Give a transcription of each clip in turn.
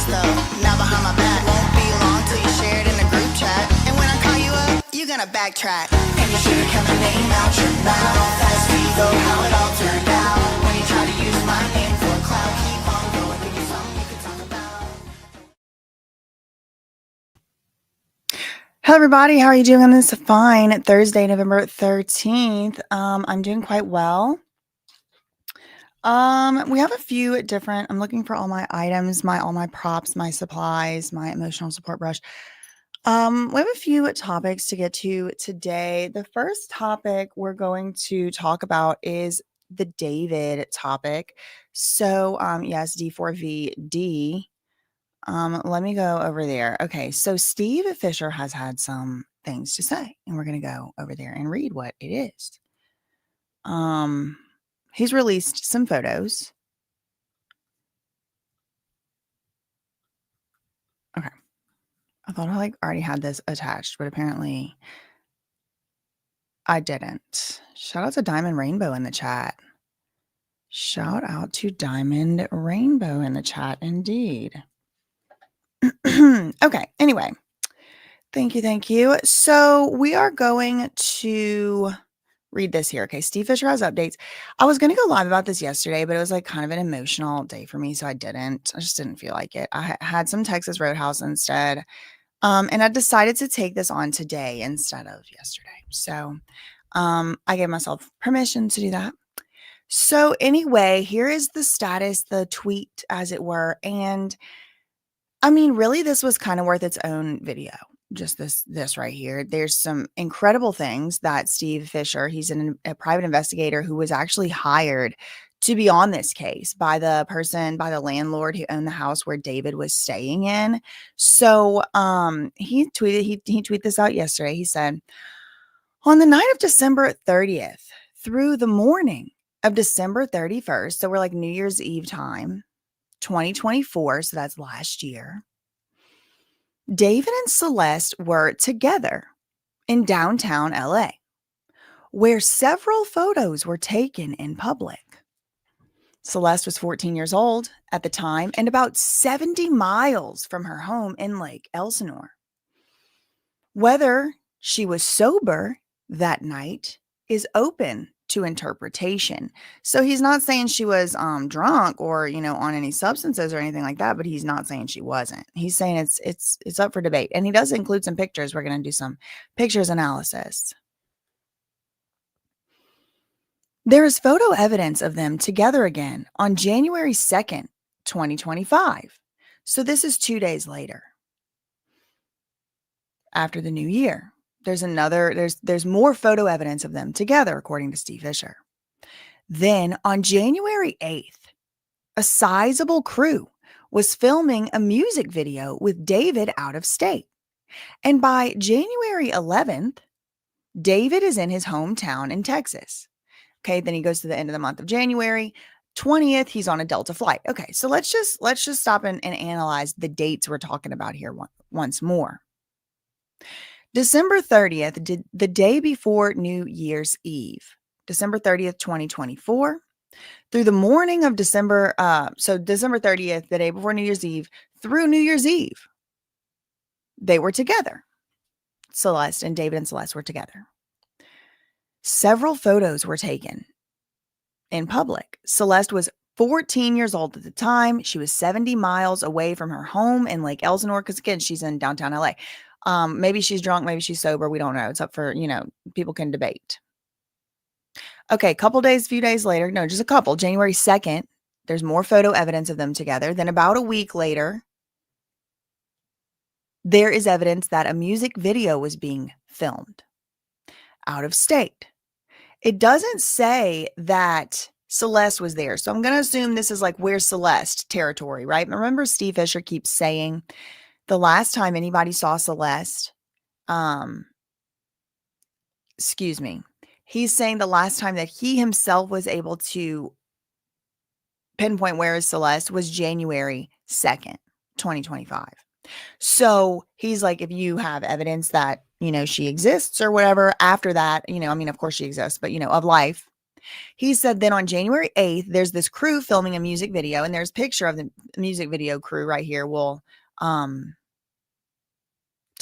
though. Now behind my back, won't be long till you share it in a group chat. And when I call you up, you're gonna backtrack. And you should've kept my name out your mouth. That's me though, how it all turned out. When you try to use my name for clout, keep on going, give me something you can talk about. Hello everybody, how are you doing on this fine Thursday, November 13th? I'm doing quite well. We have a few different, I'm looking for all my items, all my props, my supplies, my emotional support brush. We have a few topics to get to today. The first topic we're going to talk about is the David topic. So, yes, D4VD. Let me go over there. Okay, so Steve Fisher has had some things to say, and we're going to go over there and read what it is. He's released some photos. Okay. I thought I already had this attached, but apparently I didn't. Shout out to Diamond Rainbow in the chat. Shout out to Diamond Rainbow in the chat, indeed. Okay, anyway. Thank you. So we are going to read this here. Okay, Steve Fisher has updates. I was going to go live about this yesterday, but it was kind of an emotional day for me, so I didn't. I just didn't feel like it. I had some Texas Roadhouse instead, and I decided to take this on today instead of yesterday. So I gave myself permission to do that. So anyway, here is the status, the tweet, as it were. And I mean, really, this was kind of worth its own video. Just this right here. There's some incredible things that Steve Fisher, he's a private investigator who was actually hired to be on this case by the landlord who owned the house where David was staying in. So he tweeted this out yesterday. He said, on the night of December 30th through the morning of December 31st, so we're like New Year's Eve time, 2024, so that's last year, David and Celeste were together in downtown LA, where several photos were taken in public. Celeste was 14 years old at the time and about 70 miles from her home in Lake Elsinore. Whether she was sober that night is open to interpretation. So he's not saying she was drunk or, on any substances or anything like that, but he's not saying she wasn't. He's saying it's up for debate. And he does include some pictures. We're going to do some pictures analysis. There is photo evidence of them together again on January 2nd, 2025. So this is 2 days later. After the new year. There's more photo evidence of them together, according to Steve Fisher. Then on January 8th, a sizable crew was filming a music video with David out of state. And by January 11th, David is in his hometown in Texas. Okay, then he goes to the end of the month of January 20th, he's on a Delta flight. Okay, so let's just stop and analyze the dates we're talking about here once more. December 30th, the day before New Year's Eve, December 30th, 2024, through the morning of December 30th, the day before New Year's Eve, through New Year's Eve, they were together. David and Celeste were together. Several photos were taken in public. Celeste was 14 years old at the time. She was 70 miles away from her home in Lake Elsinore, because again, she's in downtown LA. Maybe she's drunk, maybe she's sober. We don't know. It's up for, people can debate. Okay, few days later, no, just a couple, January 2nd, there's more photo evidence of them together. Then about a week later, there is evidence that a music video was being filmed out of state. It doesn't say that Celeste was there. So I'm going to assume this is where's Celeste territory, right? Remember, Steve Fisher keeps saying the last time anybody saw Celeste, he's saying the last time that he himself was able to pinpoint where is Celeste was January 2nd, 2025. So he's like, if you have evidence that, she exists or whatever after that, of course she exists, but, of life, He said then on January 8th, there's this crew filming a music video, and there's a picture of the music video crew right here. We'll talk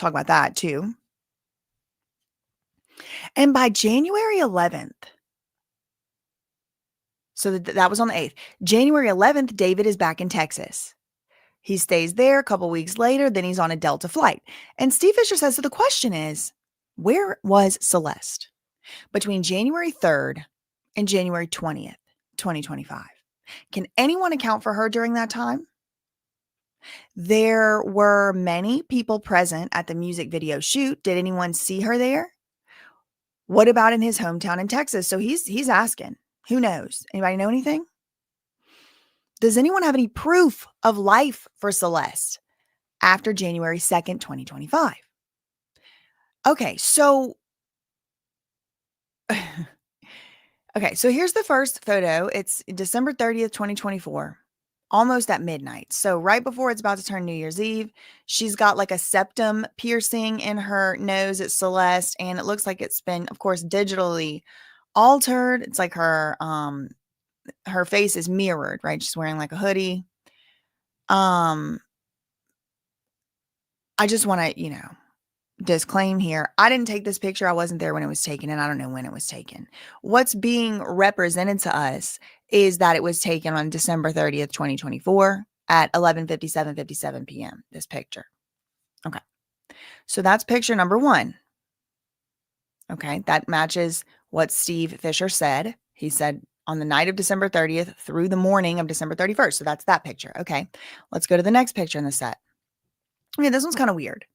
about that too. And by January 11th, so that was on the 8th. January 11th, David is back in Texas. He stays there a couple weeks later, then he's on a Delta flight. And Steve Fisher says, so the question is, where was Celeste between January 3rd and January 20th, 2025? Can anyone account for her during that time? There were many people present at the music video shoot. Did anyone see her there? What about in his hometown in Texas? So he's asking. Who knows? Anybody know anything? Does anyone have any proof of life for Celeste after January 2nd, 2025? Okay, so so here's the first photo. It's December 30th, 2024, almost at midnight. So right before it's about to turn New Year's Eve, she's got like a septum piercing in her nose at Celeste, and it looks like it's been, of course, digitally altered. It's like her face is mirrored, right? She's wearing like a hoodie. I just want to, disclaim here. I didn't take this picture. I wasn't there when it was taken, and I don't know when it was taken. What's being represented to us is that it was taken on December 30th, 2024 at 11:57 p.m. This picture. Okay. So that's picture number 1. Okay. That matches what Steve Fisher said. He said on the night of December 30th through the morning of December 31st. So that's that picture. Okay. Let's go to the next picture in the set. Okay. This one's kind of weird.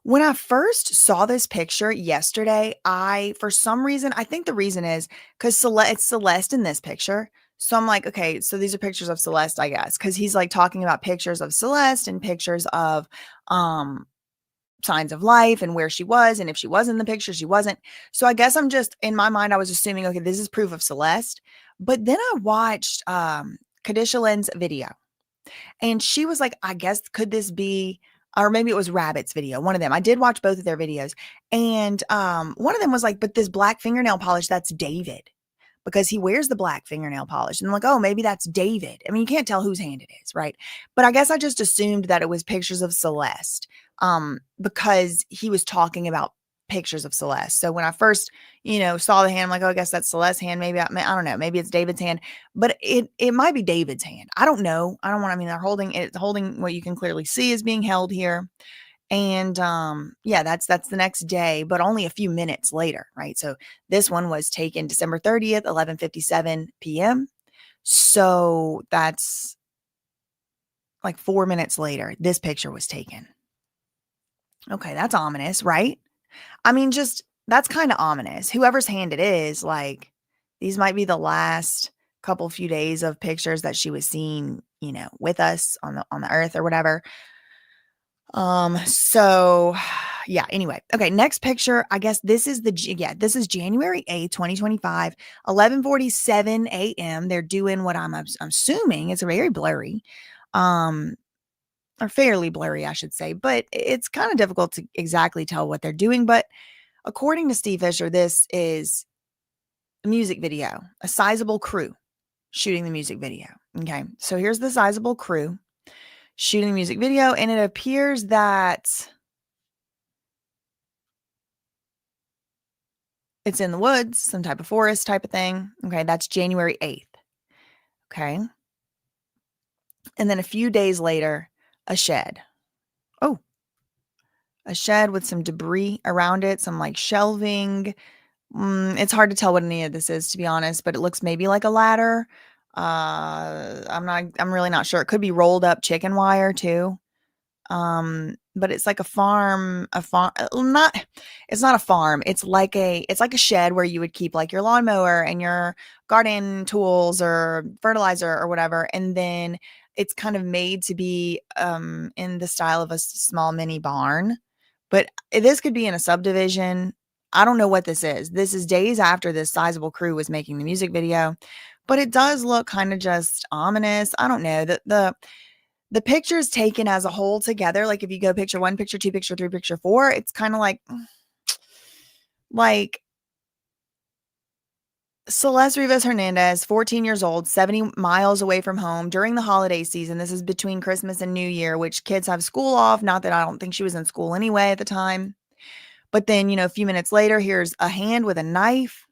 When I first saw this picture yesterday, for some reason, I think the reason is because it's Celeste in this picture. So I'm like, okay, so these are pictures of Celeste, I guess, because he's like talking about pictures of Celeste and pictures of signs of life and where she was. And if she was in the picture, she wasn't. So I guess I'm just, in my mind, I was assuming, okay, this is proof of Celeste. But then I watched Kadisha Lynn's video. And she was like, I guess, could this be, or maybe it was Rabbit's video, one of them. I did watch both of their videos. And one of them was like, but this black fingernail polish, that's David, because he wears the black fingernail polish. And I'm like, oh, maybe that's David. I mean, you can't tell whose hand it is, right? But I guess I just assumed that it was pictures of Celeste because he was talking about pictures of Celeste. So when I first, saw the hand, I'm like, oh, I guess that's Celeste's hand. Maybe I don't know. Maybe it's David's hand, but it might be David's hand. I don't know. They're holding what you can clearly see is being held here. And that's the next day, but only a few minutes later, right? So this one was taken December 30th, 11:57 p.m. So that's like 4 minutes later, this picture was taken. Okay, that's ominous, right? I mean, that's kind of ominous. Whoever's hand it is, like, these might be the last few days of pictures that she was seen, with us on the earth or whatever. So yeah, anyway. Okay, next picture. I guess this is January 8th, 2025, 11:47 a.m. They're doing what I'm assuming it's very blurry. Or fairly blurry, I should say, but it's kind of difficult to exactly tell what they're doing. But according to Steve Fisher, this is a music video, a sizable crew shooting the music video. Okay, so here's the sizable crew shooting the music video, and it appears that it's in the woods, some type of forest type of thing. Okay, that's January 8th. Okay. And then a few days later, a shed. Oh, a shed with some debris around it, some like shelving. It's hard to tell what any of this is, to be honest, but it looks maybe like a ladder. I'm really not sure. It could be rolled up chicken wire too. But it's like it's not a farm. It's like a shed where you would keep like your lawnmower and your garden tools or fertilizer or whatever. And then it's kind of made to be, in the style of a small mini barn, but this could be in a subdivision. I don't know what this is. This is days after this sizable crew was making the music video, but it does look kind of just ominous. I don't know. The pictures taken as a whole together, like if you go picture 1, picture 2, picture 3, picture 4, it's kind of like Celeste Rivas Hernandez, 14 years old, 70 miles away from home during the holiday season. This is between Christmas and New Year, which kids have school off. Not that I don't think she was in school anyway at the time. But then, a few minutes later, here's a hand with a knife.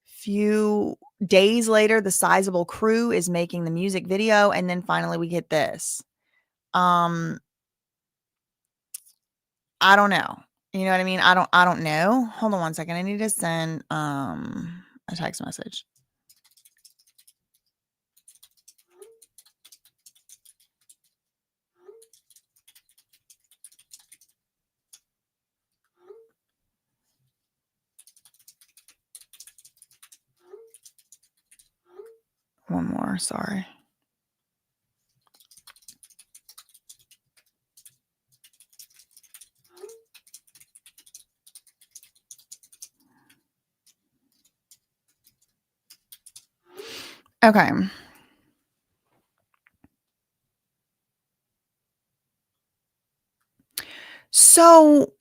Few days later, the sizable crew is making the music video. And then finally we get this. I don't know. You know what I mean? I don't know. Hold on one second. I need to send a text message. One more, sorry. Okay. So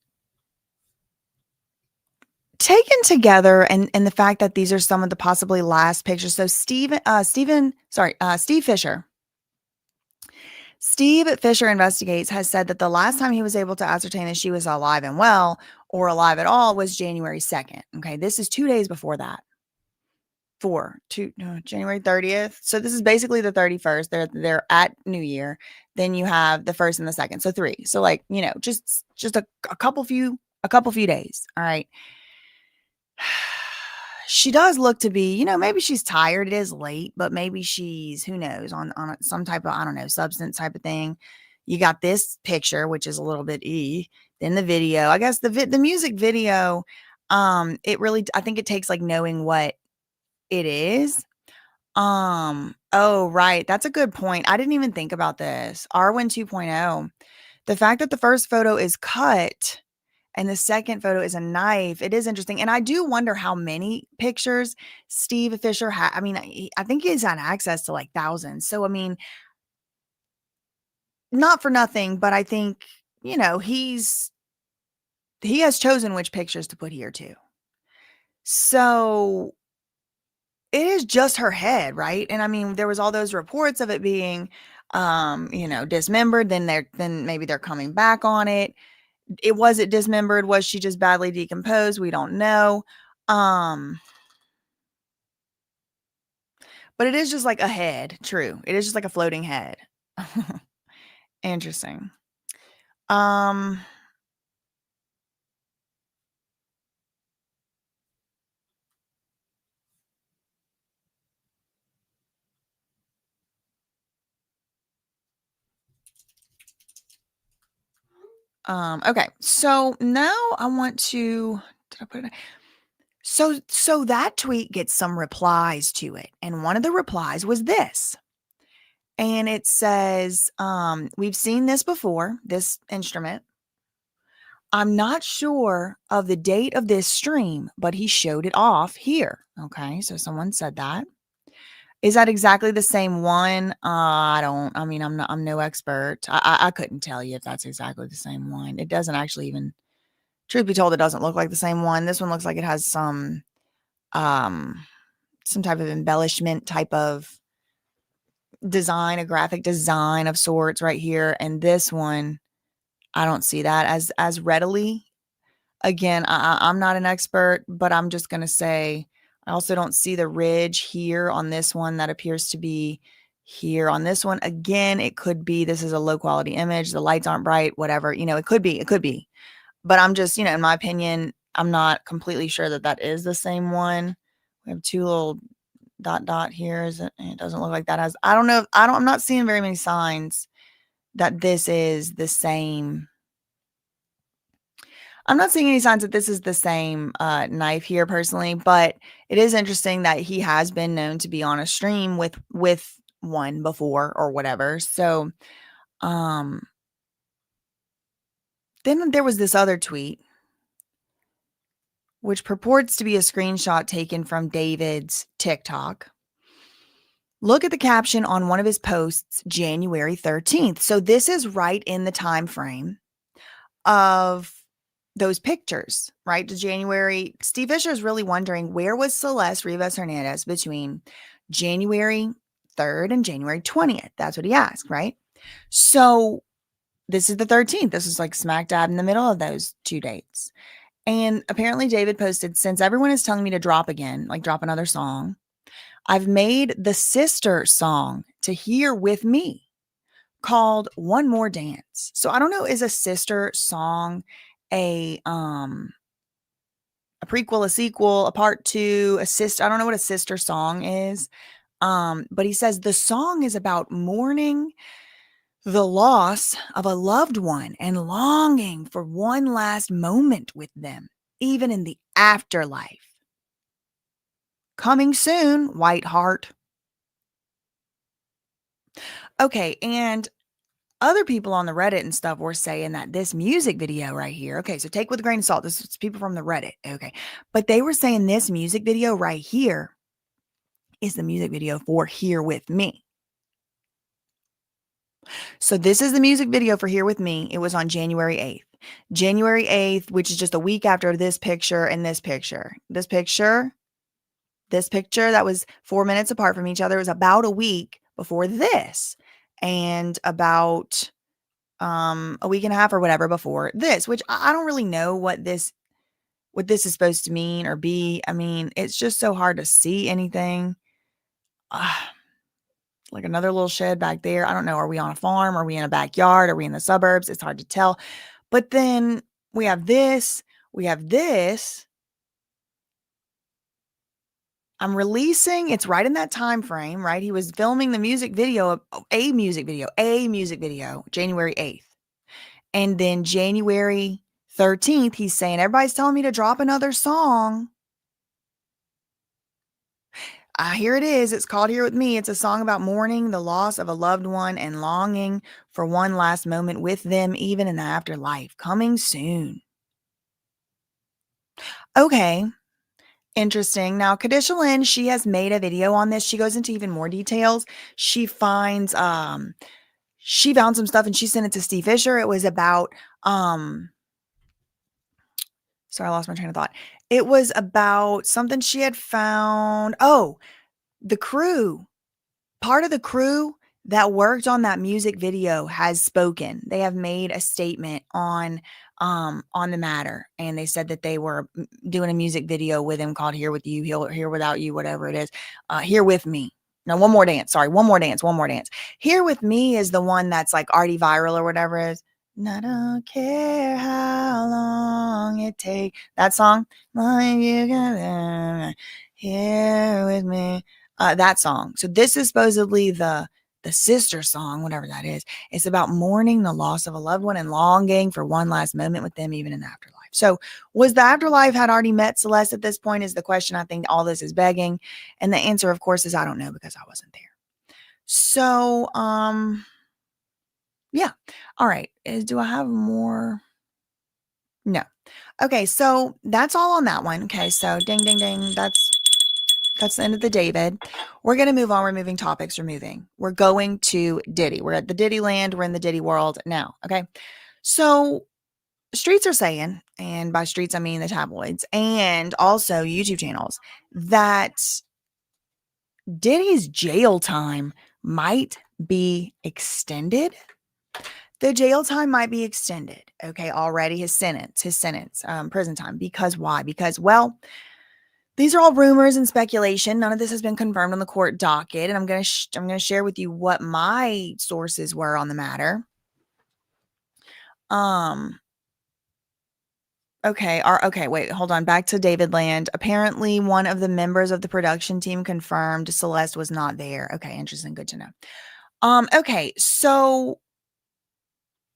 taken together and the fact that these are some of the possibly last pictures. So Steve Fisher. Steve Fisher Investigates has said that the last time he was able to ascertain that she was alive and well or alive at all was January 2nd. Okay. This is 2 days before that. January 30th. So this is basically the 31st. They're at New Year. Then you have the 1st and the 2nd. So 3. So just a couple few days. All right. She does look to be, maybe she's tired. It is late, but maybe she's, who knows, on some type of, I don't know, substance type of thing. You got this picture, which is a little bit then the video. I guess the music video, it really, I think it takes like knowing what it is. Oh, right. That's a good point. I didn't even think about this. Arwen 2.0. The fact that the first photo is cut and the second photo is a knife, it is interesting. And I do wonder how many pictures Steve Fisher had. I mean, I think he's had access to like thousands. So, I mean, not for nothing, but I think, he has chosen which pictures to put here too. So it is just her head, right? And I mean, there was all those reports of it being, dismembered. Then maybe they're coming back on it. Was it dismembered? Was she just badly decomposed? We don't know. But it is just like a head. True. It is just like a floating head. Interesting. Okay. So now I want to, did I put it? So that tweet gets some replies to it. And one of the replies was this. And it says, we've seen this before, this instrument. I'm not sure of the date of this stream, but he showed it off here. Okay, so someone said that. Is that exactly the same one? I'm no expert. I couldn't tell you if that's exactly the same one. It doesn't actually even, truth be told, it doesn't look like the same one. This one looks like it has some type of embellishment type of design, a graphic design of sorts right here. And this one, I don't see that as readily. Again, I'm not an expert, but I'm just going to say, I also don't see the ridge here on this one that appears to be here on this one. Again, it could be, this is a low quality image. The lights aren't bright, whatever, it could be, but I'm just, in my opinion, I'm not completely sure that is the same one. We have two little dot here. It doesn't look like that has, I don't know. I'm not seeing very many signs that this is the same. I'm not seeing any signs that this is the same knife here personally, but it is interesting that he has been known to be on a stream with one before or whatever. So, then there was this other tweet, which purports to be a screenshot taken from David's TikTok. Look at the caption on one of his posts, January 13th. So this is right in the time frame of those pictures, right? To January. Steve Fisher is really wondering, where was Celeste Rivas Hernandez between January 3rd and January 20th? That's what he asked, right? So this is the 13th. This is like smack dab in the middle of those 2 dates. And apparently David posted, since everyone is telling me to drop again, like drop another song, I've made the sister song to hear with me called One More Dance. So I don't know, is a sister song a prequel, a sequel, a part 2, a sister, I don't know what a sister song is. But he says the song is about mourning the loss of a loved one and longing for one last moment with them, even in the afterlife. Coming soon, White Heart. Okay, and other people on the Reddit and stuff were saying that this music video right here, okay, so take with a grain of salt. This is people from the Reddit, okay, but they were saying this music video right here is the music video for Here With Me. So this is the music video for Here With Me. It was on January 8th. January 8th, which is just a week after this picture and this picture. This picture that was 4 minutes apart from each other was about a week before this. And about a week and a half or whatever before this, which I don't really know what this is supposed to mean or be. I mean, it's just so hard to see anything. Like another little shed back there. I don't know. Are we on a farm? Are we in a backyard? Are we in the suburbs? It's hard to tell. But then we have this. We have this. I'm releasing. It's right in that time frame, right? He was filming the music video, a music video, January 8th. And then January 13th, he's saying, everybody's telling me to drop another song. Here it is. It's called Here With Me. It's a song about mourning the loss of a loved one and longing for one last moment with them, even in the afterlife. Coming soon. Okay. Interesting. Now, Kadisha Lynn, she has made a video on this. She goes into even more details. She found some stuff and she sent it to Steve Fisher. It was about, sorry, I lost my train of thought. It was about something she had found. Oh, the crew. Part of the crew that worked on that music video has spoken. They have made a statement on the matter, and they said that they were doing a music video with him called Here With You, Here Without You, whatever it is. Here With Me. No, One More Dance. Sorry, One More Dance. Here With Me is the one that's like already viral or whatever it is. And I don't care how long it takes. That song. Here With Me. That song. So this is supposedly the sister song, whatever that is. It's about mourning the loss of a loved one and longing for one last moment with them, even in the afterlife. So was the afterlife had already met Celeste at this point is the question I think all this is begging. And the answer, of course, is I don't know because I wasn't there. So, yeah. All right. Do I have more? No. Okay. So that's all on that one. Okay. So ding, ding, ding. That's the end of the David. We're going to move on. We're moving topics. We're going to Diddy. We're at the Diddy land. We're in the Diddy world now. Okay. So streets are saying, and by streets, I mean the tabloids and also YouTube channels, that Diddy's jail time might be extended. The jail time might be extended. Okay. Already his sentence, prison time. Because why? Because, well, these are all rumors and speculation. None of this has been confirmed on the court docket, and I'm going to share with you what my sources were on the matter. Okay, wait, hold on. Back to David Land. Apparently, one of the members of the production team confirmed Celeste was not there. Okay, interesting. Good to know. Okay, so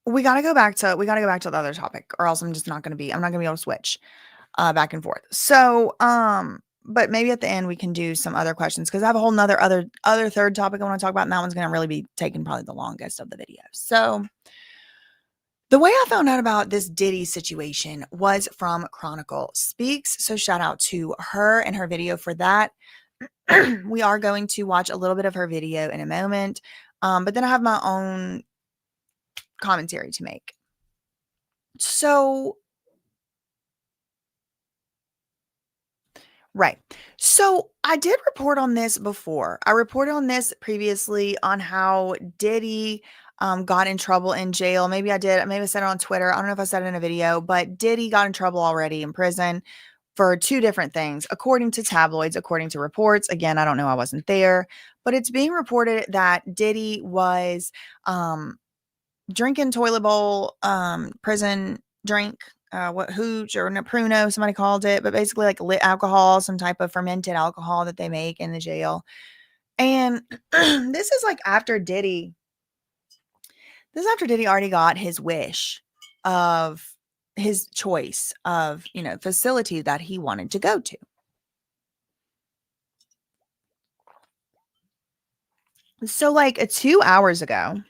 we got to go back to the other topic, or else I'm not going to be able to switch back and forth. So, but maybe at the end we can do some other questions because I have a whole nother other third topic I want to talk about, and that one's going to really be taking probably the longest of the video. So the way I found out about this Diddy situation was from Chronicle Speaks. So shout out to her and her video for that. We are going to watch a little bit of her video in a moment. But then I have my own commentary to make. So Right. So I did report on this before. I reported on this previously on how Diddy got in trouble in jail. Maybe I did. Maybe I said it on Twitter. I don't know if I said it in a video, but Diddy got in trouble already in prison for two different things, according to tabloids, according to reports. Again, I don't know. I wasn't there, but it's being reported that Diddy was drinking toilet bowl prison drink, what hooch or Pruno, somebody called it, but basically like lit alcohol, some type of fermented alcohol that they make in the jail. And this is like after Diddy already got his wish of his choice of, facility that he wanted to go to. So like 2 hours ago,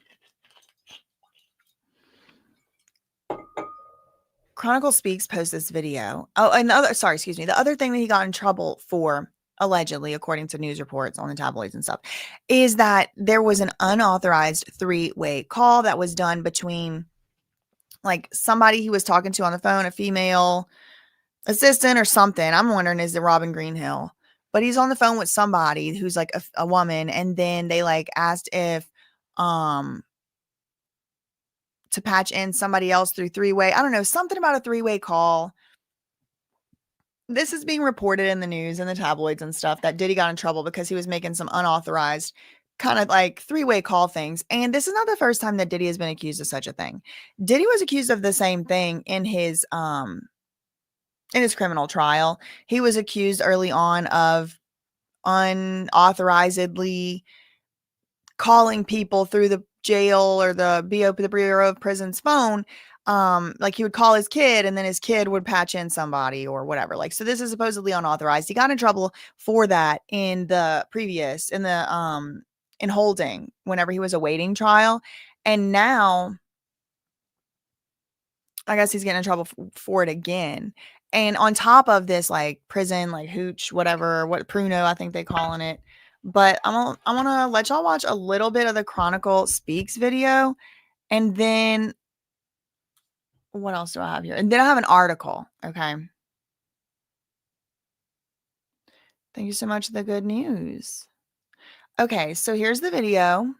Chronicle Speaks posts this video. Oh, and the other thing that he got in trouble for, allegedly, according to news reports on the tabloids and stuff, is that there was an unauthorized 3-way call that was done between like somebody he was talking to on the phone, a female assistant or something. I'm wondering, is it Robin Greenhill? But he's on the phone with somebody who's like a woman, and then they like asked if to patch in somebody else through 3-way. I don't know, something about a 3-way call. This is being reported in the news and the tabloids and stuff that Diddy got in trouble because he was making some unauthorized kind of like 3-way call things. And this is not the first time that Diddy has been accused of such a thing. Diddy was accused of the same thing in his criminal trial. He was accused early on of unauthorizedly calling people through the jail or the BOP, the Bureau of Prisons phone. Like he would call his kid and then his kid would patch in somebody or whatever. Like, so this is supposedly unauthorized. He got in trouble for that in holding whenever he was awaiting trial. And now I guess he's getting in trouble for it again. And on top of this, like prison, like hooch, whatever, what Pruno, I think they calling it. But I'm gonna let y'all watch a little bit of the Chronicle Speaks video, and then what else do I have here? And then I have an article. Okay. Thank you so much for the good news. Okay, so here's the video.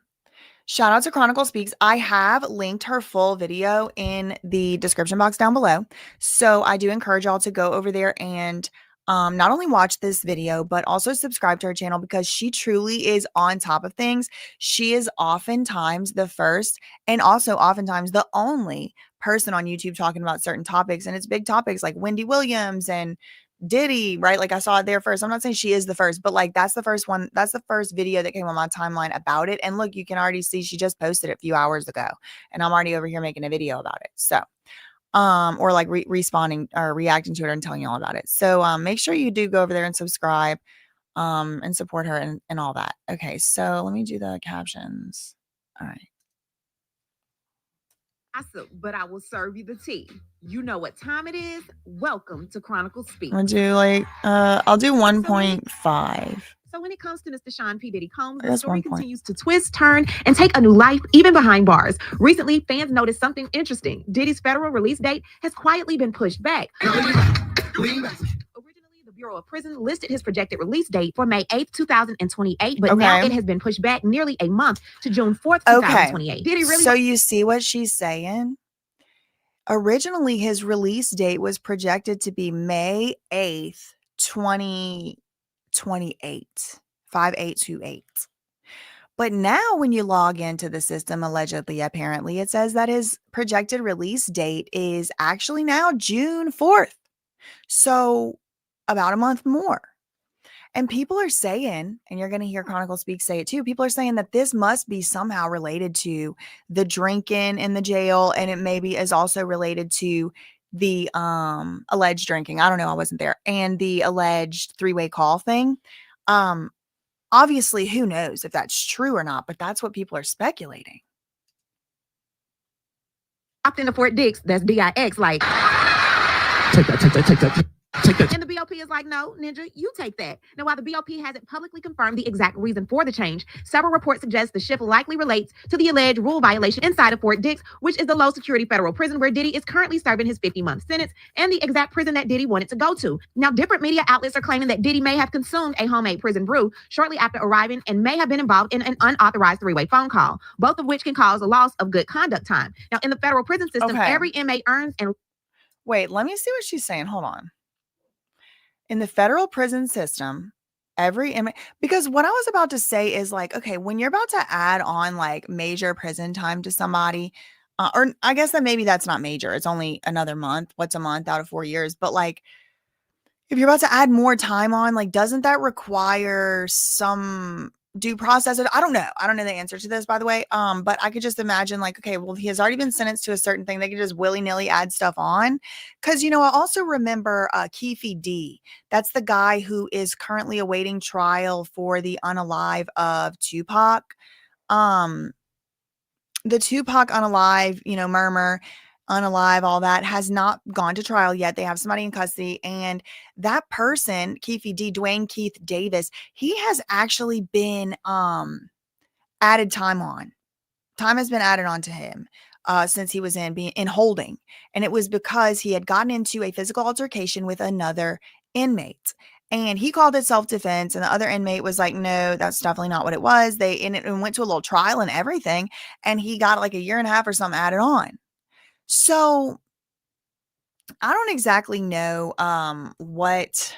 Shout out to Chronicle Speaks. I have linked her full video in the description box down below. So I do encourage y'all to go over there and not only watch this video, but also subscribe to her channel because she truly is on top of things. She is oftentimes the first and also oftentimes the only person on YouTube talking about certain topics. And it's big topics like Wendy Williams and Diddy, right? Like I saw it there first. I'm not saying she is the first, but like that's the first one. That's the first video that came on my timeline about it. And look, you can already see she just posted it a few hours ago and I'm already over here making a video about it. So, or like responding or reacting to it and telling you all about it. So, make sure you do go over there and subscribe, and support her and all that. Okay. So let me do the captions. All right. But I will serve you the tea. You know what time it is. Welcome to Chronicle Speak. I'll do 1.5. So when it comes to Mr. Sean P. Diddy Combs, the story continues to twist, turn, and take a new life, even behind bars. Recently, fans noticed something interesting. Diddy's federal release date has quietly been pushed back. Originally, the Bureau of Prisons listed his projected release date for May 8th, 2028, but now it has been pushed back nearly a month to June 4th, 2028. Okay. Diddy really? So you see what she's saying? Originally, his release date was projected to be May 8th, 2028, 5828. But now when you log into the system, allegedly, apparently, it says that his projected release date is actually now June 4th. So about a month more. And people are saying, and you're going to hear Chronicle Speak say it too, people are saying that this must be somehow related to the drinking in the jail, and it maybe is also related to the alleged drinking. I don't know, I wasn't there. And the alleged 3-way call thing. Obviously, who knows if that's true or not, but that's what people are speculating. Opt into Fort Dix, that's DIX, like... Take that. Take that. And the BOP is like, no, Ninja, you take that. Now, while the BOP hasn't publicly confirmed the exact reason for the change, several reports suggest the shift likely relates to the alleged rule violation inside of Fort Dix, which is the low security federal prison where Diddy is currently serving his 50-month sentence and the exact prison that Diddy wanted to go to. Now, different media outlets are claiming that Diddy may have consumed a homemade prison brew shortly after arriving and may have been involved in an unauthorized three-way phone call, both of which can cause a loss of good conduct time. Now, in the federal prison system, every inmate earns and... Wait, let me see what she's saying. Hold on. In the federal prison system, every inmate, because what I was about to say is like, okay, when you're about to add on like major prison time to somebody, or I guess that maybe that's not major. It's only another month. What's a month out of 4 years? But like, if you're about to add more time on, like, doesn't that require some due process? I don't know. I don't know the answer to this, by the way. But I could just imagine like, okay, well, he has already been sentenced to a certain thing. They could just willy-nilly add stuff on. Cause I also remember Keefe D. That's the guy who is currently awaiting trial for the unalive of Tupac. The Tupac unalive, murmur, unalive, all that has not gone to trial yet. They have somebody in custody. And that person, Keefe D, Dwayne Keith Davis, he has actually been added time on. Time has been added on to him since he was in holding. And it was because he had gotten into a physical altercation with another inmate. And he called it self-defense. And the other inmate was like, no, that's definitely not what it was. It went to a little trial and everything. And he got like a year and a half or something added on. So I don't exactly know what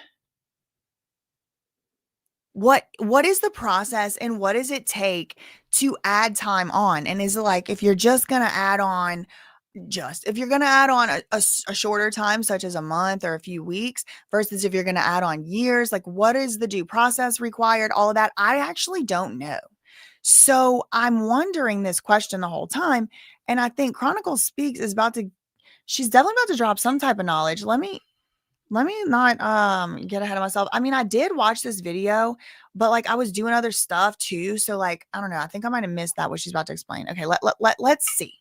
is the process and what does it take to add time on? And is it like if you're just going to add on a shorter time, such as a month or a few weeks, versus if you're going to add on years, like what is the due process required? All of that, I actually don't know. So I'm wondering this question the whole time. And I think Chronicle Speaks is she's definitely about to drop some type of knowledge. Let me not get ahead of myself. I mean, I did watch this video, but like I was doing other stuff too. So like, I don't know. I think I might have missed that what she's about to explain. Okay, let's see.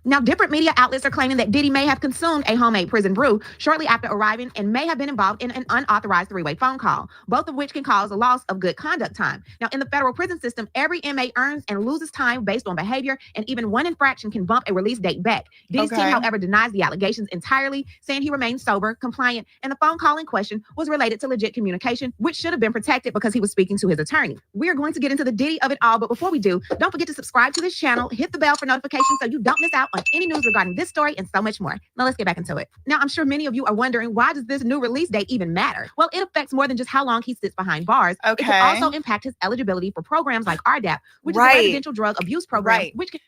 Now, different media outlets are claiming that Diddy may have consumed a homemade prison brew shortly after arriving and may have been involved in an unauthorized three-way phone call, both of which can cause a loss of good conduct time. Now, in the federal prison system, every inmate earns and loses time based on behavior, and even one infraction can bump a release date back. Diddy's team, however, denies the allegations entirely, saying he remains sober, compliant, and the phone call in question was related to legit communication, which should have been protected because he was speaking to his attorney. We are going to get into the Diddy of it all, but before we do, don't forget to subscribe to this channel, hit the bell for notifications so you don't miss out on any news regarding this story and so much more. Now let's get back into it. Now, I'm sure many of you are wondering, why does this new release date even matter? Well, it affects more than just how long he sits behind bars. Okay. It can also impact his eligibility for programs like RDAP, which is a residential drug abuse program, which can...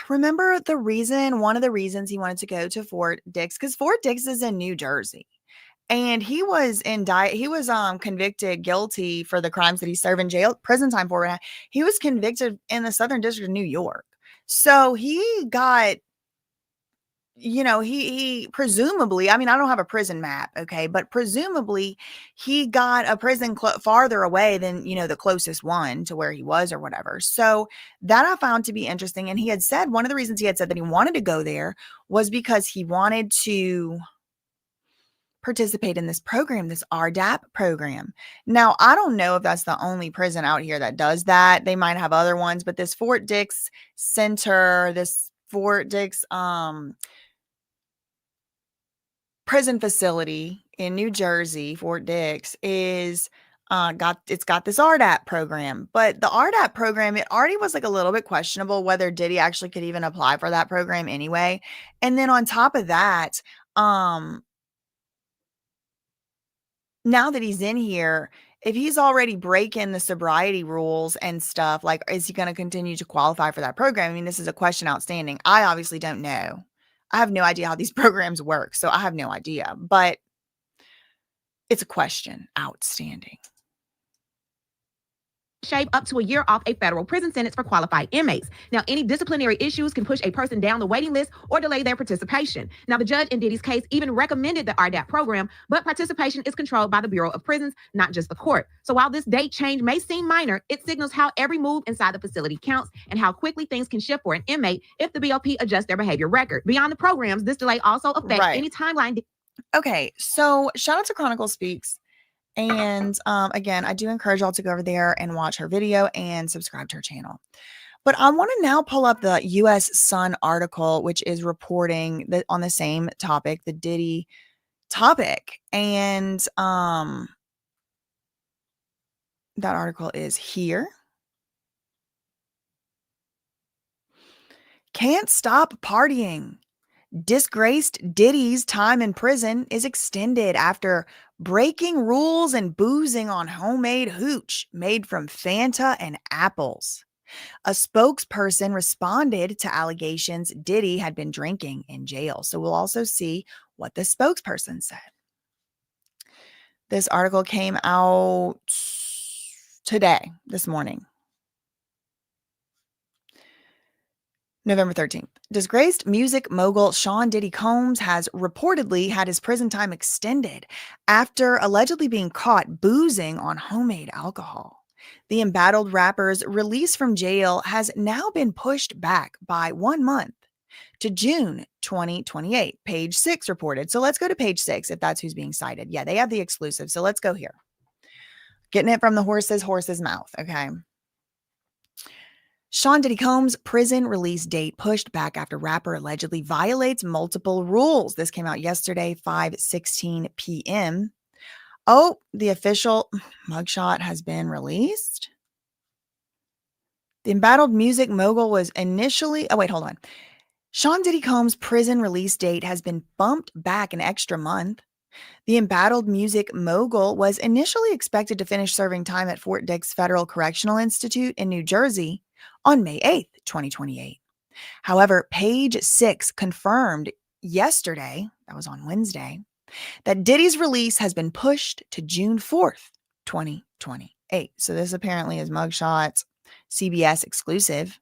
Remember one of the reasons he wanted to go to Fort Dix, because Fort Dix is in New Jersey. And he was convicted guilty for the crimes that he served in prison time for. He was convicted in the Southern District of New York. So he got, he presumably, I mean, I don't have a prison map, okay, but presumably he got a prison farther away than, the closest one to where he was or whatever. So that I found to be interesting. And he had said, one of the reasons he had said that he wanted to go there was because he wanted to participate in this program, this RDAP program. Now, I don't know if that's the only prison out here that does that. They might have other ones, but this Fort Dix Center, this Fort Dix prison facility in New Jersey, Fort Dix, is got this RDAP program. But the RDAP program, it already was like a little bit questionable whether Diddy actually could even apply for that program anyway. And then on top of that, now that he's in here, if he's already breaking the sobriety rules and stuff, like, is he going to continue to qualify for that program? I mean, this is a question outstanding. I obviously don't know. I have no idea how these programs work, so I have no idea. But it's a question outstanding. shave up to a year off a federal prison sentence for qualified inmates. Now, any disciplinary issues can push a person down the waiting list or delay their participation. Now, the judge in Diddy's case even recommended the RDAP program, but participation is controlled by the Bureau of Prisons, not just the court. So while this date change may seem minor, it signals how every move inside the facility counts and how quickly things can shift for an inmate if the BOP adjusts their behavior record. Beyond the programs, this delay also affects any timeline. Okay, so shout out to Chronicle Speaks. And again, I do encourage y'all to go over there and watch her video and subscribe to her channel. But I want to now pull up the U.S. Sun article, which is reporting that on the same topic, the Diddy topic. And that article is here. Can't stop partying. Disgraced Diddy's time in prison is extended after breaking rules and boozing on homemade hooch made from Fanta and apples. A spokesperson responded to allegations Diddy had been drinking in jail. So we'll also see what the spokesperson said. This article came out today, this morning. November 13th. Disgraced music mogul Sean Diddy Combs has reportedly had his prison time extended after allegedly being caught boozing on homemade alcohol. The embattled rapper's release from jail has now been pushed back by 1 month to June 2028, Page 6 reported. So let's go to Page 6 if that's who's being cited. Yeah, they have the exclusive. So let's go here. Getting it from the horse's mouth, okay? Sean Diddy Combs' prison release date pushed back after rapper allegedly violates multiple rules. This came out yesterday, 5:16 p.m. Oh, the official mugshot has been released. The embattled music mogul was initially... Oh, wait, hold on. Sean Diddy Combs' prison release date has been bumped back an extra month. The embattled music mogul was initially expected to finish serving time at Fort Dix Federal Correctional Institute in New Jersey on May 8th, 2028. However, Page 6 confirmed yesterday, that was on Wednesday, that Diddy's release has been pushed to June 4th, 2028. So this apparently is mugshots, CBS exclusive.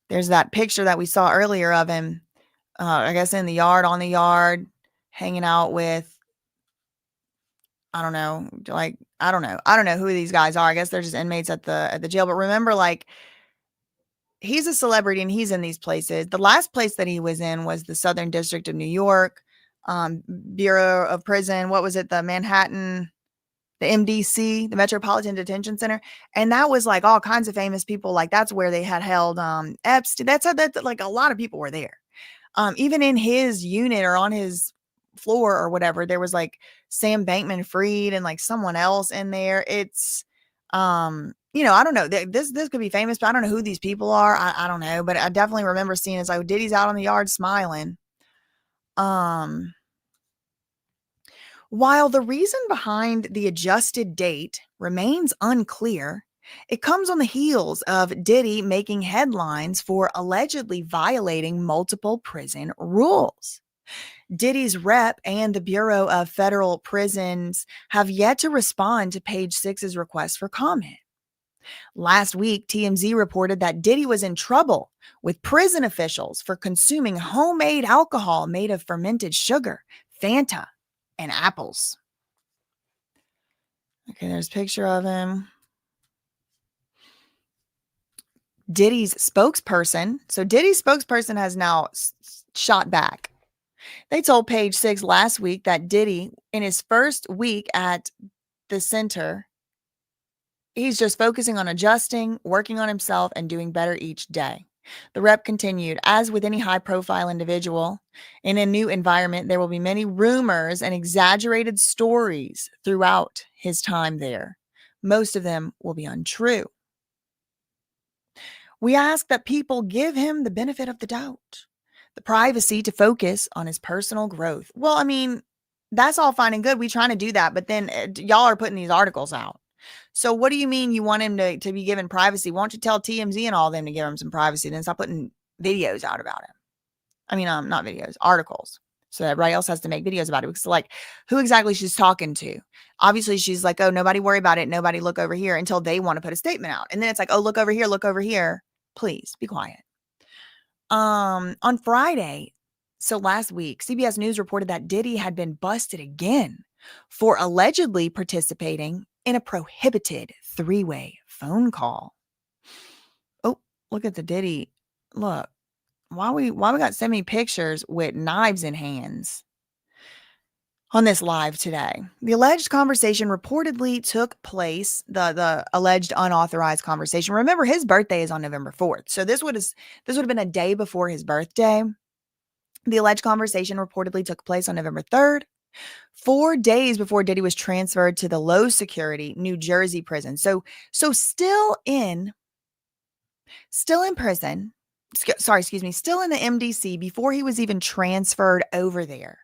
There's that picture that we saw earlier of him, I guess in the yard, on the yard, hanging out with, I don't know who these guys are. I guess they're just inmates at the jail. But remember, like, he's a celebrity and he's in these places. The last place that he was in was the Southern District of New York, Bureau of Prison. What was it? The Manhattan, the MDC, the Metropolitan Detention Center. And that was like all kinds of famous people. Like that's where they had held Epstein. That's like a lot of people were there. Even in his unit or on his floor or whatever, there was like Sam Bankman-Fried and like someone else in there. It's I don't know. This could be famous, but I don't know who these people are. I don't know, but I definitely remember seeing it's like Diddy's out on the yard smiling. While the reason behind the adjusted date remains unclear, it comes on the heels of Diddy making headlines for allegedly violating multiple prison rules. Diddy's rep and the Bureau of Federal Prisons have yet to respond to Page 6's request for comment. Last week, TMZ reported that Diddy was in trouble with prison officials for consuming homemade alcohol made of fermented sugar, Fanta, and apples. Okay, there's a picture of him. Diddy's spokesperson. So Diddy's spokesperson has now shot back. They told Page 6 last week that Diddy, in his first week at the center, he's just focusing on adjusting, working on himself, and doing better each day. The rep continued, as with any high-profile individual, in a new environment, there will be many rumors and exaggerated stories throughout his time there. Most of them will be untrue. We ask that people give him the benefit of the doubt, the privacy to focus on his personal growth. Well, I mean, that's all fine and good. We trying to do that, but then y'all are putting these articles out. So what do you mean you want him to be given privacy? Why don't you tell TMZ and all them to give him some privacy? Then stop putting videos out about him. I mean, not videos, articles. So everybody else has to make videos about it. Because like, who exactly she's talking to? Obviously, she's like, oh, nobody worry about it. Nobody look over here until they want to put a statement out. And then it's like, oh, look over here, look over here. Please be quiet. On Friday, so last week, CBS News reported that Diddy had been busted again for allegedly participating in a prohibited three-way phone call. Oh, look at the Diddy. Look, why we got so many pictures with knives in hands on this live today. The alleged conversation reportedly took place, the alleged unauthorized conversation. Remember, his birthday is on November 4th. So this would have been a day before his birthday. The alleged conversation reportedly took place on November 3rd, 4 days before Diddy was transferred to the low security New Jersey prison. So still in prison. Still in the MDC before he was even transferred over there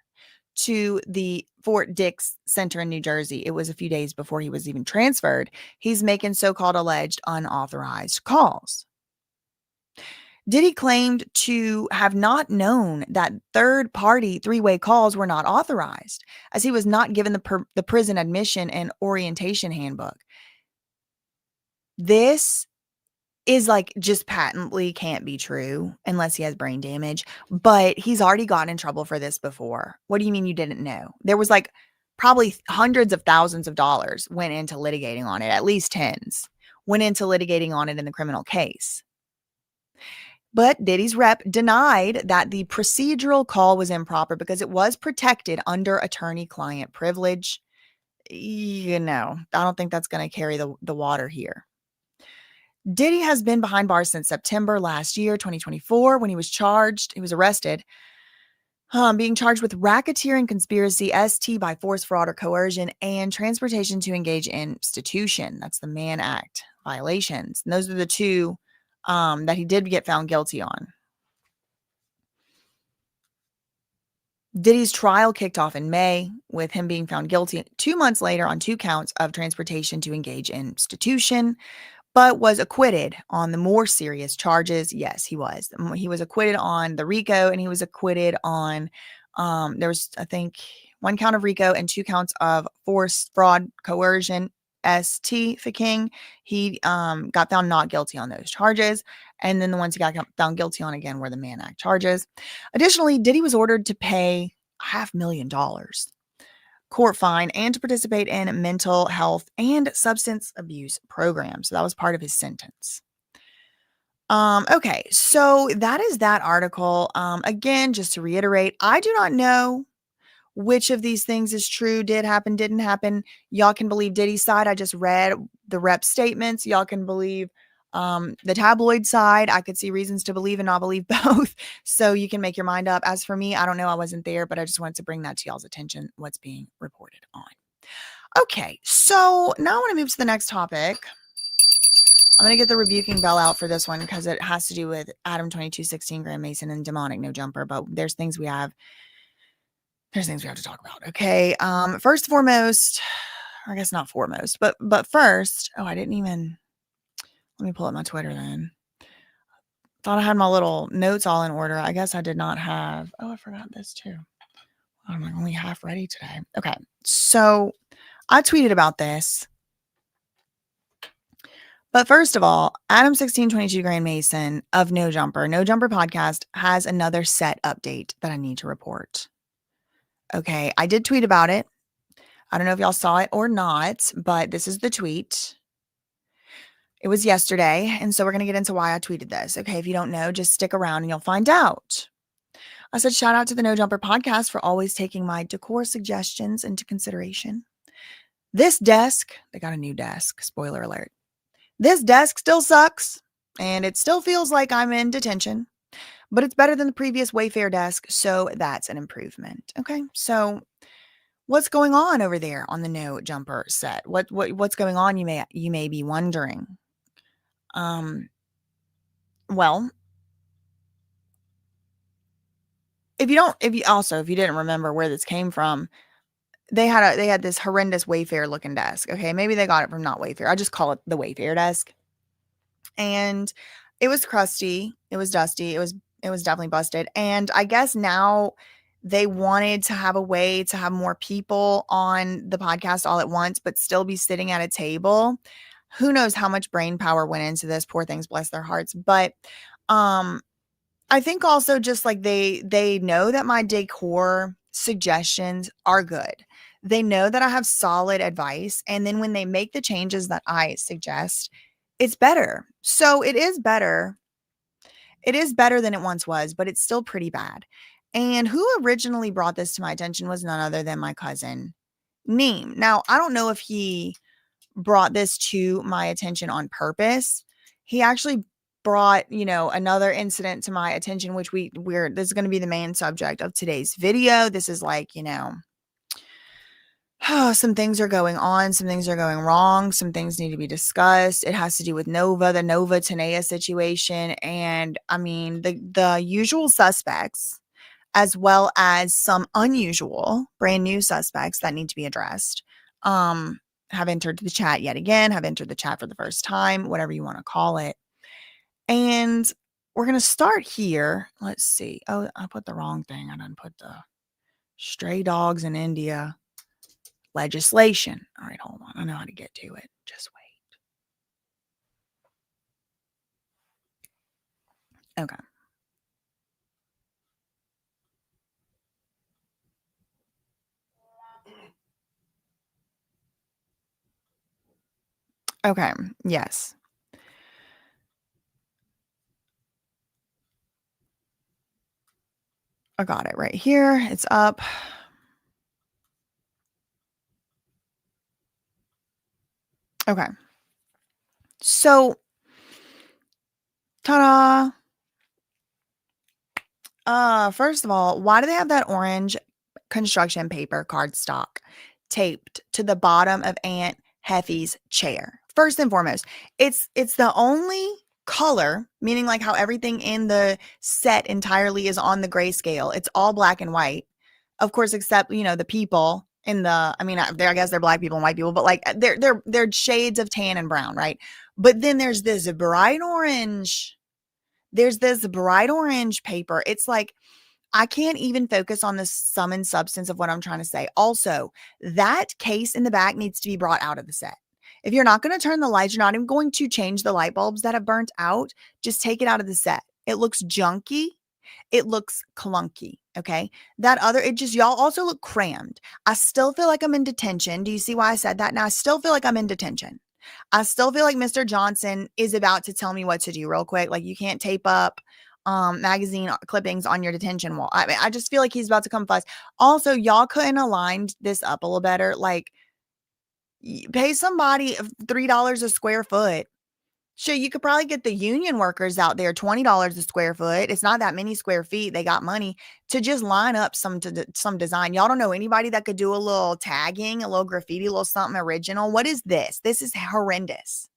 to the Fort Dix Center in New Jersey. It was a few days before he was even transferred. He's making so-called alleged unauthorized calls. Diddy claimed to have not known that third-party three-way calls were not authorized, as he was not given the prison admission and orientation handbook. This is like just patently can't be true unless he has brain damage, but he's already gotten in trouble for this before. What do you mean you didn't know? There was like probably hundreds of thousands of dollars went into litigating on it, at least tens went into litigating on it in the criminal case. But Diddy's rep denied that the procedural call was improper because it was protected under attorney-client privilege. I don't think that's going to carry the water here. Diddy has been behind bars since September last year, 2024, when he was arrested, being charged with racketeering, conspiracy, ST by force, fraud, or coercion, and transportation to engage in prostitution. That's the Mann Act violations. And those are the two that he did get found guilty on. Diddy's trial kicked off in May with him being found guilty 2 months later on 2 counts of transportation to engage in prostitution, but was acquitted on the more serious charges. Yes, he was. He was acquitted on the RICO, and he was acquitted on, there was, I think, 1 count of RICO and 2 counts of force, fraud, coercion, ST for King. He got found not guilty on those charges. And then the ones he got found guilty on again were the Mann Act charges. Additionally, Diddy was ordered to pay $500,000 court fine and to participate in mental health and substance abuse programs. So that was part of his sentence. Okay, so that is that article. Again, just to reiterate, I do not know which of these things is true, did happen, didn't happen. Y'all can believe Diddy's side. I just read the rep statements. Y'all can believe the tabloid side. I could see reasons to believe and not believe both. So you can make your mind up. As for me, I don't know. I wasn't there, but I just wanted to bring that to y'all's attention, what's being reported on. Okay, so now I want to move to the next topic. I'm going to get the rebuking bell out for this one because it has to do with Adam 2216, Graham Mason, and demonic no jumper. But there's things we have to talk about. Okay. First and foremost, I guess not foremost, but first, let me pull up my Twitter then. Thought I had my little notes all in order. I guess I did not have, I forgot this too. I'm only half ready today. Okay. So I tweeted about this. But first of all, Adam 1622 Grand Mason of No Jumper podcast has another set update that I need to report. Okay, I did tweet about it. I don't know if y'all saw it or not, but this is the tweet. It was yesterday, and so we're going to get into why I tweeted this. Okay, if you don't know, just stick around and you'll find out. I said, shout out to the No Jumper podcast for always taking my decor suggestions into consideration. This desk, they got a new desk, spoiler alert. This desk still sucks, and it still feels like I'm in detention, but it's better than the previous Wayfair desk, so that's an improvement. Okay, so what's going on over there on the No Jumper set? What's going on? You may be wondering. Well, if you didn't remember where this came from, they had this horrendous Wayfair looking desk. Okay, maybe they got it from not Wayfair. I just call it the Wayfair desk, and it was crusty. It was dusty. It was definitely busted. And I guess now They wanted to have a way to have more people on the podcast all at once, but still be sitting at a table. Who knows how much brain power went into this? Poor things, bless their hearts. But I think also just like they know that my decor suggestions are good. They know that I have solid advice, and then when they make the changes that I suggest, it's better. So it is better. It is better than it once was, but it's still pretty bad. And who originally brought this to my attention was none other than my cousin, Neem. Now, I don't know if he brought this to my attention on purpose. He actually brought, another incident to my attention, which this is going to be the main subject of today's video. This is like, some things are going on, some things are going wrong, some things need to be discussed. It has to do with Nova, the Nova Tanea situation. And I mean, the usual suspects, as well as some unusual brand new suspects that need to be addressed, have entered the chat yet again, have entered the chat for the first time, whatever you want to call it. And we're going to start here. Let's see. Oh, I put the wrong thing. I didn't put the stray dogs in India legislation. All right, hold on. I know how to get to it. Just wait. Okay. Okay. Yes. I got it right here. It's up. Okay. So, ta-da. First of all, why do they have that orange construction paper cardstock taped to the bottom of Aunt Heffy's chair? First and foremost, it's the only color, meaning like how everything in the set entirely is on the grayscale. It's all black and white, of course, except the people in the. I mean, I guess they're black people and white people, but like they're shades of tan and brown, right? But then there's this bright orange. There's this bright orange paper. It's like I can't even focus on the sum and substance of what I'm trying to say. Also, that case in the back needs to be brought out of the set. If you're not going to turn the lights, you're not even going to change the light bulbs that have burnt out, just take it out of the set. It looks junky. It looks clunky. Okay. Y'all also look crammed. I still feel like I'm in detention. Do you see why I said that? Now I still feel like I'm in detention. I still feel like Mr. Johnson is about to tell me what to do real quick. Like you can't tape up magazine clippings on your detention wall. I just feel like he's about to come fuss. Also, y'all couldn't align this up a little better. Like pay somebody $3 a square foot. Sure, you could probably get the union workers out there $20 a square foot. It's not that many square feet. They got money to just line up some design. Y'all don't know anybody that could do a little tagging, a little graffiti, a little something original. What is this? This is horrendous.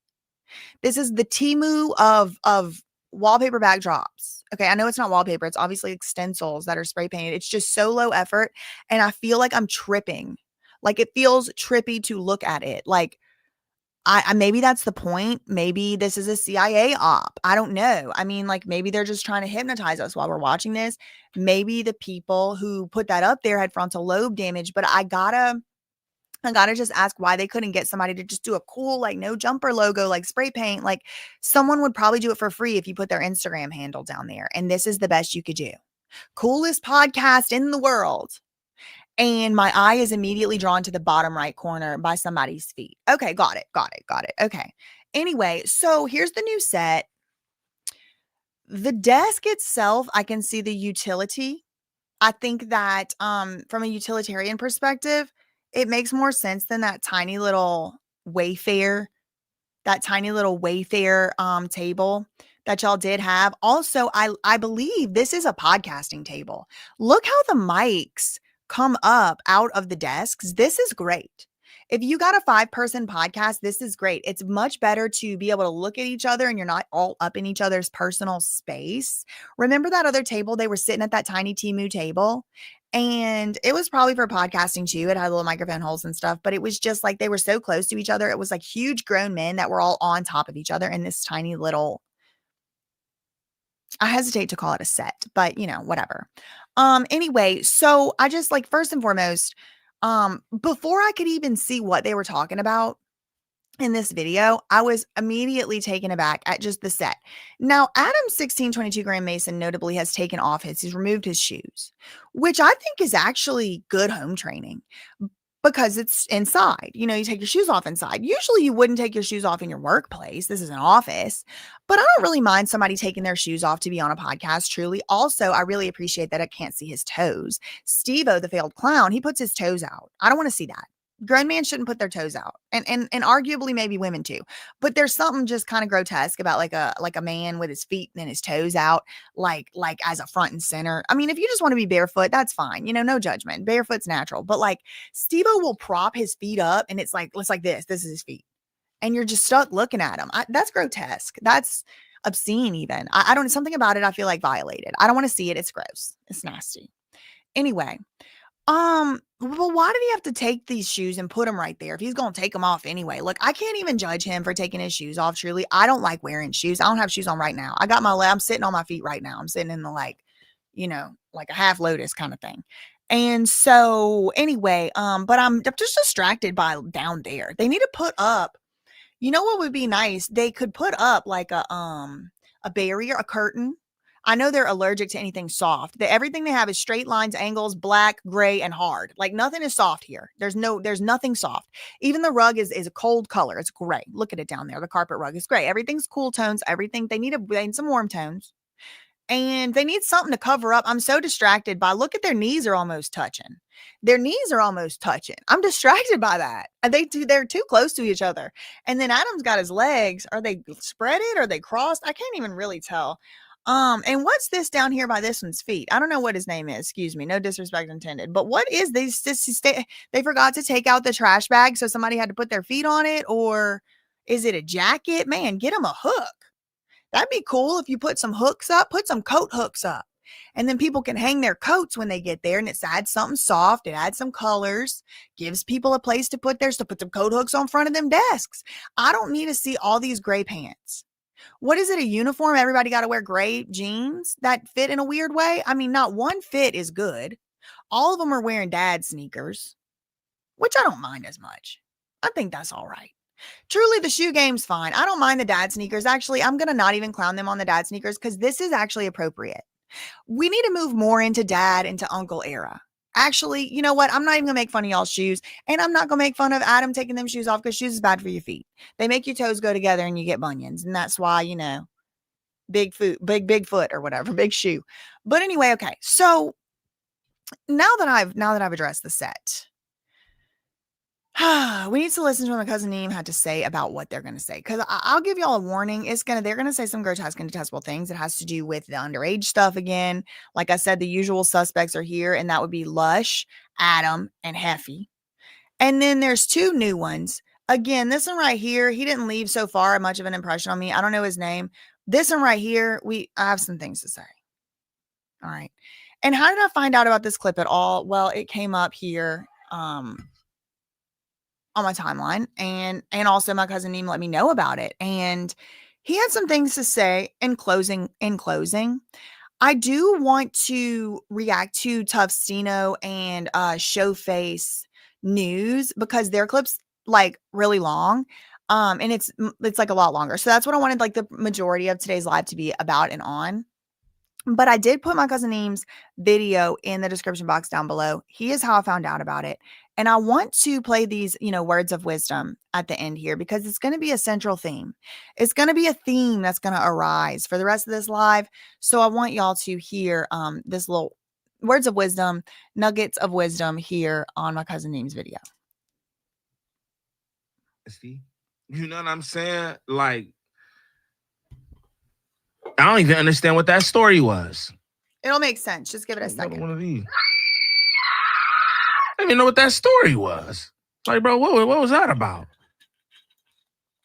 This is the Temu of wallpaper backdrops. Okay, I know it's not wallpaper. It's obviously stencils that are spray painted. It's just so low effort, and I feel like I'm tripping. Like it feels trippy to look at it. Like I maybe that's the point. Maybe this is a CIA op. I don't know. I mean, like maybe they're just trying to hypnotize us while we're watching this. Maybe the people who put that up there had frontal lobe damage, but I gotta just ask why they couldn't get somebody to just do a cool, like no jumper logo, like spray paint. Like someone would probably do it for free if you put their Instagram handle down there. And this is the best you could do. Coolest podcast in the world. And my eye is immediately drawn to the bottom right corner by somebody's feet. Okay, got it. Okay. Anyway, so here's the new set. The desk itself, I can see the utility. I think that from a utilitarian perspective, it makes more sense than that tiny little Wayfair table that y'all did have. Also, I believe this is a podcasting table. Look how the mics come up out of the desks. This is great. If you got a 5-person podcast, this is great. It's much better to be able to look at each other and you're not all up in each other's personal space. Remember that other table? They were sitting at that tiny Temu table and it was probably for podcasting too. It had little microphone holes and stuff, but it was just like they were so close to each other. It was like huge grown men that were all on top of each other in this tiny little I hesitate to call it a set, but whatever. Anyway, so I just like, first and foremost, before I could even see what they were talking about in this video, I was immediately taken aback at just the set. Now, Adam's 1622 gram Mason notably has taken off he's removed his shoes, which I think is actually good home training because it's inside. You take your shoes off inside. Usually you wouldn't take your shoes off in your workplace. This is an office, but I don't really mind somebody taking their shoes off to be on a podcast, truly. Also, I really appreciate that I can't see his toes. Steve-O, the failed clown, he puts his toes out. I don't want to see that. Grown men shouldn't put their toes out, and arguably maybe women too. But there's something just kind of grotesque about like a man with his feet and his toes out, like as a front and center. I mean, if you just want to be barefoot, that's fine. No judgment. Barefoot's natural. But like Steve-O will prop his feet up, and it's like this. This is his feet, and you're just stuck looking at him. That's grotesque. That's obscene. Even I don't. Something about it I feel like violated. I don't want to see it. It's gross. It's nasty. Anyway. Well, why did he have to take these shoes and put them right there if he's going to take them off anyway? Look, I can't even judge him for taking his shoes off, truly. I don't like wearing shoes. I don't have shoes on right now. I'm sitting on my feet right now. I'm sitting in the like a half lotus kind of thing. And so anyway, but I'm just distracted by down there. They need to put up, what would be nice? They could put up like a barrier, a curtain. I know they're allergic to anything soft. Everything they have is straight lines, angles, black, gray, and hard. Like nothing is soft here. There's nothing soft. Even the rug is a cold color. It's gray. Look at it down there. The carpet rug is gray. Everything's cool tones. Everything they need some warm tones. And they need something to cover up. I'm so distracted by, look at their knees are almost touching. Their knees are almost touching. I'm distracted by that. They're too close to each other. And then Adam's got his legs. Are they spreaded? Are they crossed? I can't even really tell. And what's this down here by this one's feet? I don't know what his name is. Excuse me. No disrespect intended. But what is this? They forgot to take out the trash bag, so somebody had to put their feet on it? Or is it a jacket? Man, get him a hook. That'd be cool if you put some hooks up. Put some coat hooks up. And then people can hang their coats when they get there. And it adds something soft. It adds some colors. Gives people a place to put theirs, to put some coat hooks on front of them desks. I don't need to see all these gray pants. What is it, a uniform? Everybody got to wear gray jeans that fit in a weird way? I mean, not one fit is good. All of them are wearing dad sneakers, which I don't mind as much. I think that's all right. Truly, the shoe game's fine. I don't mind the dad sneakers. Actually, I'm going to not even clown them on the dad sneakers because this is actually appropriate. We need to move more into dad, into uncle era. Actually, you know what? I'm not even going to make fun of y'all's shoes. And I'm not going to make fun of Adam taking them shoes off because shoes is bad for your feet. They make your toes go together and you get bunions. And that's why, big foot or whatever, big shoe. But anyway, okay. So now that I've addressed the set, we need to listen to what my cousin Neem had to say about what they're going to say. Because I'll give y'all a warning. They're going to say some grotesque and detestable things. It has to do with the underage stuff again. Like I said, the usual suspects are here, and that would be Lush, Adam, and Heffy. And then there's two new ones. Again, this one right here, he didn't leave so far much of an impression on me. I don't know his name. This one right here, I have some things to say. All right. And how did I find out about this clip at all? Well, it came up here, on my timeline, and also my cousin Neem let me know about it, and he had some things to say in closing. I do want to react to Tufstino and Showface News because their clips like really long, and it's like a lot longer, so that's what I wanted like the majority of today's live to be about and on. But I did put my cousin Neem's video in the description box down below. He is how I found out about it. And I want to play these, words of wisdom at the end here because it's going to be a central theme. It's going to be a theme that's going to arise for the rest of this live. So I want y'all to hear this little words of wisdom, nuggets of wisdom here on my cousin Neem's video. See, you know what I'm saying? Like, I don't even understand what that story was. It'll make sense. Just give it a second. One of these. I didn't even know what that story was. Like, bro, what was that about?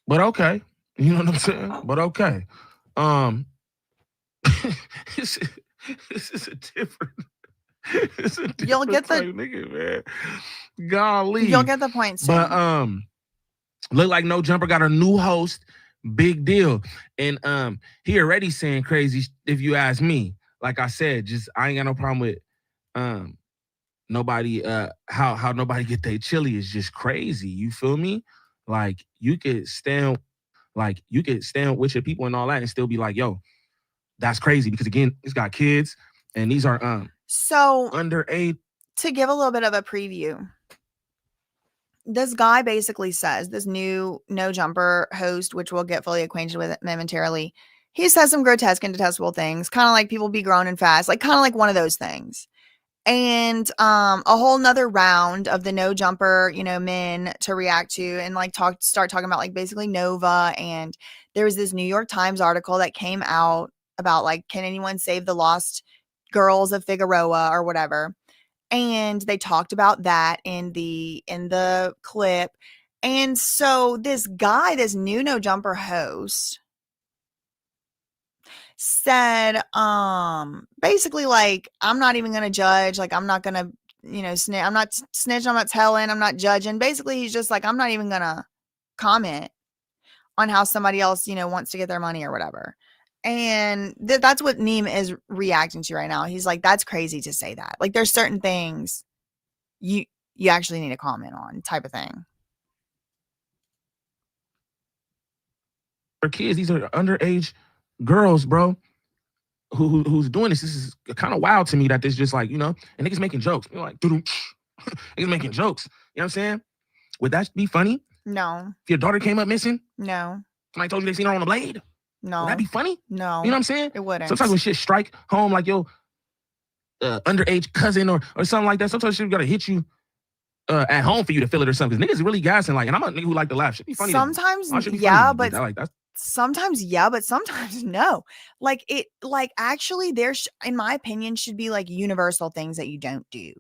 But okay. You know what I'm saying? But okay. This is a different. It's a different You'll get the nigga, man. Golly. You'll get the point soon. But look like No Jumper got a new host. Big deal. And he already saying crazy if you ask me. Like I said, just I ain't got no problem with nobody how nobody get their chili is just crazy. You feel me? Like you could stand with your people and all that and still be like, yo, that's crazy because again, he's got kids and these are so underage. To give a little bit of a preview, this guy basically says, this new No Jumper host, which we'll get fully acquainted with momentarily, he says some grotesque and detestable things, kind of like people be grown and fast, like kind of like one of those things. And a whole nother round of the No Jumper, men to react to and like start talking about like basically Nova. And there was this New York Times article that came out about like, can anyone save the lost girls of Figueroa or whatever? And they talked about that in the clip. And so this guy, this new No Jumper host, said basically like, I'm not even gonna judge, like I'm not gonna I'm not snitching, I'm not telling, I'm not judging. Basically he's just like, I'm not even gonna comment on how somebody else wants to get their money or whatever. And that's what Neem is reacting to right now. He's like, that's crazy to say that. Like there's certain things you actually need to comment on, type of thing. For kids, these are underage girls, bro. Who's doing this? This is kind of wild to me that this just like, and niggas making jokes. You're like, niggas making jokes. You know what I'm saying? Would that be funny? No. If your daughter came up missing? No. Somebody told you they seen her on a blade? No. Would that be funny? No. You know what I'm saying? It wouldn't. Sometimes when shit strike home, like your underage cousin or something like that, sometimes shit gotta hit you at home for you to feel it or something. Niggas really gassing like, and I'm a nigga who like to laugh. Should be funny. Sometimes, sometimes yeah, but sometimes no. Like it, like actually there's, in my opinion, should be like universal things that you don't do.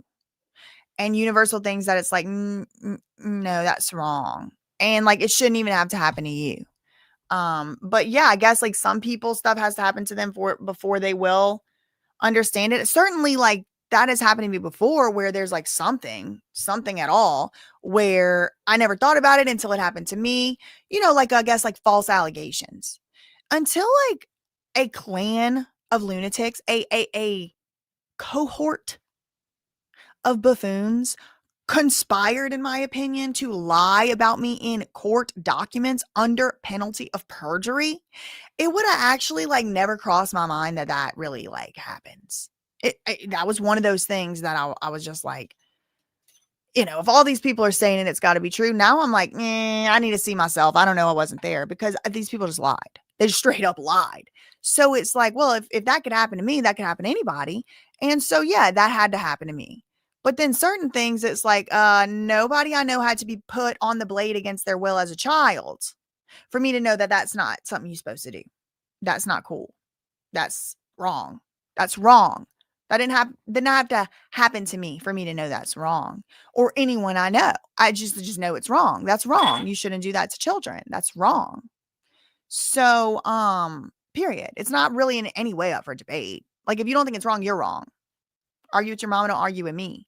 And universal things that it's like, no, that's wrong. And like, it shouldn't even have to happen to you. But yeah, I guess like some people stuff has to happen to them before they will understand it. Certainly like that has happened to me before where there's like something at all where I never thought about it until it happened to me, like I guess like false allegations until like a clan of lunatics, a cohort of buffoons conspired, in my opinion, to lie about me in court documents under penalty of perjury. It would have actually like never crossed my mind that really like happens. That was one of those things that I was just like, if all these people are saying it, it's got to be true. Now I'm like, I need to see myself. I don't know. I wasn't there because these people just lied. They just straight up lied. So it's like, well, if that could happen to me, that could happen to anybody. And so, yeah, that had to happen to me. But then certain things, it's like, nobody I know had to be put on the blade against their will as a child for me to know that that's not something you're supposed to do. That's not cool. That's wrong. That's wrong. That didn't have to happen to me for me to know that's wrong, or anyone I know. I just know it's wrong. That's wrong. You shouldn't do that to children. That's wrong. So, period. It's not really in any way up for debate. Like if you don't think it's wrong, you're wrong. Argue with your mom, don't argue with me.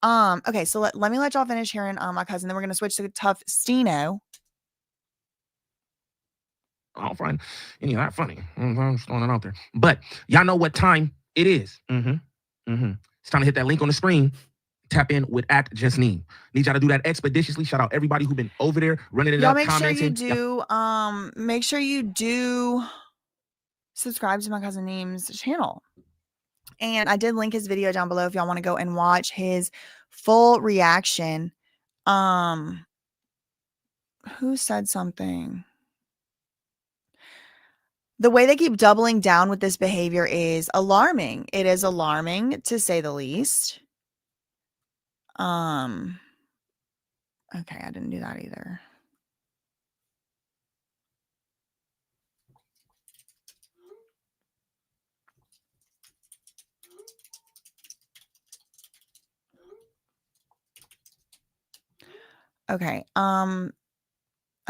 Okay, so let me let y'all finish hearing my cousin. Then we're gonna switch to Tough Stino. I don't find any of that funny. I'm just throwing it out there. But y'all know what time it is. It's time to hit that link on the screen. Tap in with @JustNeem. Need y'all to do that expeditiously. Shout out everybody who been over there running it up, commenting. Make sure you do subscribe to my cousin Neem's channel. And I did link his video down below if y'all want to go and watch his full reaction. Who said something? The way they keep doubling down with this behavior is alarming. It is alarming, to say the least. Okay, I didn't do that either. Okay, I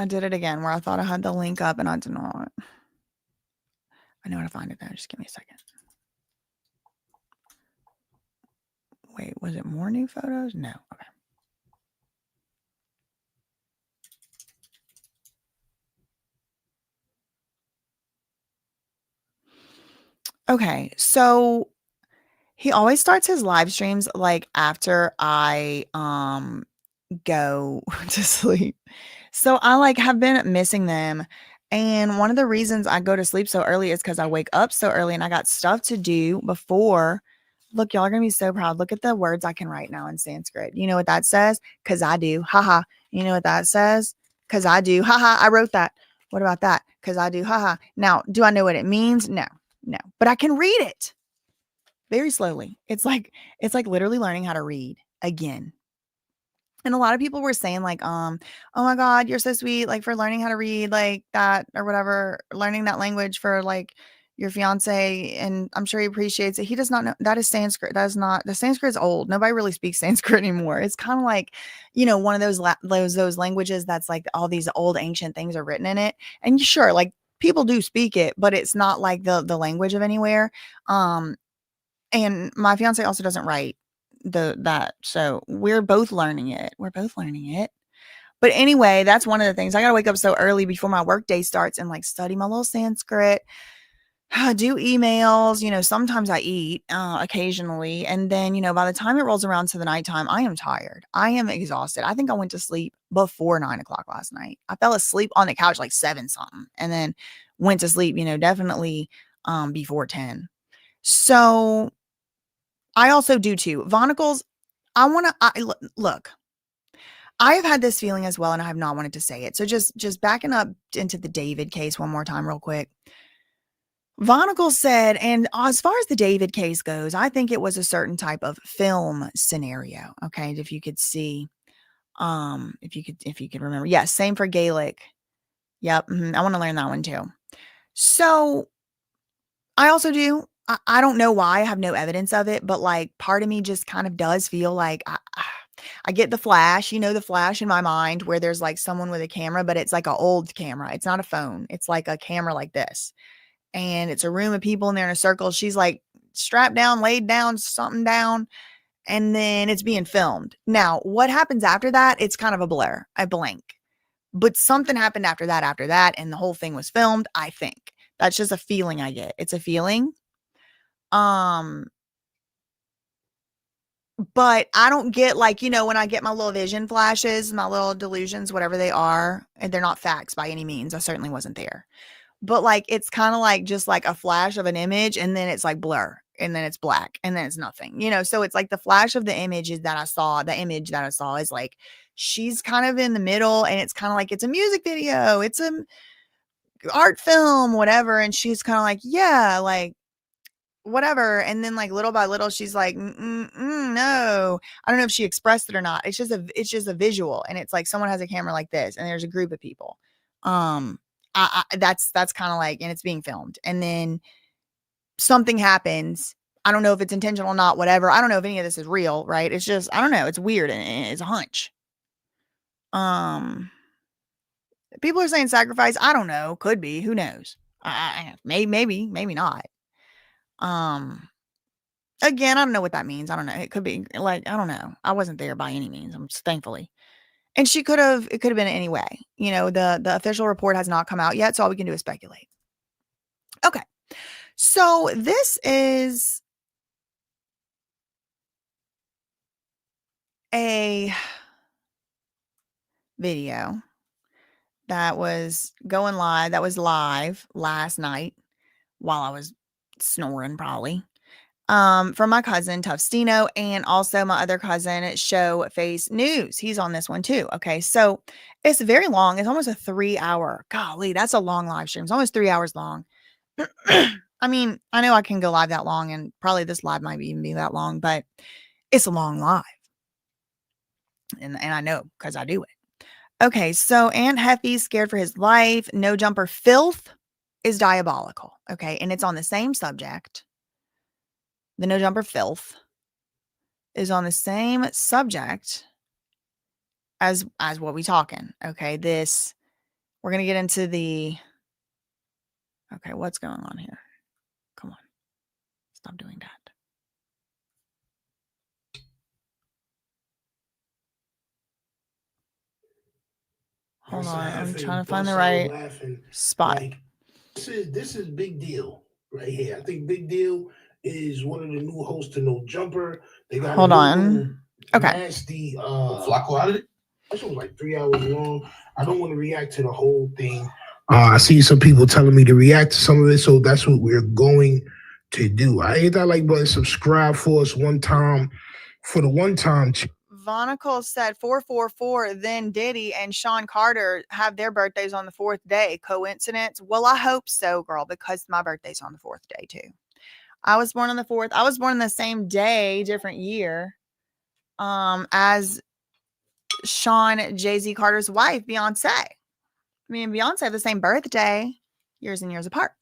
did it again where I thought I had the link up and I did not. I know how to find it though. Just give me a second. Wait, was it more new photos? No. Okay. Okay, so he always starts his live streams, like, after I, go to sleep. So I, like, have been missing them, and one of the reasons I go to sleep so early is because I wake up so early and I got stuff to do before. Look, y'all are gonna be so proud. Look at the words I can write now in Sanskrit. You know what that says? Cause I do. Haha. You know what that says? Cause I do. Haha. I wrote that. What about that? Cause I do. Haha. Now, do I know what it means? No. No. But I can read it very slowly. It's like literally learning how to read again. And a lot of people were saying like, "Oh my God, you're so sweet, like for learning how to read like that or whatever, learning that language for like your fiance." And I'm sure he appreciates it. He does not know that is Sanskrit. That is not the Sanskrit is old. Nobody really speaks Sanskrit anymore. It's kind of like, one of those languages that's like all these old ancient things are written in it. And sure, like people do speak it, but it's not like the language of anywhere. And my fiance also doesn't write that. So we're both learning it. We're both learning it. But anyway, that's one of the things. I gotta wake up so early before my work day starts and like study my little Sanskrit, do emails. Sometimes I eat occasionally. And then, by the time it rolls around to the nighttime, I am tired. I am exhausted. I think I went to sleep before 9 o'clock last night. I fell asleep on the couch like 7 something and then went to sleep, definitely before 10. So I also do too. Vonicles, look. I have had this feeling as well, and I have not wanted to say it. So just backing up into the David case one more time, real quick. Vonicles said, and as far as the David case goes, I think it was a certain type of film scenario. Okay, if you could see, if you could remember, yes, same for Gaelic. Yep, I want to learn that one too. So I also do. I don't know why. I have no evidence of it, but like part of me just kind of does feel like I get the flash, the flash in my mind where there's like someone with a camera, but it's like an old camera. It's not a phone. It's like a camera like this. And it's a room of people and they're in a circle. She's like strapped down, laid down, something down, and then it's being filmed. Now, what happens after that? It's kind of a blur, a blank. But something happened after that, and the whole thing was filmed, I think. That's just a feeling I get. It's a feeling. But I don't get like, when I get my little vision flashes, my little delusions, whatever they are, and they're not facts by any means. I certainly wasn't there. But like it's kind of like just like a flash of an image and then it's like blur and then it's black and then it's nothing. So it's like the flash of the images that I saw, the image that I saw is like she's kind of in the middle and it's kind of like it's a music video, it's a art film, whatever, and she's kind of like, yeah, like whatever. And then like little by little, she's like, no, I don't know if she expressed it or not. It's just a visual. And it's like someone has a camera like this and there's a group of people. That's kind of like, and it's being filmed. And then something happens. I don't know if it's intentional or not, whatever. I don't know if any of this is real, right? It's just, I don't know. It's weird and it's a hunch. People are saying sacrifice. I don't know. Could be. Who knows? Maybe not. Again, I don't know what that means. I don't know. It could be like, I don't know. I wasn't there by any means. Thankfully. And it could have been in any way. The official report has not come out yet. So all we can do is speculate. Okay. So this is a video that was going live. That was live last night while I was snoring, probably. From my cousin Tufstino and also my other cousin Show Face News. He's on this one too. Okay, so it's very long. It's almost a 3-hour. Golly, that's a long live stream. It's almost 3 hours long. I mean, I know I can go live that long, and probably this live might even be that long, but it's a long live, and I know because I do it. Okay, so Aunt Heffy's scared for his life. No jumper filth is diabolical. Okay, and it's on the same subject. The no jumper filth is on the same subject as what we talking. Okay, we're gonna get into the. Okay, what's going on here? Come on, stop doing that. Hold on, I'm trying to find the right spot. Like, this is big deal. right here. I think Big Deal is one of the new hosts to No Jumper. They got Hold on. Okay. Nasty Flacco out of it. That show was like 3 hours long. I don't want to react to the whole thing. I see some people telling me to react to some of it, so that's what we're going to do. I hit that like button, subscribe for us one time for the one time. Vonical said 444, then Diddy and Sean Carter have their birthdays on the 4th day. Coincidence? Well, I hope so, girl, because my birthday's on the 4th day too. I was born on the 4th. I was born the same day, different year, as Sean Jay-Z Carter's wife, Beyonce. Me and Beyonce have the same birthday, years and years apart.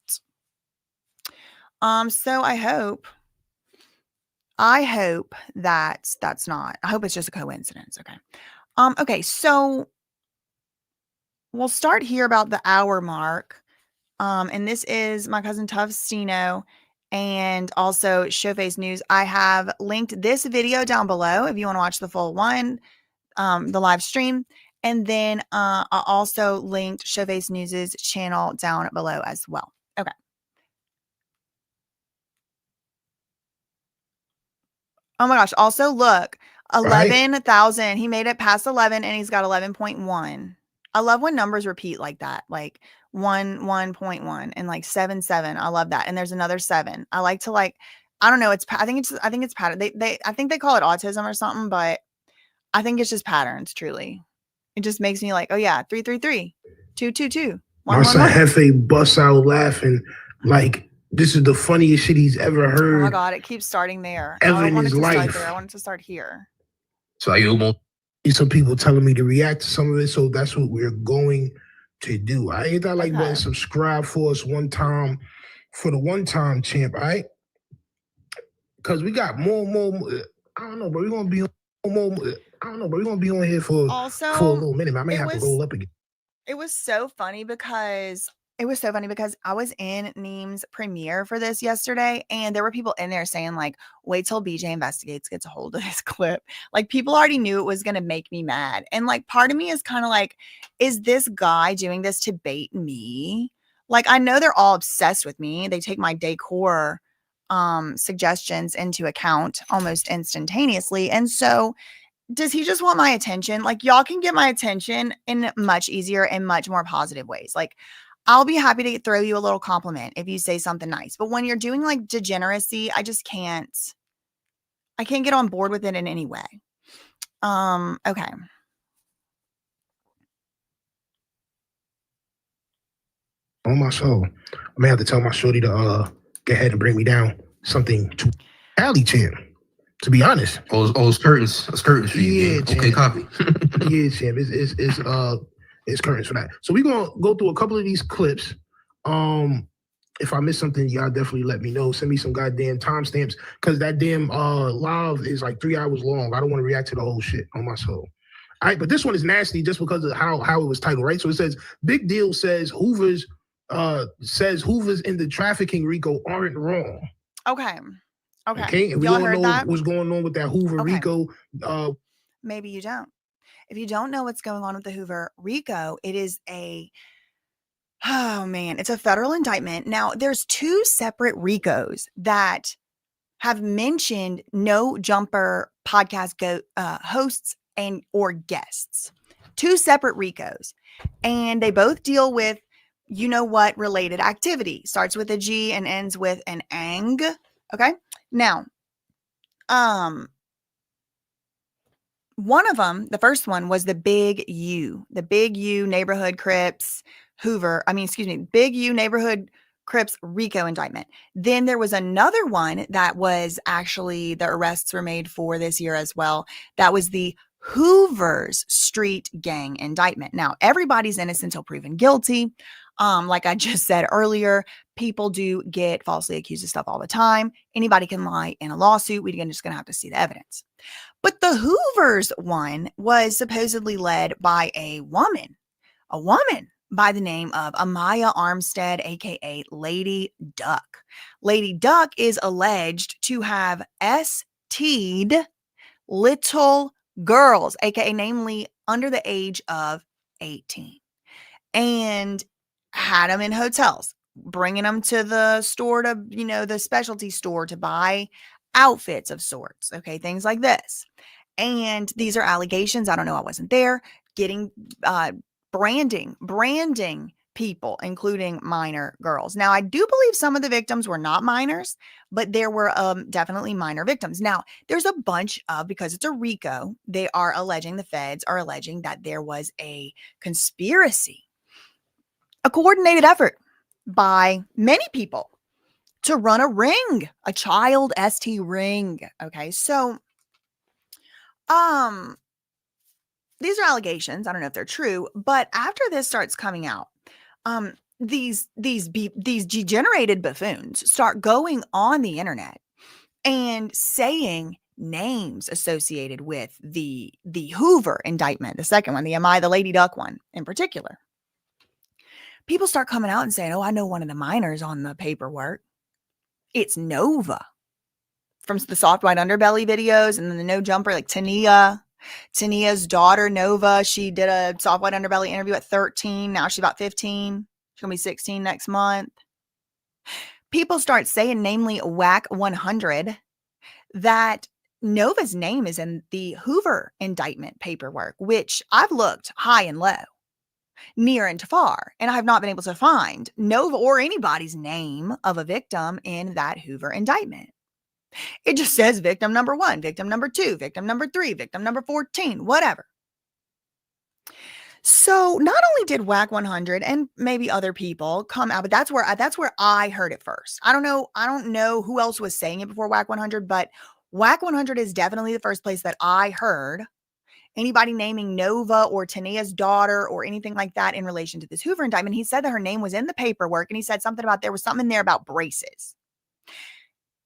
So I hope that that's not. I hope it's just a coincidence. Okay. Okay, so we'll start here about the hour mark. And this is my cousin Tufstino and also Showface News. I have linked this video down below if you want to watch the full one, the live stream. And then I also linked Showface News's channel down below as well. Okay. Oh my gosh. Also, look, 11,000. He made it past 11 and he's got 11.1. I love when numbers repeat like that, like 1.1 and like 7. I love that. And there's another 7. I like to I don't know. I think it's pattern. I think they call it autism or something, but I think it's just patterns. Truly, it just makes me like, oh yeah, 333, 222. My son Hefe busts out laughing like this is the funniest shit he's ever heard. Oh my god, it keeps starting there. Ever in his life. I want it to start here. So you won't see some people telling me to react to some of it, so that's what we're going to do. I hit that like button, subscribe for us one time for the one time champ, all right? Because we got more. I don't know, but we're gonna be on more. I don't know, but we're gonna be on here for a little minute. I may have to roll up again. It was so funny because I was in Neem's premiere for this yesterday, and there were people in there saying like, wait till BJ Investigates gets a hold of this clip. Like, people already knew it was going to make me mad. And like, part of me is kind of like, is this guy doing this to bait me? Like, I know they're all obsessed with me. They take my decor suggestions into account almost instantaneously. And so does he just want my attention? Like, y'all can get my attention in much easier and much more positive ways. Like, I'll be happy to throw you a little compliment if you say something nice. But when you're doing like degeneracy, I just can't. I can't get on board with it in any way. Okay. On my soul, I may have to tell my shorty to go ahead and bring me down something to Alley champ. To be honest. It's curtains. It's curtains for you. Yeah, okay, copy. Yeah, champ. It's curtains for that. So we're gonna go through a couple of these clips. If I miss something, y'all definitely let me know. Send me some goddamn timestamps because that damn live is like 3 hours long. I don't want to react to the whole shit on my soul. All right, but this one is nasty just because of how it was titled, right? So it says, Big Deal says Hoover's in the trafficking RICO aren't wrong. Okay. Okay. And we don't know what's going on with that Hoover RICO. Maybe you don't. If you don't know what's going on with the Hoover RICO, it is it's a federal indictment. Now, there's 2 separate RICOs that have mentioned No Jumper podcast hosts and or guests. 2 separate RICOs. And they both deal with, you know what, related activity. Starts with a G and ends with an ang. Okay. Now, one of them, the first one, was the Big U neighborhood Crips Big U neighborhood Crips RICO indictment. Then there was another one that was actually, the arrests were made for this year as well. That was the Hoover's Street Gang indictment. Now, everybody's innocent until proven guilty. Like I just said earlier, people do get falsely accused of stuff all the time. Anybody can lie in a lawsuit. We're just going to have to see the evidence. But the Hoovers one was supposedly led by a woman by the name of Amaya Armstead, aka Lady Duck. Lady Duck is alleged to have ST'd little girls, aka namely under the age of 18, and had them in hotels bringing them to the store to, the specialty store to buy outfits of sorts. Okay. Things like this. And these are allegations. I don't know. I wasn't there. Getting, branding people, including minor girls. Now, I do believe some of the victims were not minors, but there were definitely minor victims. Now, there's a bunch of, because it's a RICO, the feds are alleging that there was a conspiracy, a coordinated effort by many people to run a ring, a child ST ring. Okay, so these are allegations. I don't know if they're true, but after this starts coming out, these degenerated buffoons start going on the internet and saying names associated with the Hoover indictment, the second one, the Lady Duck one in particular. People start coming out and saying, "Oh, I know one of the minors on the paperwork. It's Nova from the Soft White Underbelly videos, and then the No Jumper, like Tania's daughter, Nova. She did a Soft White Underbelly interview at 13. Now she's about 15. She's going to be 16 next month." People start saying, namely WAC 100, that Nova's name is in the Hoover indictment paperwork, which I've looked high and low, near and far, and I have not been able to find Nova or anybody's name of a victim in that Hoover indictment. It just says victim number 1, victim number 2, victim number 3, victim number 14, whatever. So not only did WAC 100 and maybe other people come out, but that's where I heard it first. I don't know who else was saying it before WAC 100, but WAC 100 is definitely the first place that I heard anybody naming Nova or Tania's daughter or anything like that in relation to this Hoover indictment. He said that her name was in the paperwork, and he said something about there was something in there about braces.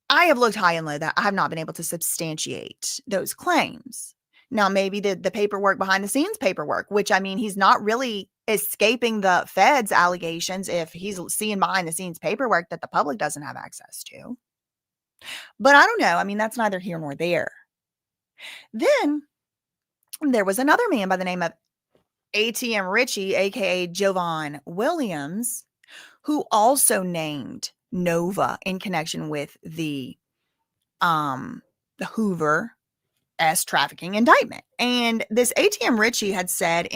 I have looked high and low that I have not been able to substantiate those claims. Now, maybe the paperwork behind the scenes paperwork, which, I mean, he's not really escaping the feds allegations if he's seeing behind the scenes paperwork that the public doesn't have access to. But I don't know. I mean, that's neither here nor there. Then there was another man by the name of ATM Richie, aka Jovan Williams, who also named Nova in connection with the Hoover trafficking indictment. And this ATM Richie had said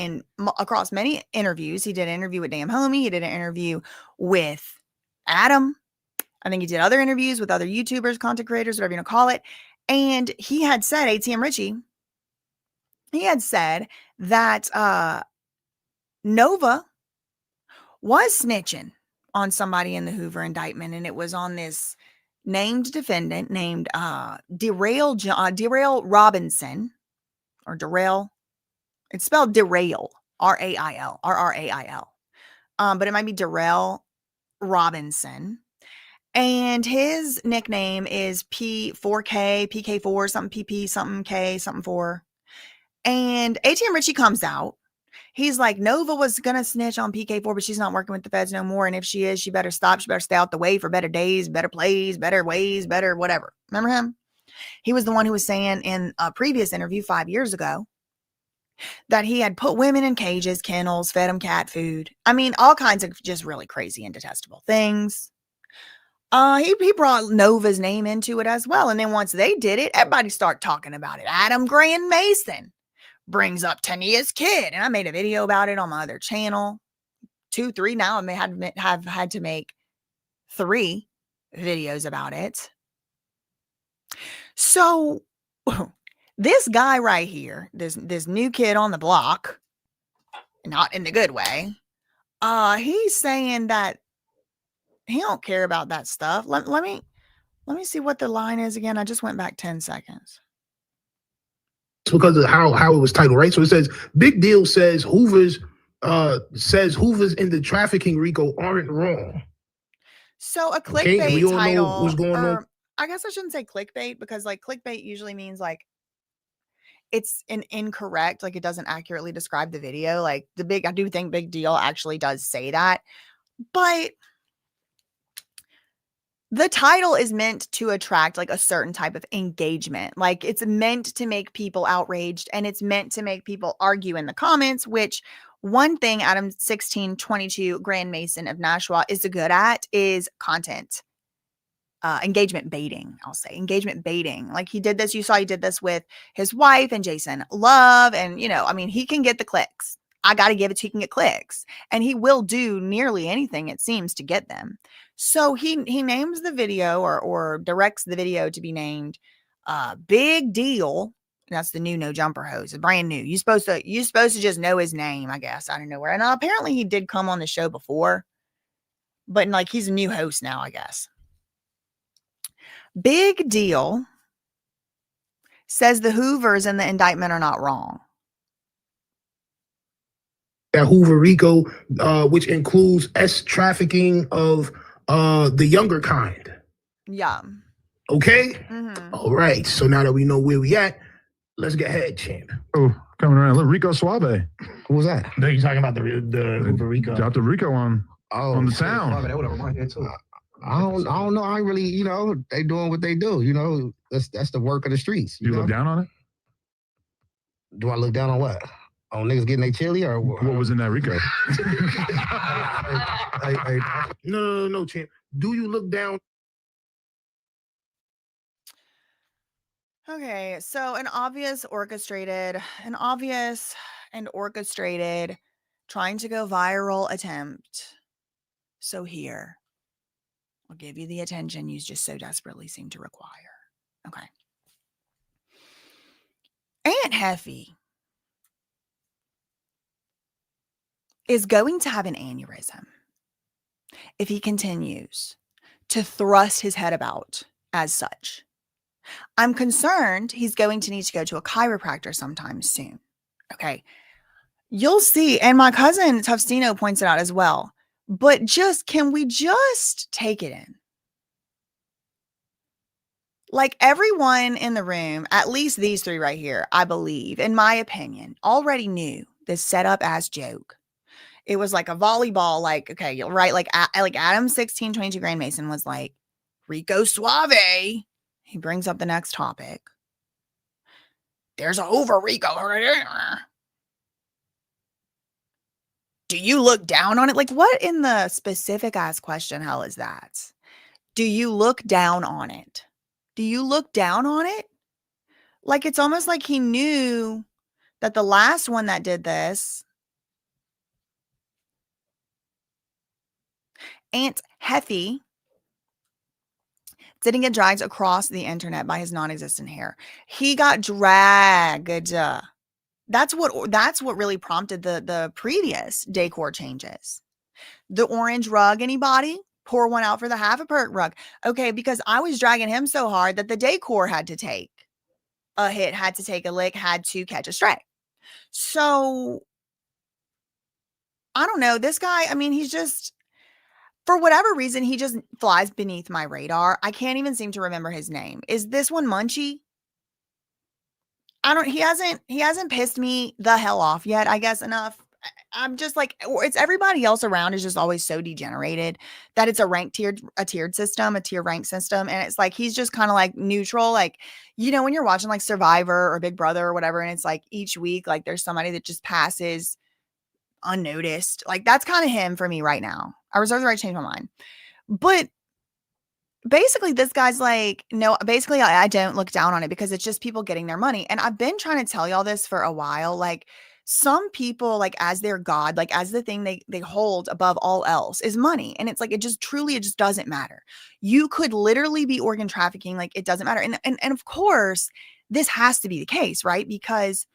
across many interviews, he did an interview with Damn Homie, he did an interview with Adam, I think he did other interviews with other YouTubers, content creators, whatever you want to call it. And he had said, ATM Richie, he had said that Nova was snitching on somebody in the Hoover indictment, and it was on this named defendant named Darrell Robinson, or Darrell. It's spelled Darrell, R-A-I-L, R-R-A-I-L. But it might be Darrell Robinson. And his nickname is P4K, PK4, something PP, something K, something 4. And ATM Richie comes out. He's like, Nova was going to snitch on PK4, but she's not working with the feds no more. And if she is, she better stop. She better stay out the way for better days, better plays, better ways, better whatever. Remember him? He was the one who was saying in a previous interview 5 years ago that he had put women in cages, kennels, fed them cat food. I mean, all kinds of just really crazy and detestable things. He brought Nova's name into it as well. And then once they did it, everybody started talking about it. Adam Grand Mason brings up Tania's kid. And I made a video about it on my other channel. 2, 3 now. I may have had to make 3 videos about it. So this guy right here, this new kid on the block, not in the good way, he's saying that he don't care about that stuff. Let me see what the line is again. I just went back 10 seconds. It's because of how it was titled, right? So it says, Big Deal says Hoover's in the trafficking RICO aren't wrong. So a clickbait and we all title, know what's going on. I guess I shouldn't say clickbait, because like clickbait usually means like it's an incorrect, like it doesn't accurately describe the video. Like I do think Big Deal actually does say that, but the title is meant to attract like a certain type of engagement. Like it's meant to make people outraged, and it's meant to make people argue in the comments, which one thing Adam 1622 Grand Mason of Nashua is good at is content. Engagement baiting, I'll say. Engagement baiting. Like he did this, you saw he did this with his wife and Jason Love. And, you know, I mean, he can get the clicks. I got to give it to, he can get clicks. And he will do nearly anything, it seems, to get them. So he names the video or directs the video to be named Big Deal. That's the new No Jumper hose. It's brand new. You're supposed to just know his name, I guess, out of nowhere. And apparently he did come on the show before. But like he's a new host now, I guess. Big Deal says the Hoovers in the indictment are not wrong. That Hoover RICO, which includes trafficking of the younger kind. Yeah. Okay? Mm-hmm. All right. So now that we know where we at, let's get ahead, champ. Oh, coming around. Look, Rico Suave. Who was that? No, you're talking about the Hoover RICO. Dropped the Rico on the town. That would have remind here too. I don't know. I really, you know, they doing what they do. You know, that's the work of the streets. You look down on it? Do I look down on what? On niggas getting their chili or what was in that Rico? No, champ. Do you look down? Okay, so an obvious and orchestrated trying to go viral attempt. So here, I'll give you the attention you just so desperately seem to require. Okay. Aunt Heffy is going to have an aneurysm if he continues to thrust his head about as such. I'm concerned he's going to need to go to a chiropractor sometime soon. Okay. You'll see. And my cousin Tufstino points it out as well. But can we just take it in? Like everyone in the room, at least these three right here, I believe, in my opinion, already knew this setup as joke. It was like a volleyball, like, okay, right? Like Adam 1622 Grand Mason was like, Rico Suave. He brings up the next topic. There's a Hoover Rico. Do you look down on it? Like, what in the specific ass question hell is that? Do you look down on it? Do you look down on it? Like, it's almost like he knew that the last one that did this, Aunt Heffy, didn't get dragged across the internet by his non-existent hair. He got dragged. That's what really prompted the previous decor changes. The orange rug, anybody? Pour one out for the half a perk rug. Okay, because I was dragging him so hard that the decor had to take a hit, had to take a lick, had to catch a stray. So, I don't know. This guy, I mean, he's just, for whatever reason, he just flies beneath my radar. I can't even seem to remember his name. Is this one Munchie? He hasn't pissed me the hell off yet, I guess, enough. I'm just like, it's everybody else around is just always so degenerated that it's a tiered system, a tier rank system. And it's like, he's just kind of like neutral. Like, you know, when you're watching like Survivor or Big Brother or whatever, and it's like each week, like there's somebody that just passes unnoticed. Like that's kind of him for me right now. I reserve the right to change my mind. But basically this guy's like, no, basically I don't look down on it because it's just people getting their money. And I've been trying to tell y'all this for a while. Like some people, like as their God, like as the thing they hold above all else is money. And it's like, it just doesn't matter. You could literally be organ trafficking. Like it doesn't matter. And of course this has to be the case, right? Because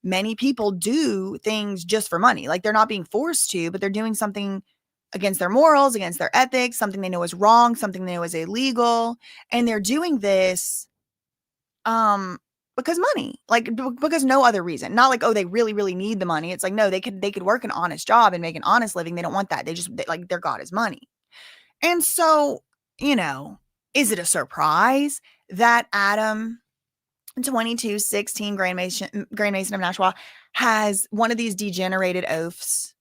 many people do things just for money. Like they're not being forced to, but they're doing something against their morals, against their ethics, something they know is wrong, something they know is illegal. And they're doing this because money, like because no other reason. Not like, oh, they really, really need the money. It's like, no, they could work an honest job and make an honest living. They don't want that. Like their God is money. And so, you know, is it a surprise that Adam 2216 Grand Mason of Nashua has one of these degenerated oafs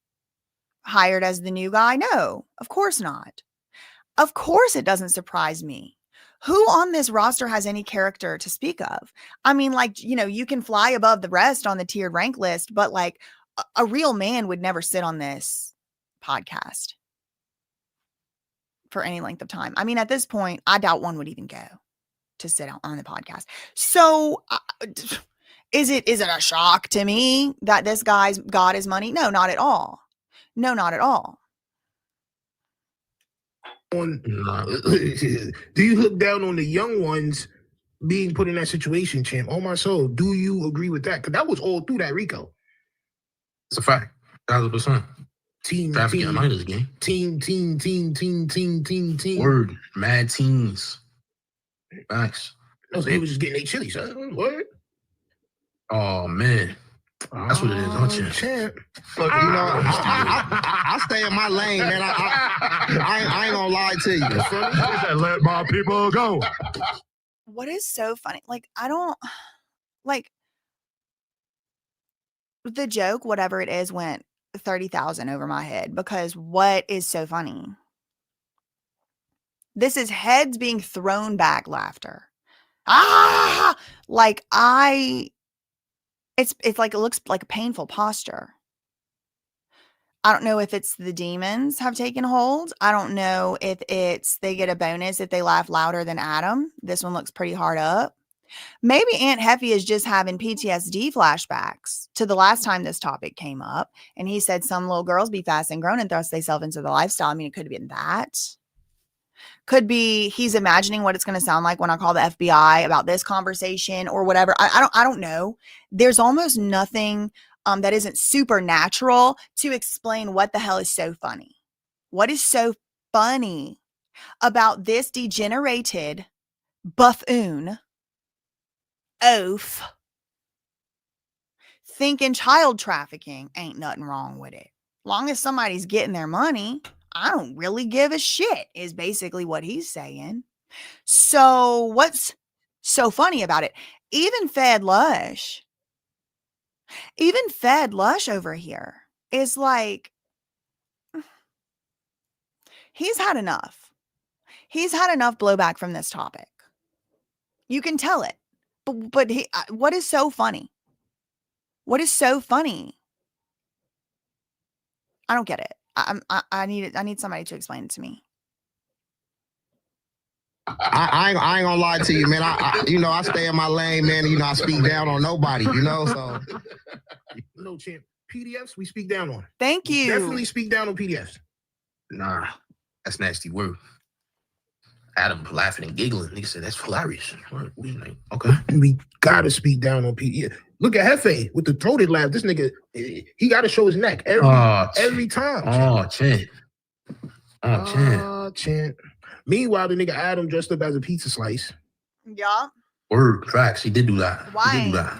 hired as the new guy? No, of course not. Of course it doesn't surprise me. Who on this roster has any character to speak of? I mean, like, you know, you can fly above the rest on the tiered rank list, but like a real man would never sit on this podcast for any length of time. I mean, at this point, I doubt one would even go to sit on the podcast. So is it a shock to me that this guy's got his money? No, not at all. No, not at all. Do you look down on the young ones being put in that situation, champ? Oh my soul, do you agree with that? Because that was all through that Rico. It's a fact. 1,000%. Trafficking Team, minors game. team. Word. Mad teens. Facts. No, so they was just getting their chilies, huh? Word. Oh man. That's what it is, huh, champ? Look, you know, I stay in my lane, man. I ain't gonna lie to you. He said, let my people go. What is so funny? Like, I don't like the joke, whatever it is, went 30,000 over my head because what is so funny? This is heads being thrown back laughter. Ah, like it's like, it looks like a painful posture. I don't know if it's the demons have taken hold. I don't know if it's they get a bonus if they laugh louder than Adam. This one looks pretty hard up. Maybe Aunt Heffy is just having PTSD flashbacks to the last time this topic came up. And he said some little girls be fast and grown and thrust themselves into the lifestyle. I mean, it could have been that. Could be he's imagining what it's going to sound like when I call the FBI about this conversation or whatever. I don't know. There's almost nothing that isn't supernatural to explain what the hell is so funny. What is so funny about this degenerated buffoon oaf thinking child trafficking ain't nothing wrong with it? Long as somebody's getting their money, I don't really give a shit, is basically what he's saying. So what's so funny about it? Even Fed Lush over here is like, he's had enough. He's had enough blowback from this topic. You can tell it. But he, what is so funny? What is so funny? I don't get it. I need somebody to explain it to me. I ain't gonna lie to you, man. I stay in my lane, man. You know, I speak down on nobody, you know, so. No, champ. PDFs, we speak down on. Thank you. Definitely speak down on PDFs. Nah, that's nasty word. Adam laughing and giggling. Nigga said that's hilarious. Okay. We gotta speak down on PDFs. Look at Hefe with the throated laugh. This nigga, he gotta show his neck every time. Oh, Chin. Chin. Meanwhile, the nigga Adam dressed up as a pizza slice. Yeah. Word, facts. He did do that. Why? He did do that.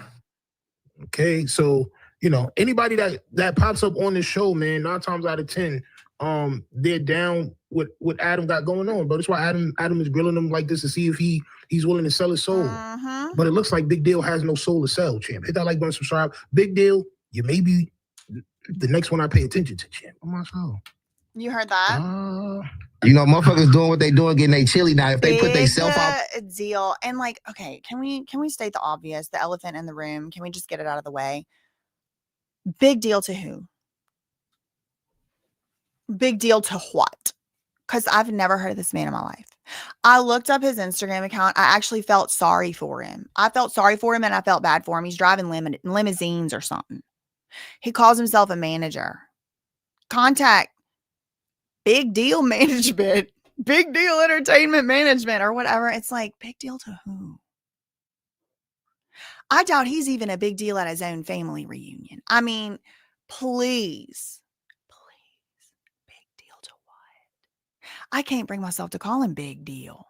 Okay, so anybody that pops up on this show, man, 9 times out of 10, they're down with what Adam got going on. But that's why Adam is grilling him like this to see if he's willing to sell his soul. But it looks like Big Deal has no soul to sell, champ. Hit that like button, subscribe. Big Deal, you may be the next one I pay attention to, champ. Oh my soul. You heard that? You know, motherfuckers doing what they doing, getting they chili now. If they put they self out. Deal. And like, okay, can we state the obvious, the elephant in the room? Can we just get it out of the way? Big deal to who? Big deal to what? Because I've never heard of this man in my life. I looked up his Instagram account. I actually felt sorry for him. I felt sorry for him and I felt bad for him. He's driving limousines or something. He calls himself a manager. Contact Big Deal Management, Big Deal Entertainment Management, or whatever. It's like, big deal to who? I doubt he's even a big deal at his own family reunion. I mean, please, big deal to what? I can't bring myself to call him Big Deal.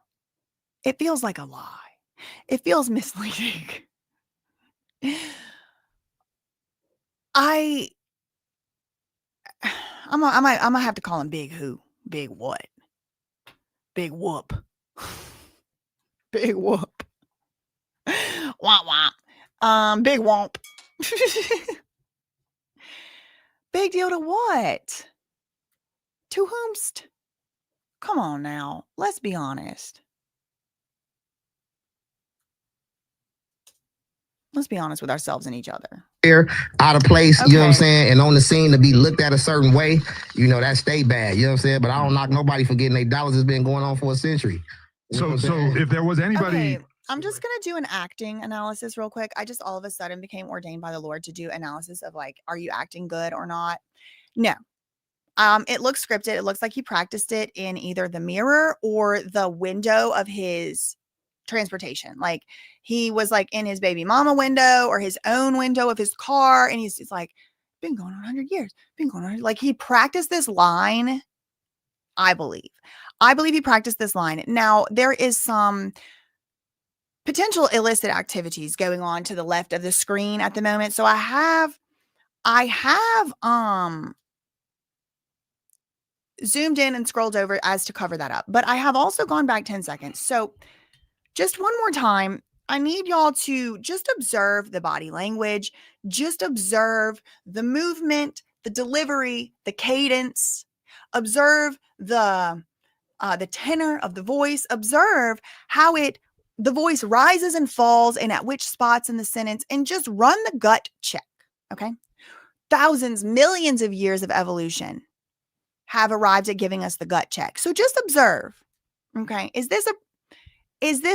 It feels like a lie. It feels misleading. I'm gonna have to call him Big Who? Big what? Big Whoop. Big Whoop. Womp womp. Big Womp. Big deal to what? To whomst? Come on now. Let's be honest. Let's be honest with ourselves and each other. Out of place, you know what I'm Okay. saying, and on the scene to be looked at a certain way, you know, that stay bad, you know what I'm saying? But I don't knock nobody for getting their dollars. It's been going on for a century. You know So if there was anybody, Okay, I'm just gonna do an acting analysis real quick. I just all of a sudden became ordained by the Lord to do analysis of like, are you acting good or not? No. It looks scripted. It looks like he practiced it in either the mirror or the window of his transportation. Like he was like in his baby mama window or his own window of his car. And he's like, been going on 100 years, been going on. Like he practiced this line. I believe he practiced this line. Now there is some potential illicit activities going on to the left of the screen at the moment. So I have zoomed in and scrolled over as to cover that up. But I have also gone back 10 seconds. So just one more time, I need y'all to just observe the body language, just observe the movement, the delivery, the cadence, observe the tenor of the voice, observe how the voice rises and falls and at which spots in the sentence, and just run the gut check, okay? Thousands, millions of years of evolution have arrived at giving us the gut check. So just observe, okay? Is this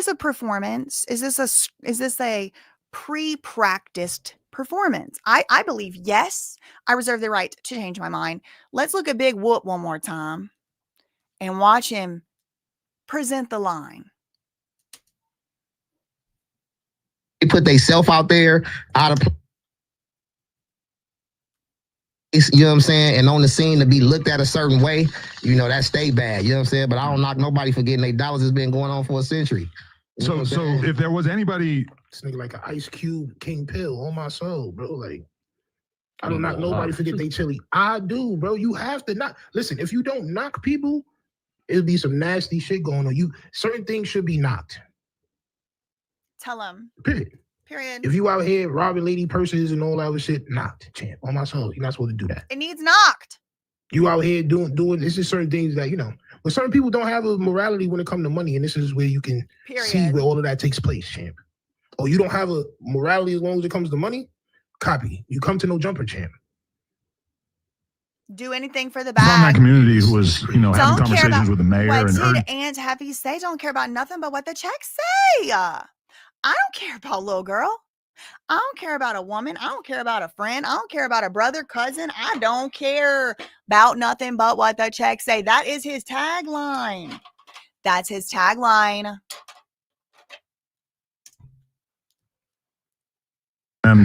a performance? Is this a pre-practiced performance? I believe yes. I reserve the right to change my mind. Let's look at Big Whoop one more time and watch him present the line. They put themselves out there out of place, you know what I'm saying, and on the scene to be looked at a certain way, you know, that stay bad, you know what I'm saying? But I don't knock nobody for getting their dollars. It's been going on for a century. You know so if there was anybody, This nigga like an Ice Cube King Pill on my soul, bro. Like, I don't knock nobody for getting they chili. I do, bro. You have to knock. Listen, if you don't knock people, it'll be some nasty shit going on. Certain things should be knocked. Tell him. Period. If you out here robbing lady purses and all that other shit, knocked, champ. On my soul, you're not supposed to do that. It needs knocked. You out here doing. It's just certain things that, you know, but certain people don't have a morality when it comes to money, and this is where you can see where all of that takes place, champ. Oh, you don't have a morality as long as it comes to money? Copy. You come to no jumper, champ. Do anything for the from that bag. community who was, you know, having Don't care conversations about with the mayor what and did Aunt Happy say? Don't care about nothing but what the checks say. I don't care about little girl. I don't care about a woman. I don't care about a friend. I don't care about a brother, cousin. I don't care about nothing but what the checks say. That is his tagline. That's his tagline. and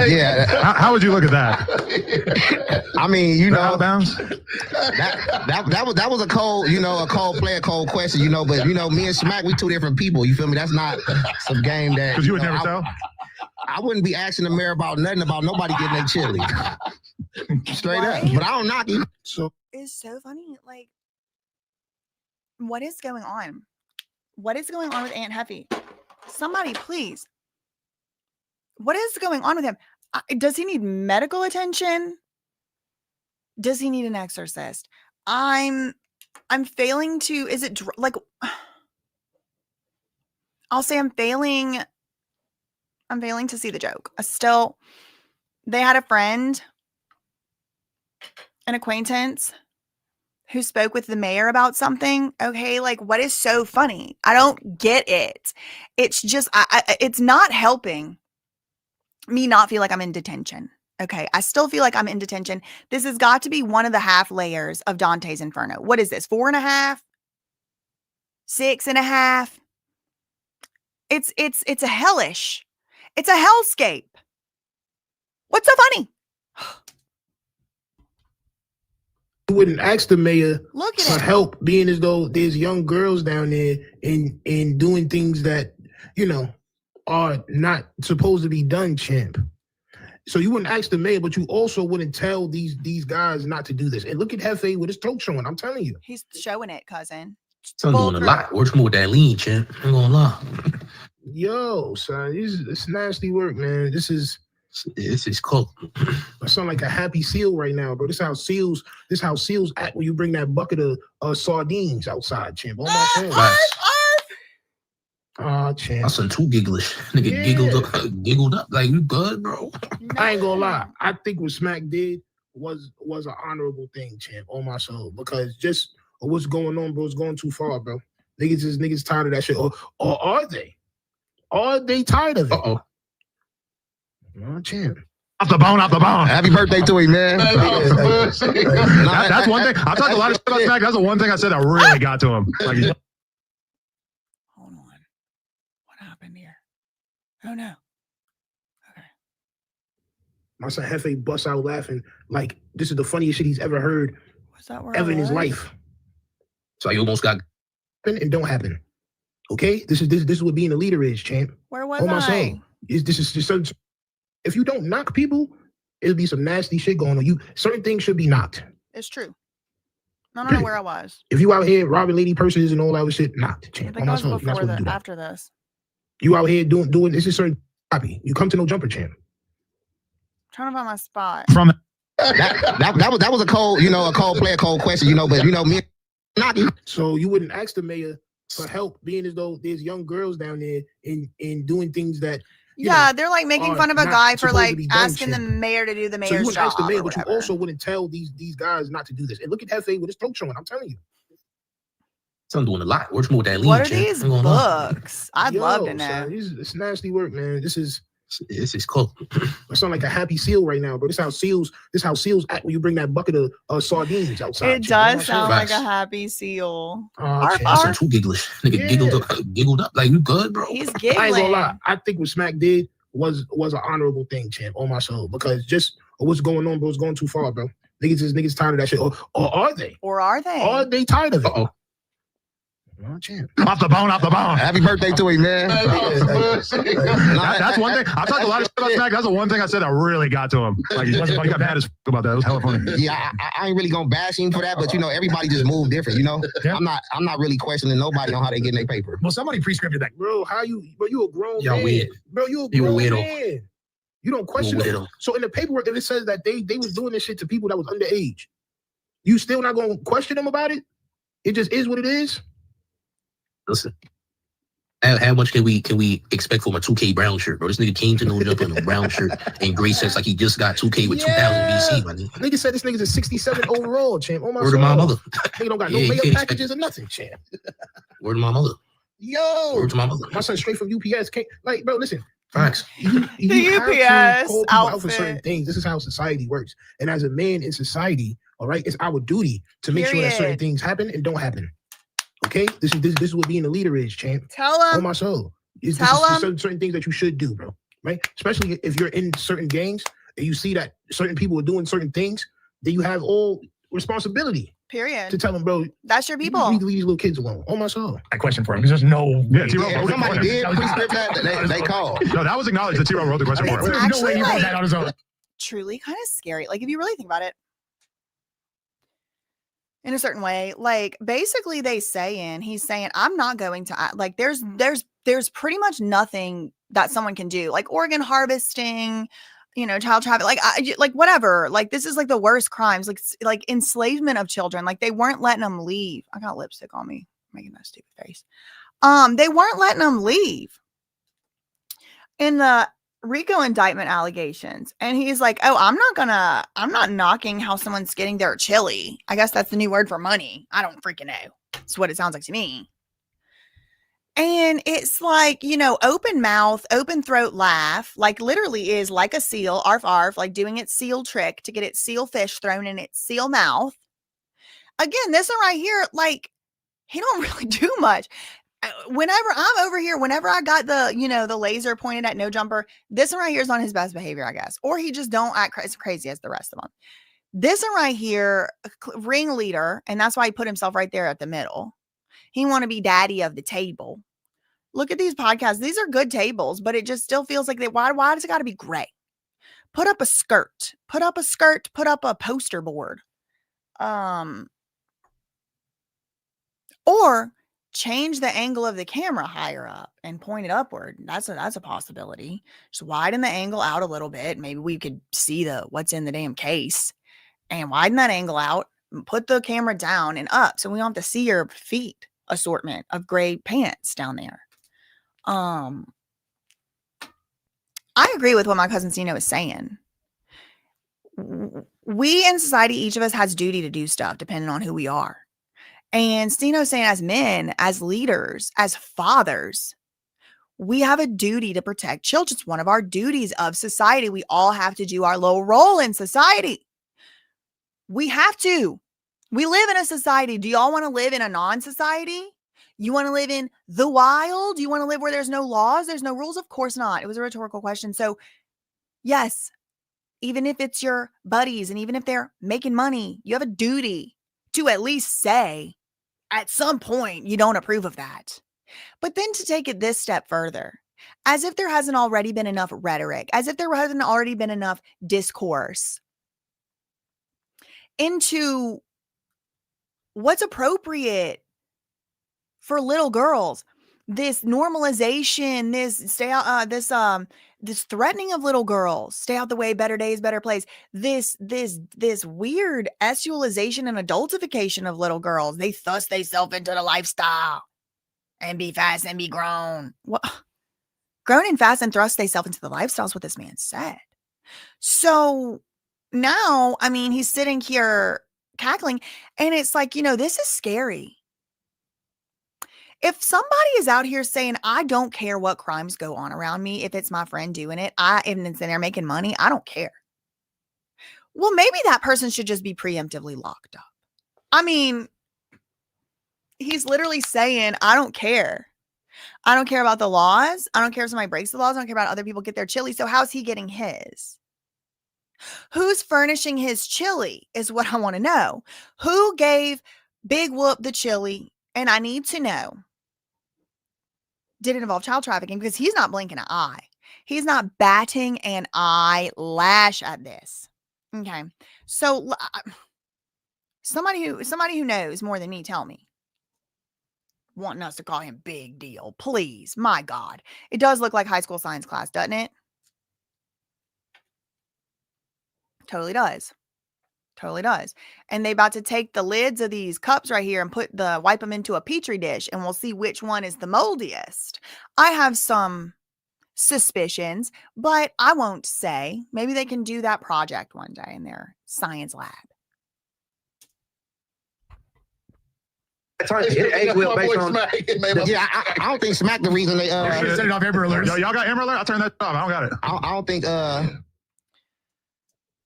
Yeah. how would you look at that? I mean, you know, Out of bounds? that was a cold, you know, a cold question, you know, but you know, me and Smack, we two different people. You feel me? That's not some game that Because you would know, never tell? I wouldn't be asking the mayor about nothing about nobody getting their chili. Straight up. Right? But I don't knock you. So It's so funny. Like, what is going on? What is going on with Aunt Heffy? Somebody, please. What is going on with him? Does he need medical attention? Does he need an exorcist? I'm failing to. Is it like? I'll say I'm failing. I'm failing to see the joke. Still, they had a friend, an acquaintance, who spoke with the mayor about something. Okay, like what is so funny? I don't get it. It's just, it's not helping me not feel like I'm in detention. Okay, I still feel like I'm in detention. This has got to be one of the half layers of Dante's Inferno. What is this? 4.5? 6.5? It's a hellish. It's a hellscape. What's so funny? you wouldn't ask the mayor Look for at it. help, being as though there's young girls down there and doing things that, you know, are not supposed to be done, champ. So you wouldn't ask the mayor, but you also wouldn't tell these guys not to do this. And look at Hefe with his throat showing. I'm telling you. He's showing it, cousin. I'm doing a lot. Working with that lean, champ. I'm gonna lie. Yo, son, it's nasty work, man. This is cool. I sound like a happy seal right now, bro. This how seals act when you bring that bucket of sardines outside, champ. Oh my God. champ. My son too gigglish. Nigga Yeah. giggled up. Like, you good, bro? I ain't gonna lie. I think what Smack did was an honorable thing, champ, on my soul. Because just what's going on, bro, it's going too far, bro. Niggas tired of that shit. Or are they? Are they tired of it? Uh-oh. No, champ. Off the bone, off the bone. Happy birthday to him, man. That's one thing. I talked a lot of shit about Smack. That's the one thing I said that really got to him. Like, Hold on. What happened here? Oh no. Okay. My son Hefe busts out laughing like this is the funniest shit he's ever heard Was that where ever I in his was? life. So you almost got Happen and don't happen. Okay? This is what being a leader is, champ. Where was On my I? soul. This is just certain. If you don't knock people, it'll be some nasty shit going on. Certain things should be knocked. It's true. I don't know where I was. If you out here robbing lady purses and all that other shit, knocked, I champ. think On I my was soul, you're not before supposed to do that. after this. You out here doing this is certain copy. You come to no jumper, champ. Trying to find my spot. from That was a cold, a cold player, cold question, but me knocking. So you wouldn't ask the mayor for help, being as though there's young girls down there in doing things that Yeah, they're like making fun of a not guy for supposed to like be done, asking the champ. mayor to do the So you mayor's wouldn't job. ask the mayor, or but you whatever. also wouldn't tell these guys not to do this. And look at Hefe with his throat showing. I'm telling you. son doing a lot. What's more with that lean, What are champ? these I ain't gonna lie. books? I'd love to Yo, know. son, it's nasty work, man. This is This is cool. I sound like a happy seal right now, bro. This how seals act when you bring that bucket of sardines outside. It champ. does sound like a Facts. happy seal. Oh, champ. My son too gigglish. Nigga Yeah. giggled up. Like, you good, bro? He's I ain't gonna giggling. lie. I think what Smack did was an honorable thing, champ, on my soul. Because just what's going on, bro, it's going too far, bro. Niggas tired of that shit. Or are they? Or are they? Are they tired of it? Uh-oh. Oh, champ. off the bone, off the bone. Happy birthday to him, man. That's one thing. I talked a lot of shit about Smack. That's the one thing I said that really got to him. Like, he got mad as f- about that. It was hella funny. Yeah, I ain't really gonna bash him for that, but everybody just move different. Yeah. I'm not really questioning nobody on how they get their paper. Well, somebody pre-scripted that. Bro, you a grown Y'all man. weird. Bro, you a You a grown weirdo. man. You don't question You a it. weirdo. So in the paperwork, if it says that they was doing this shit to people that was underage, you still not gonna question them about it? It just is what it is. Listen. How much can we expect from a 2K brown shirt, bro? This nigga came to no jump in a brown shirt and gray sets like he just got 2K with 2000 BC, my nigga. Nigga said this nigga's a 67 overall, champ. Oh my Word of my soul. mother. Nigga don't got no Yeah, you makeup can't expect- packages or nothing, champ. Word of my mother. Yo, Word to my mother. my son straight from UPS came. Like, bro, listen. Facts. You The have to UPS call people out for certain outfit. things. This is how society works. And as a man in society, all right, it's our duty to make sure that certain Period. things happen and don't happen. Okay? This is what being a leader is, champ. Tell On them. my soul. This Tell is 'em. certain things that you should do, bro. Right? Especially if you're in certain gangs and you see that certain people are doing certain things, then you have all responsibility to Period. tell them, bro, That's your you people. need to leave these little kids alone. On my soul. I question for him because there's no. Yeah, T-Row Yeah, wrote if the somebody question. did pre-script that, they call. No, that was acknowledged that T-Row wrote the question for It's him. actually No way he wrote like- that on his own. Truly kind of scary. Like if you really think about it. In a certain way, like basically he's saying, I'm not going to like there's pretty much nothing that someone can do, like organ harvesting, child trafficking, like whatever. Like this is like the worst crimes, like enslavement of children. Like they weren't letting them leave. I got lipstick on me, making that stupid face. They weren't letting them leave in the RICO indictment allegations. And he's like, oh, I'm not knocking how someone's getting their chili. I guess that's the new word for money. I don't freaking know. It's what it sounds like to me. And it's like, open mouth, open throat laugh, like literally is like a seal, arf, arf, like doing its seal trick to get its seal fish thrown in its seal mouth. Again, this one right here, like he don't really do much. Whenever I'm over here, whenever I got the laser pointed at No Jumper, this one right here is on his best behavior, I guess. Or he just don't act as crazy as the rest of them. This one right here, ringleader, and that's why he put himself right there at the middle. He want to be daddy of the table. Look at these podcasts. These are good tables, but it just still feels like why does it got to be gray? Put up a skirt. Put up a poster board. Or change the angle of the camera higher up and point it upward. That's a possibility. Just widen the angle out a little bit. Maybe we could see what's in the damn case and widen that angle out and put the camera down and up so we don't have to see your feet assortment of gray pants down there. I agree with what my cousin Sino is saying. We in society, each of us has duty to do stuff depending on who we are. And Stino's saying as men, as leaders, as fathers, we have a duty to protect children. It's one of our duties of society. We all have to do our little role in society. We have to. We live in a society. Do y'all want to live in a non-society? You want to live in the wild? You want to live where there's no laws? There's no rules? Of course not. It was a rhetorical question. So yes, even if it's your buddies and even if they're making money, you have a duty to at least say at some point you don't approve of that. But then to take it this step further, as if there hasn't already been enough rhetoric, as if there hasn't already been enough discourse into what's appropriate for little girls, this normalization, this threatening of little girls, stay out the way, better days, better place, this weird sexualization and adultification of little girls. They thrust themselves into the lifestyle and be fast and be grown. What? Grown and fast and thrust themselves into the lifestyle is what this man said. So now, I mean, he's sitting here cackling, and it's like, this is scary. If somebody is out here saying, I don't care what crimes go on around me, if it's my friend doing it, and it's in there making money, I don't care. Well, maybe that person should just be preemptively locked up. I mean, he's literally saying, I don't care. I don't care about the laws. I don't care if somebody breaks the laws. I don't care about other people get their chili. So how's he getting his? Who's furnishing his chili is what I want to know. Who gave Big Whoop the chili? And I need to know, did it involve child trafficking? Because he's not blinking an eye. He's not batting an eyelash at this. Okay. So somebody who knows more than me, tell me. Wanting us to call him Big Deal. Please. My God. It does look like high school science class, doesn't it? Totally does. Totally does. And they about to take the lids of these cups right here and wipe them into a petri dish, and we'll see which one is the moldiest. I have some suspicions, but I won't say. Maybe they can do that project one day in their science lab. Yeah, I don't think Smack the reason they set it off Amber Alert. Yo, y'all got Amber Alert? I'll turn that off. I don't got it. I don't think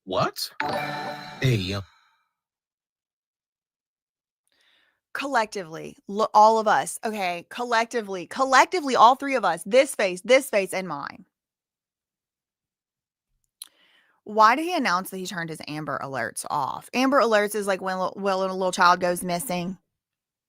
What? Hey, yo. Collectively, all of us, okay, collectively, all three of us, this face, and mine. Why did he announce that he turned his Amber Alerts off? Amber Alerts is like when a little child goes missing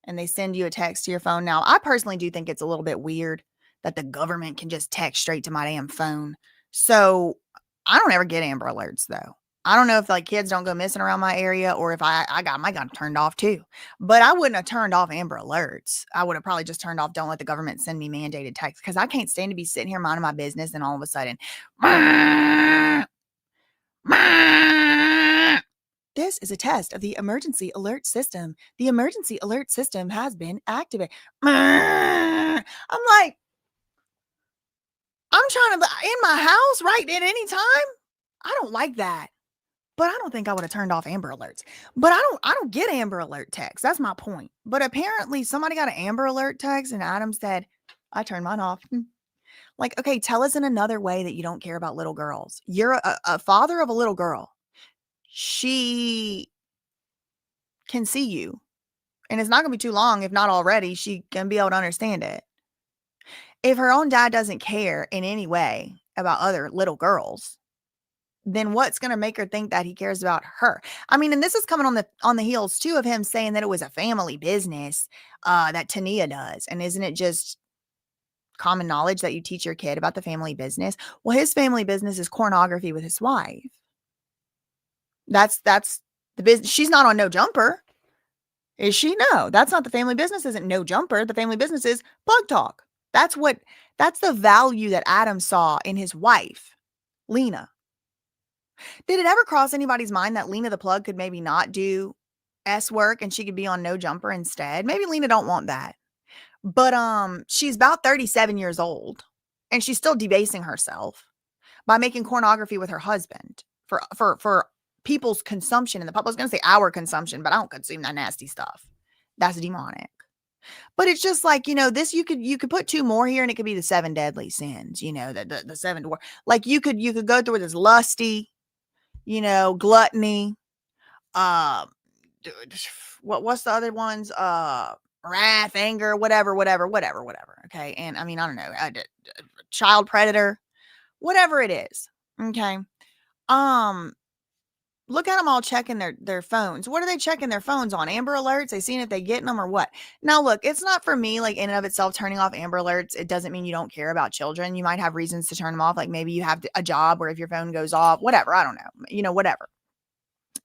and they send you a text to your phone. Now, I personally do think it's a little bit weird that the government can just text straight to my damn phone. So I don't ever get Amber Alerts though. I don't know if like kids don't go missing around my area or if I got my gun turned off too. But I wouldn't have turned off Amber Alerts. I would have probably just turned off don't let the government send me mandated texts, because I can't stand to be sitting here minding my business and all of a sudden this is a test of the emergency alert system. The emergency alert system has been activated. I'm like, I'm trying to in my house right at any time. I don't like that. But I don't think I would have turned off Amber Alerts. But I don't get Amber Alert texts. That's my point. But apparently somebody got an Amber Alert text and Adam said, I turned mine off. Like, okay, tell us in another way that you don't care about little girls. You're a father of a little girl. She can see you. And it's not going to be too long, if not already, she can be able to understand it. If her own dad doesn't care in any way about other little girls, then what's going to make her think that he cares about her? I mean, and this is coming on the heels too of him saying that it was a family business that Tania does. And isn't it just common knowledge that you teach your kid about the family business? Well, his family business is pornography with his wife. That's the business. She's not on No Jumper. Is she? No, that's not the family business. Isn't No Jumper. The family business is Plug Talk. That's the value that Adam saw in his wife, Lena. Did it ever cross anybody's mind that Lena the Plug could maybe not do S work and she could be on No Jumper instead? Maybe Lena don't want that. But she's about 37 years old, and she's still debasing herself by making pornography with her husband for people's consumption in the pub. I was going to say our consumption, but I don't consume that nasty stuff. That's demonic. But it's just like, this, you could put 2 more here and it could be the 7 deadly sins, the 7 dwarf. Like you could go through this lusty, gluttony, what's the other ones? Wrath, anger, whatever. Okay. And I mean, I don't know, child predator, whatever it is. Okay. Look at them all checking their phones. What are they checking their phones on? Amber alerts? They seeing if they getting them or what? Now, look, it's not for me, like in and of itself, turning off Amber alerts. It doesn't mean you don't care about children. You might have reasons to turn them off. Like maybe you have a job where if your phone goes off, whatever, I don't know, whatever.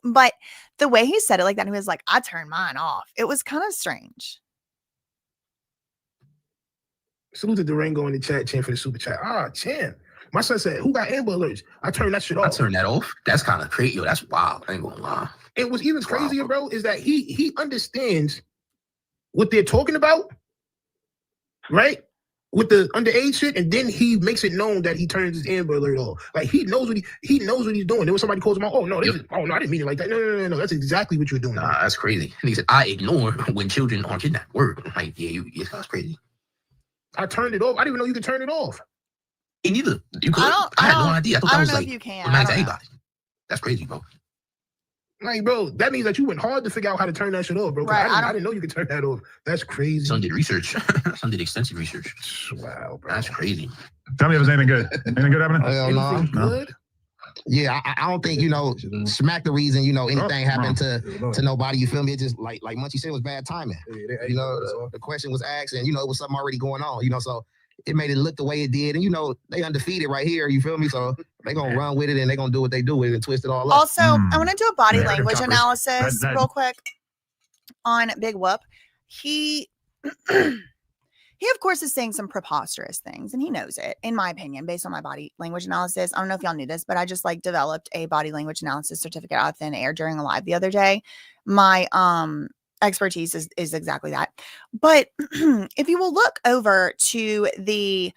But the way he said it like that, he was like, I turned mine off. It was kind of strange. Salute to Durango in the chat, Chan for the super chat. Chan. My son said, who got Amber alerts? I turned that shit off. I turned that off. That's kind of crazy. Yo, that's wild. I ain't gonna lie. And what's even crazier, bro, is that he understands what they're talking about, right? With the underage shit, and then he makes it known that he turns his Amber alert off. Like he knows what he's doing. Then when somebody calls him out, no, I didn't mean it like that. No. That's exactly what you're doing. Nah, that's crazy. And he said, I ignore when children are kidnapped. Word. Like, that's crazy. I turned it off. I didn't even know you could turn it off. Me neither. You could. I had no idea. I thought that was like, you can. automatic to anybody. That's crazy, bro. Like, bro, that means that you went hard to figure out how to turn that shit off, bro. Right, I didn't know you could turn that off. That's crazy. Son did research. Son did extensive research. Wow, bro. That's crazy. Tell me if there's anything good. Anything good happening? Anything good? Yeah, I don't think, smack the reason, anything happened to nobody. You feel me? It just like Munchie said, was bad timing. The question was asked, and it was something already going on, so it made it look the way it did. And they undefeated right here, you feel me? So they're gonna run with it and they're gonna do what they do with it and twist it all up. Also, I want to do a body language analysis real quick on Big Whoop. He of course is saying some preposterous things, and he knows it, in my opinion, based on my body language analysis. I don't know if y'all knew this, but I just developed a body language analysis certificate out of thin air during a live the other day. My expertise is exactly that. But if you will look over to the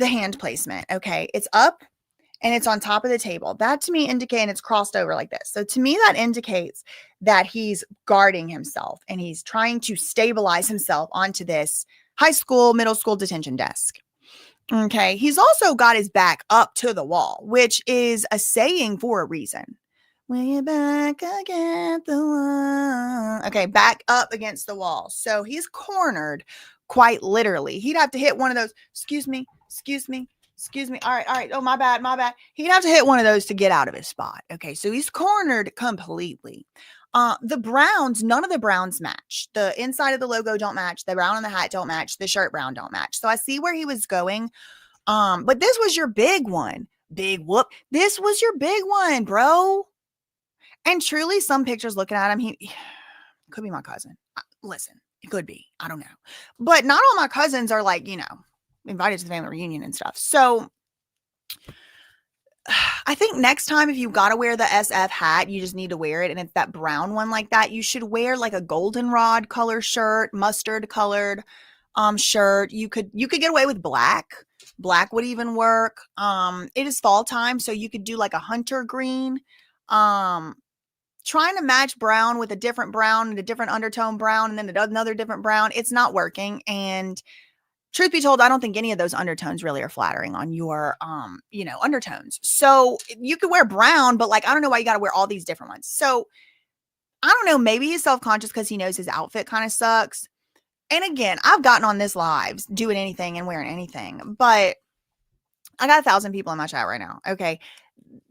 hand placement, okay, it's up and it's on top of the table. That to me indicates it's crossed over like this. So to me, that indicates that he's guarding himself and he's trying to stabilize himself onto this high school, middle school detention desk. Okay. He's also got his back up to the wall, which is a saying for a reason. When you're back against the wall. Okay, back up against the wall. So he's cornered quite literally. He'd have to hit one of those. Excuse me. All right. Oh, my bad. He'd have to hit one of those to get out of his spot. Okay, so he's cornered completely. The browns, none of the browns match. The inside of the logo don't match. The brown on the hat don't match. The shirt brown don't match. So I see where he was going. But this was your big one. Big Whoop. This was your big one, bro. And truly, some pictures looking at him, he could be my cousin. Listen, it could be. I don't know. But not all my cousins are invited to the family reunion and stuff. So I think next time, if you got to wear the SF hat, you just need to wear it. And it's that brown one like that. You should wear a goldenrod color shirt, mustard colored shirt. You could get away with black. Black would even work. It is fall time, so you could do a hunter green. Trying to match brown with a different brown and a different undertone brown and then another different brown, it's not working. And truth be told, I don't think any of those undertones really are flattering on your, undertones. So you could wear brown, but I don't know why you got to wear all these different ones. So I don't know, maybe he's self-conscious because he knows his outfit kind of sucks. And again, I've gotten on this lives doing anything and wearing anything, but I got 1,000 people in my chat right now. Okay.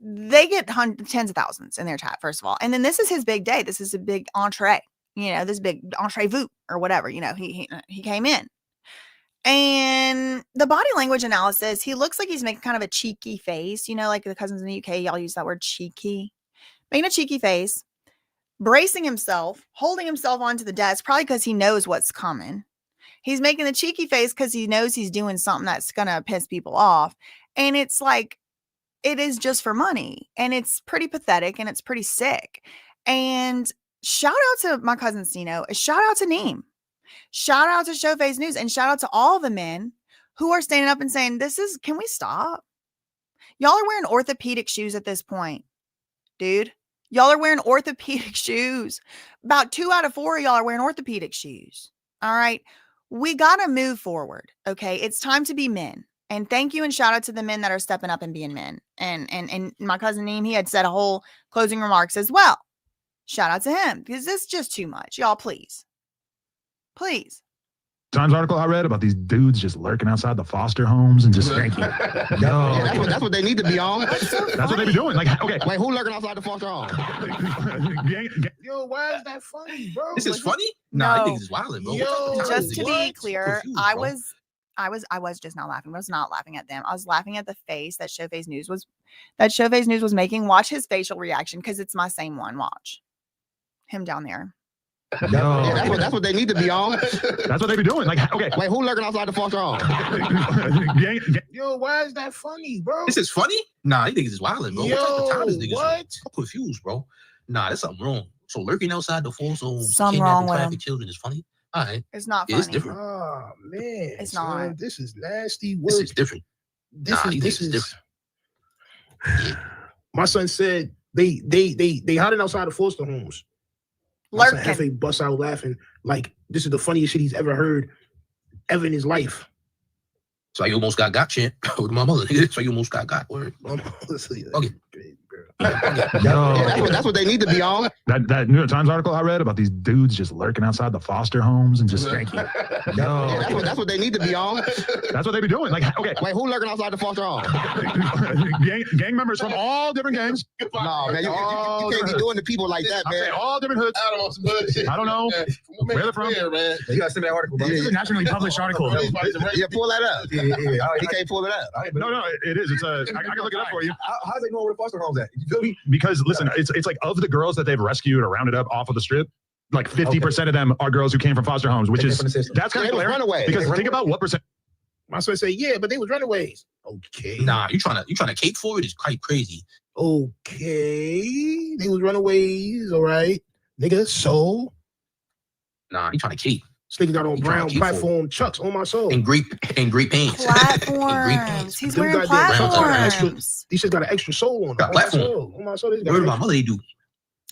They get tens of thousands in their chat, first of all. And then this is his big day. This is a big entree, this big entree-vous or whatever, he came in. And the body language analysis, he looks like he's making kind of a cheeky face, like the cousins in the UK, y'all use that word cheeky, making a cheeky face, bracing himself, holding himself onto the desk, probably because he knows what's coming. He's making the cheeky face because he knows he's doing something that's going to piss people off. And it's it is just for money, and it's pretty pathetic, and it's pretty sick. And shout out to my cousin Sino. Shout out to Neem. Shout out to Showface News and shout out to all the men who are standing up and saying, can we stop? Y'all are wearing orthopedic shoes at this point, dude. Y'all are wearing orthopedic shoes. About 2 out of 4 of y'all are wearing orthopedic shoes. All right. We got to move forward. Okay. It's time to be men. And thank you and shout out to the men that are stepping up and being men. And my cousin Neem, he had said a whole closing remarks as well. Shout out to him because this is just too much. Y'all, please. Please. Times article I read about these dudes just lurking outside the foster homes and just thank you. Yeah, that's what they need to be on. That's what they be doing. Like, okay. Wait, who lurking outside the foster home? Yo, why is that funny, bro? This is funny? No. Nah, I think it's wild, bro. Yo, Just to be clear, Confused, I bro. was just not laughing. I was not laughing at them. I was laughing at the face that Showface News was making. Watch his facial reaction because it's my same one. Watch him down there. Yeah, that's what they need to be on. That's what they be doing. Like, okay. Wait, who lurking outside the foster home? Yo, why is that funny, bro? This is funny? Nah, I think it's wild, bro. Yo, what type of time is niggas? what? I'm confused, bro. Nah, there's something wrong. So lurking outside the foster home, Something wrong with traffic him. children is funny. All right. It's not Yeah, funny. it's different. Oh man, It's son, not. This is nasty work. This is different. This is different. Yeah. My son said they hiding outside the foster homes. My son Lurking. Hefe busts out laughing like this is the funniest shit he's ever heard ever in his life. So you almost got champ with my mother. So you almost got word. Okay. Yeah, that's what they need to be on. That New York Times article I read about these dudes just lurking outside the foster homes and just thank you. Yeah, that's what they need to be on. That's what they be doing. Like, okay. Wait, who lurking outside the foster home? gang members from all different gangs. No, man, you can't be doing to people like that, I say man. all different hoods. I don't know where they're from. Man. You gotta send me that article, bro. This is a nationally published article. Yeah, pull that up. He can't pull it up. No, it is. It's I can look it up for you. How's they know where the foster home's at? You feel me? Because listen, it's like of the girls that they've rescued or rounded up off of the strip, like 50% of them are girls who came from foster homes, which is that's kind of hilarious. Runaway. Because think about what percent. My son said, yeah, but they was runaways. Okay. Nah, you trying to cape for it is quite crazy. Okay. They was runaways, all right. Nigga, so Nah, you trying to cape. this nigga got on He tryna brown keep platform chucks on my soul. And great pants. Platforms. He's Them wearing goddamn platforms. These shit got an extra soul on Got on my platform. soul. On my soul, they got Word an of my extra- mother, they do.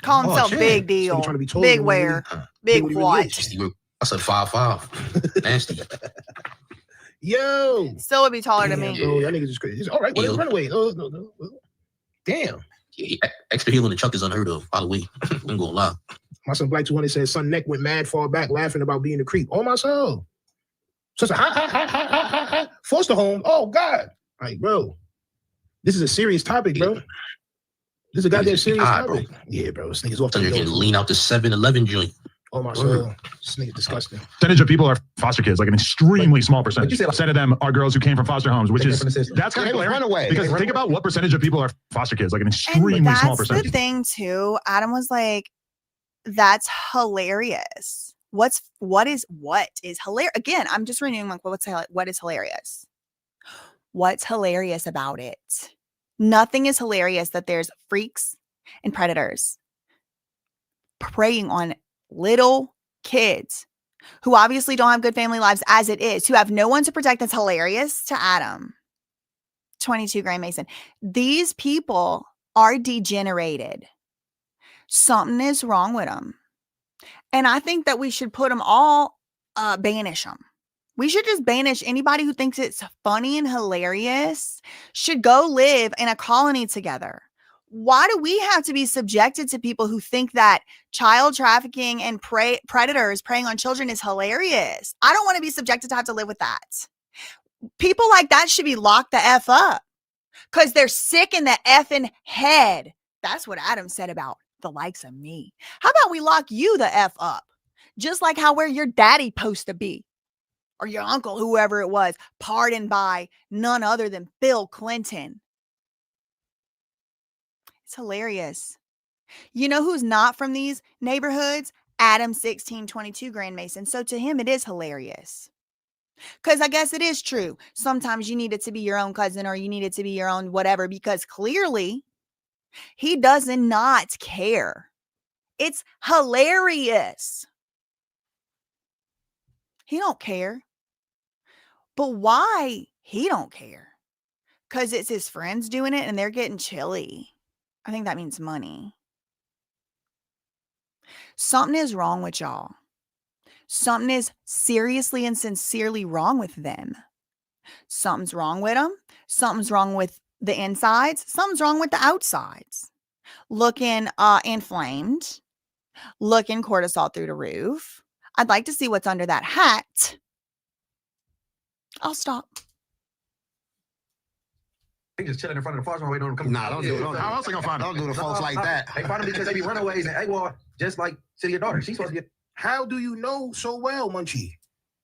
Call Oh, himself shit. big deal. trying to be told Big when wear. Big when he what? really I said 5'5". Nasty. Yo. Still would be taller than Damn, me. bro, that nigga's just crazy. All right, well, it's Yo. runaway. No. Damn. Yeah, extra heel in the chuck is unheard of, by the way. I'm gonna lie. My son Black 200 says, son neck went mad far back laughing about being a creep. On my soul. So it's a ha. Foster home. Oh, God. Like, bro, this is a serious topic, bro. This is a goddamn serious topic. Yeah, bro. This nigga's off So the you can dope. lean out the 7-Eleven joint. Oh, my soul. This nigga's disgusting. Percentage of people are foster kids, like an extremely small percentage. Percent of them are girls who came from foster homes, which is that's kind They of was hilarious. runaway. Because think about what percentage of people are foster kids, like an extremely And small that's the percentage. thing too. Adam was like, "That's hilarious." What is hilarious? Again, I'm just renewing like what is hilarious? What's hilarious about it? Nothing is hilarious that there's freaks and predators preying on little kids who obviously don't have good family lives as it is, who have no one to protect. That's hilarious to Adam. 22 Grand Mason. These people are degenerated. Something is wrong with them. And I think that we should put them all, banish them. We should just banish anybody who thinks it's funny and hilarious should go live in a colony together. Why do we have to be subjected to people who think that child trafficking and predators preying on children is hilarious? I don't want to be subjected to have to live with that. People like that should be locked the F up because they're sick in the effing head. That's what Adam said about the likes of me. How about we lock you the F up? Just like how where your daddy supposed to be or your uncle, whoever it was, pardoned by none other than Bill Clinton. It's hilarious. You know who's not from these neighborhoods? Adam 1622 Grand Mason. So to him, it is hilarious. Because I guess it is true. Sometimes you need it to be your own cousin or you need it to be your own whatever, because clearly he does not care. It's hilarious. He don't care. But why he don't care? Because it's his friends doing it and they're getting chilly. I think that means money. Something is wrong with y'all. Something is seriously and sincerely wrong with them. Something's wrong with them. Something's wrong with the insides. Something's wrong with the outsides. Looking inflamed. Looking cortisol through the roof. I'd like to see what's under that hat. I'll stop. They just chilling in front of the foster home waiting on them to come. Nah, don't do it. How else they gonna find Don't him? do the folks like that. They find them because they be runaways and AWOL, just like City your daughter. She's supposed to get. How do you know so well, Munchie?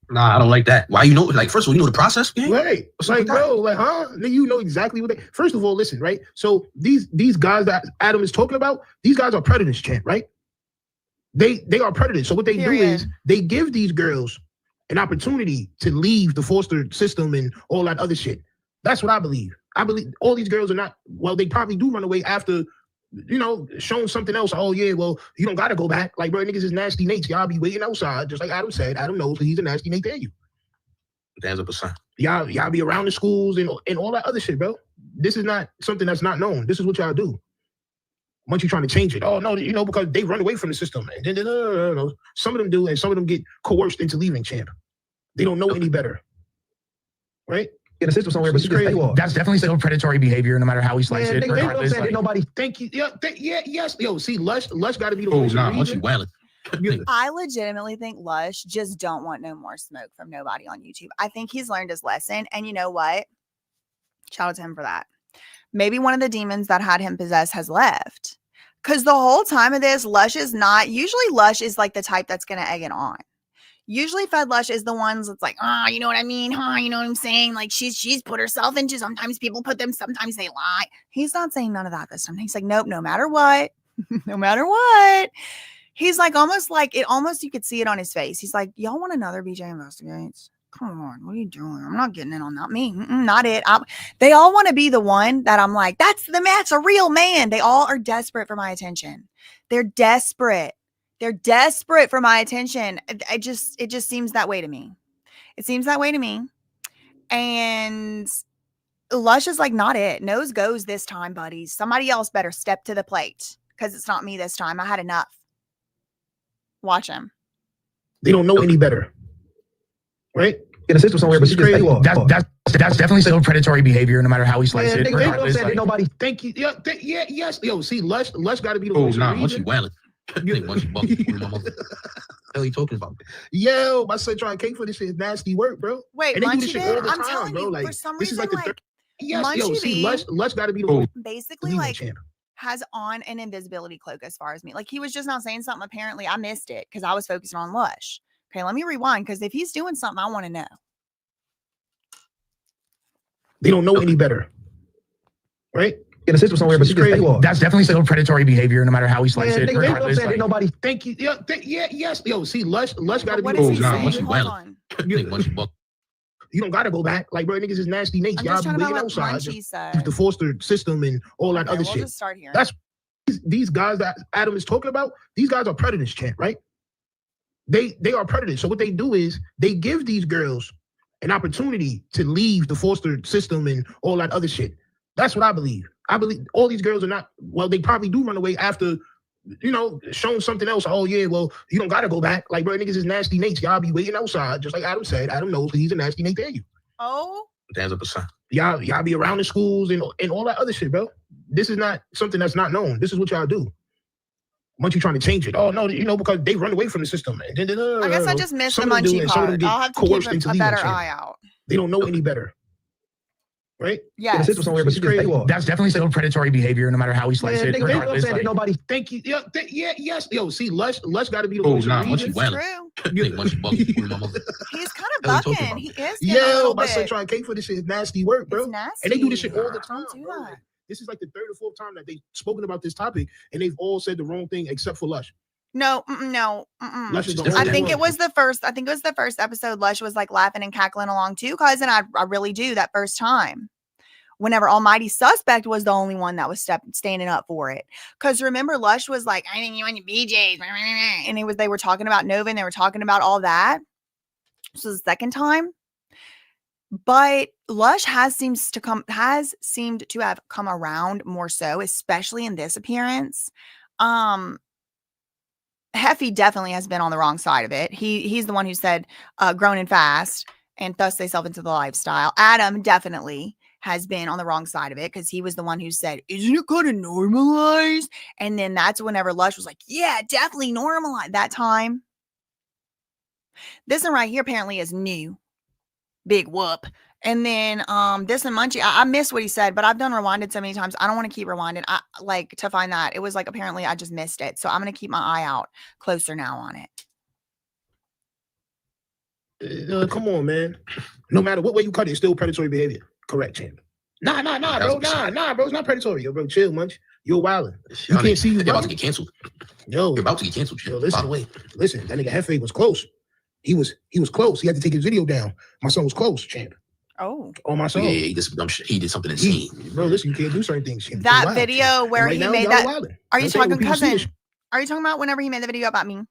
Nah, I don't like that. Why you know? Like, first of all, you know the process. Gang? Right. It's like, bro, like, huh? Nigga, you know exactly what they. First of all, listen, right? So these guys that Adam is talking about, these guys are predators, champ, right? They are predators. So what they do is they give these girls an opportunity to leave the foster system and all that other shit. That's what I believe. I believe all these girls are not. Well, they probably do run away after, you know, showing something else. Oh yeah, well, you don't gotta go back. Like, bro, niggas is nasty Nates. Y'all be waiting outside, just like Adam said. Adam knows that he's a nasty Nate than you. 1,000%. Y'all be around the schools and all that other shit, bro. This is not something that's not known. This is what y'all do. Once you're trying to change it, oh no, you know, because they run away from the system. And some of them do, and some of them get coerced into leaving, champ. They don't know any better, right? In a system somewhere, but It's crazy. That's definitely still predatory behavior, no matter how we slice it. Regardless, like, nobody. Thank you. Yeah, yes. Yo, see, Lush got to be the Oh, voice of nah, reason. once you wildin'. I legitimately think Lush just don't want no more smoke from nobody on YouTube. I think he's learned his lesson. And you know what? Shout out to him for that. Maybe one of the demons that had him possessed has left. Because the whole time of this, Lush is not, usually Lush is like the type that's going to egg it on. Usually Fed Lush is the ones that's like, you know what I mean? You know what I'm saying? Like she's put herself into, sometimes people put them, sometimes they lie. He's not saying none of that this time. He's like, nope, no matter what, no matter what. He's like, almost you could see it on his face. He's like, y'all want another BJ Investigates? Come on, what are you doing? I'm not getting in on that. Me, not it. They all want to be the one that I'm like, that's a real man. They all are desperate for my attention. They're desperate. They're desperate for my attention. It just seems that way to me. It seems that way to me. And Lush is like, not it. Nose goes this time, buddies. Somebody else better step to the plate because it's not me this time. I had enough. Watch him. They don't know any better, right? In a system somewhere, but It's crazy. that's definitely still predatory behavior, no matter how we slice it. Regardless, like, Nobody. Thank you. Yeah, yes. Yo, see, Lush got to be the Oh, voice nah, of once you reason. wildin'. Once you bugging. My mother. Hell, you talking about? Yo, my son trying to cake for this shit is nasty work, bro. Wait, And they do Munchie this shit did? all the I'm time, telling bro. you, Like, for some this is reason, like the like, third. Yes, yo, Munchie see, B Lush got to be the voice. basically Leaving like champ. has on an invisibility cloak as far as me. Like he was just not saying something. Apparently, I missed it because I was focusing on Lush. Okay, let me rewind because if he's doing something, I want to know. They don't know any better, right? In a system somewhere, but It's crazy. that's definitely still predatory behavior, no matter how we slice it. Regardless, like, nobody. Thank you. Yeah, yes. Yo, see, Lush got to But be what the is he voice of nah, saying? once you reason. Hold wildin'. on. Once you buck. You don't got to go back. Like, bro, niggas is nasty Nates. I'm Y'all just be trying to waiting find what outside. Munchie said. Just the foster system and all that Okay, other we'll shit. just start here. That's these guys that Adam is talking about. These guys are predators, champ, right? They are predators. So what they do is they give these girls an opportunity to leave the foster system and all that other shit. That's what I believe. I believe all these girls are not, well, they probably do run away after, you know, showing something else. Oh yeah, well, you don't gotta go back. Like, bro, niggas is nasty Nates. Y'all be waiting outside, just like Adam said. Adam knows he's a nasty Nate than you. Oh, 1,000%. Y'all be around the schools and all that other shit, bro. This is not something that's not known. This is what y'all do. Once you're trying to change it, oh no, you know, because they run away from the system. I guess I just missed the Some of them do, Munchie and some of part. them get I'll have to coerced keep into a leaving better champ. eye out. They don't know any better, right? Yes. somewhere, but It's crazy. that's definitely still predatory behavior, no matter how we slice it. Regardless, like, nobody. Thank you. Yeah, yes. Yo, see, Lush got to be the Oh, voice nah, of once reason. you It's wildin'. true. Once you bugging. My mother. He's kind of Hell, you talking bucking. about? He is getting a Yo, little my son bit. trying to cake for this shit is nasty work, bro. It's nasty. And they do this shit all the time. Don't do bro. that. Like, this is like the third or fourth time that they've spoken about this topic, and they've all said the wrong thing except for Lush. No. Lush is the I I only think one. it was the first. I think it was the first episode. Lush was like laughing and cackling along too, cousin. I really do that first time. Whenever Almighty Suspect was the only one that was standing up for it. Because remember, Lush was like, I think you want your BJs. And they were talking about Nova and they were talking about all that. This was the second time. But Lush has seemed to have come around more so, especially in this appearance. Heffy definitely has been on the wrong side of it. He's the one who said grown and fast and thus they self into the lifestyle. Adam definitely has been on the wrong side of it because he was the one who said, isn't it going to normalize? And then that's whenever Lush was like, yeah, definitely normalize that time. This one right here apparently is new. Big whoop. And then this and Munchie, I missed what he said, but I've done rewinded so many times. I don't want to keep rewinding. I like to find that. It was like apparently I just missed it. So I'm going to keep my eye out closer now on it. Come on, man. No matter what way you cut it, it's still predatory behavior. Correct, champ. Nah, bro. Nah, bro. It's not predatory. Yo, bro, chill, Munch. You're wilding. You can't see you. You're about to get canceled. Yo, you're about to get canceled. Yo, listen, that nigga Hefe was close. He was close. He had to take his video down. My son was close, champ. Oh. On my son. Yeah, he did something insane. Bro, listen, you can't do certain things, champ. That video where he made that. Are you talking, cousin? Are you talking about whenever he made the video about me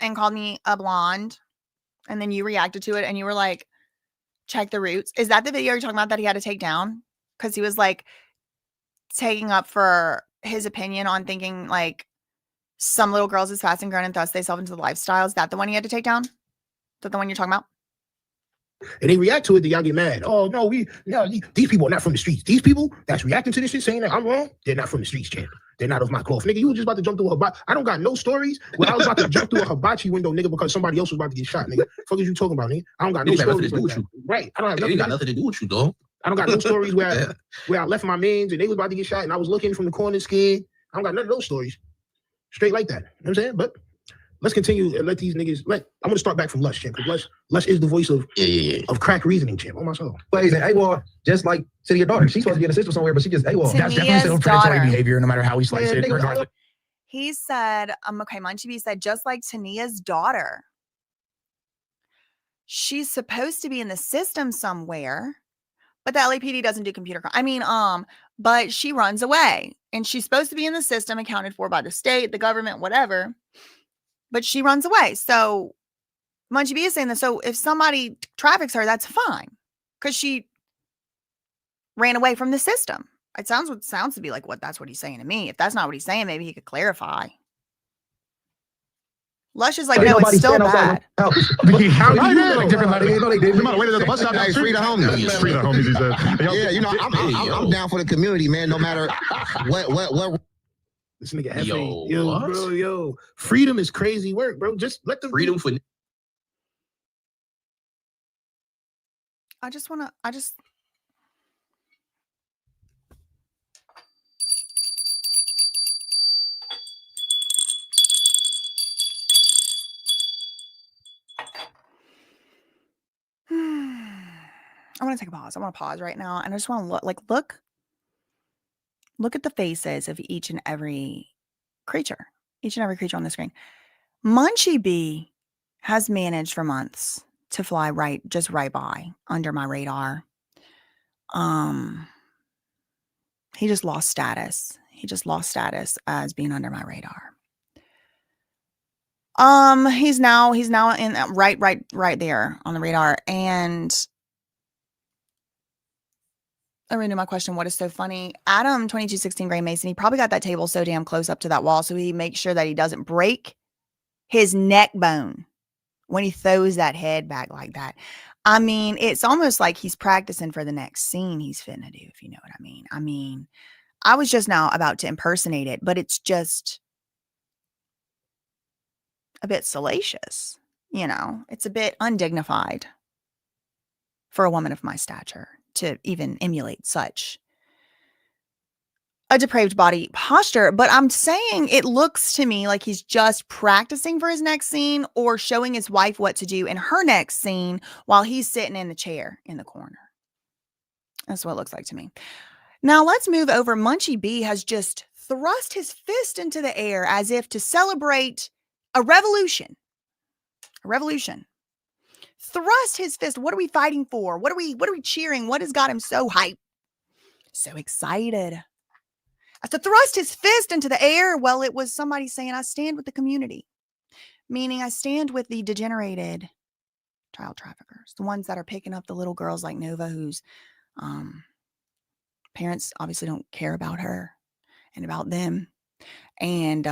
and called me a blonde, and then you reacted to it and you were like, check the roots? Is that the video you're talking about that he had to take down because he was like taking up for his opinion on thinking like some little girls is fast and grown and thus they self into the lifestyle? Is that the one he had to take down? Is that the one you're talking about? And they react to it, then y'all get mad. Oh, no, these people are not from the streets. These people that's reacting to this shit saying that I'm wrong, they're not from the streets, champ. They're not of my cloth. Nigga, you were just about to jump through a hibachi. I don't got no stories where I was about to jump through a hibachi window, nigga, because somebody else was about to get shot, nigga. Fuck is you talking about, nigga? I don't got no stories like that. Right. I don't have nothing to do with you, dog. I don't got no stories where I left my mans and they was about to get shot and I was looking from the corner scared. I don't got none of those stories. Straight like that. You know what I'm saying? But let's continue and let these niggas I'm gonna start back from Lush, champ, because Lush is the voice of crack reasoning, champ. On my soul. But he's AWOL, just like to your daughter. She's supposed to be in a system somewhere, but she just AWOL. That's definitely still predatory behavior, no matter how we slice it. Regardless. He said, okay, Munchie B said, just like Tania's daughter. She's supposed to be in the system somewhere, but the LAPD doesn't do computer crime. I mean, but she runs away and she's supposed to be in the system accounted for by the state, the government, whatever. But she runs away. So Munchie B is saying that. So if somebody traffics her, that's fine. Because she ran away from the system. It sounds to be like that's what he's saying to me. If that's not what he's saying, maybe he could clarify. Lush is like, no, it's still bad. How do you know? Different letter. The bus stop. Free the homies. Free the homies, he said. Yeah, you know, I'm down for the community, man. No matter what. This nigga Hefe. Yo. Freedom is crazy work, bro. Just let them freedom for. I want to take a pause. I want to pause right now. And I just want to look at the faces of each and every creature on the screen. Munchie B has managed for months to fly right by under my radar. He just lost status. As being under my radar. He's now in right there on the radar. And I renewed my question. What is so funny? Adam 2216 Gray Mason, he probably got that table so damn close up to that wall so he makes sure that he doesn't break his neck bone when he throws that head back like that. I mean, it's almost like he's practicing for the next scene he's finna do, if you know what I mean. I mean, I was just now about to impersonate it, but it's just a bit salacious, you know. It's a bit undignified for a woman of my stature to even emulate such a depraved body posture. But I'm saying it looks to me like he's just practicing for his next scene or showing his wife what to do in her next scene while he's sitting in the chair in the corner. That's what it looks like to me. Now let's move over. Munchie B has just thrust his fist into the air as if to celebrate a revolution. Thrust his fist. What are we fighting for? What are we cheering? What has got him so hyped? So excited. As to thrust his fist into the air, well, it was somebody saying, I stand with the community. Meaning I stand with the degenerated child traffickers, the ones that are picking up the little girls like Nova, whose parents obviously don't care about her and about them. And,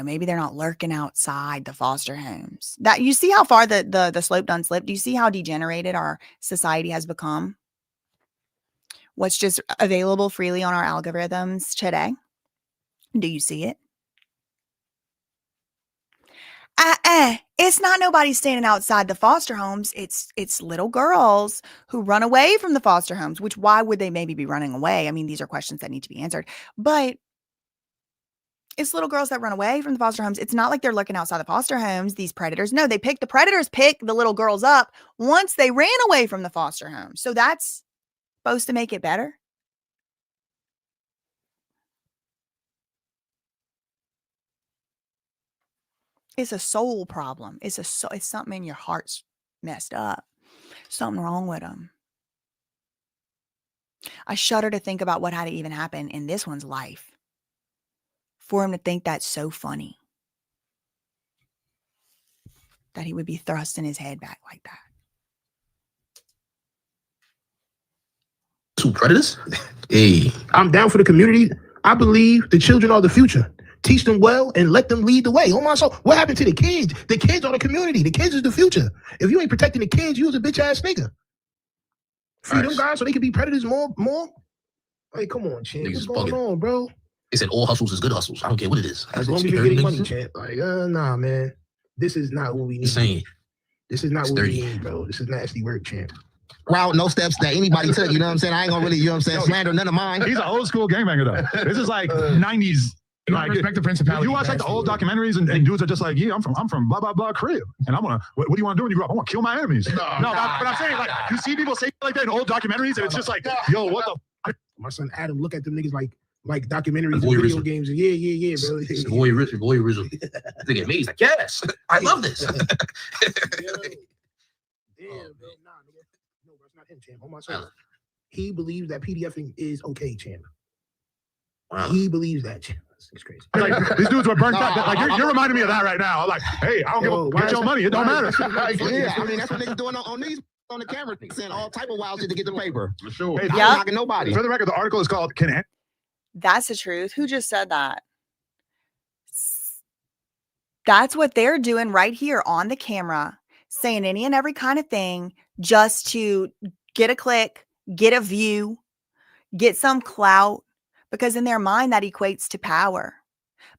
maybe they're not lurking outside the foster homes. That you see how far the slope done slipped? Do you see how degenerated our society has become? What's just available freely on our algorithms today? Do you see it? It's not nobody standing outside the foster homes. It's little girls who run away from the foster homes, which why would they maybe be running away? I mean, these are questions that need to be answered. But it's little girls that run away from the foster homes. It's not like they're looking outside the foster homes, these predators. No, the predators pick the little girls up once they ran away from the foster home. So that's supposed to make it better. It's a soul problem. It's something in your heart's messed up. Something wrong with them. I shudder to think about what had to even happen in this one's life for him to think that's so funny. That he would be thrusting his head back like that. Two predators? Hey. I'm down for the community. I believe the children are the future. Teach them well and let them lead the way. Oh my soul. What happened to the kids? The kids are the community. The kids is the future. If you ain't protecting the kids, you was a bitch ass nigga. Free them guys so they can be predators more. Hey, come on, champ. What's going on, bro? They said all hustles is good hustles. I don't care what it is. As long as you're getting money, champ. Like, nah, man. This is not what we need. Insane. This is not what we need, bro. This is nasty work, champ. Route, no steps that anybody took. You know what I'm saying? I ain't gonna really, you know what I'm saying, slander none of mine. He's an old school gangbanger though. This is like 90s. Like, respect the principality. You watch like the old documentaries and dudes are just like, yeah, I'm from blah blah blah crib, and I'm gonna. What do you want to do when you grow up? I want to kill my enemies. But I'm saying, like, you see people say like that in old documentaries, and it's just like, yo, what the? My son Adam look at them niggas like documentaries and video games. And yeah, bro. It's voyeurism. They get amazed. Like, yes, I love this. Damn, man, nah, nigga. No, bro, it's not him, champ. Oh my son. He believes that PDFing is okay, champ. Wow. He believes that, champ. It's crazy. Like, these dudes were burnt out. Like, you're reminding me of that right now. I'm like, hey, I don't give a get your money. It don't matter. Yeah, I mean, that's what niggas doing on the camera, saying all type of wild shit to get the paper. For sure. Hey, I'm not knocking nobody. For the record, the article is called That's the truth. Who just said that? That's what they're doing right here on the camera, saying any and every kind of thing just to get a click, get a view, get some clout, because in their mind that equates to power.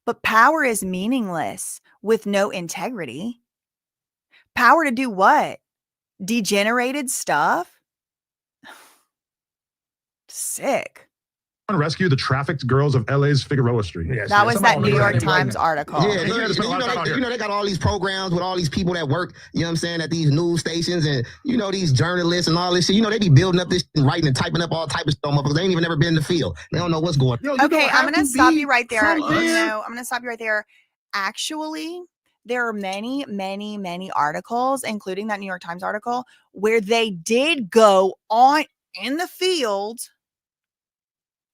But power is meaningless with no integrity. Power to do what? Degenerated stuff? Sick. Rescue the trafficked girls of LA's Figueroa Street. Yes, that was that New York Times article. Yeah, you know, they got all these programs with all these people that work, you know what I'm saying, at these news stations and, you know, these journalists and all this shit. You know, they be building up this and writing and typing up all type of stuff because they ain't even never been in the field. They don't know what's going on. Okay, I'm going to stop you right there. I'm going to stop you right there. Actually, there are many, many, many articles, including that New York Times article, where they did go on in the field.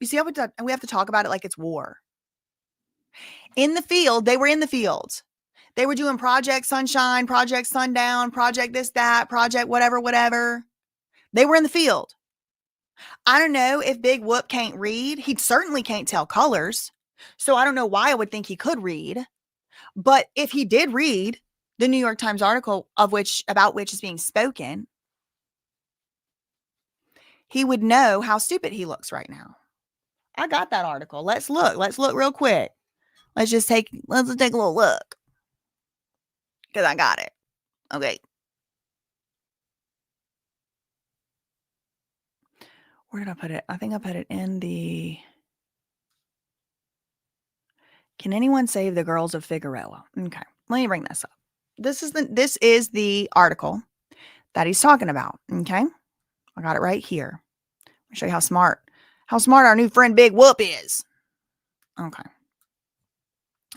You see how we have to talk about it like it's war. In the field, they were in the field. They were doing Project Sunshine, Project Sundown, Project this, that, Project whatever. They were in the field. I don't know if Big Whoop can't read. He certainly can't tell colors. So I don't know why I would think he could read. But if he did read the New York Times article about which is being spoken, he would know how stupid he looks right now. I got that article. Let's look real quick. Let's take a little look. Because I got it. Okay. Where did I put it? I think I put it in the... Can anyone save the girls of Figueroa? Okay. Let me bring this up. This is the article that he's talking about. Okay. I got it right here. I'll show you how smart our new friend Big Whoop is. Okay.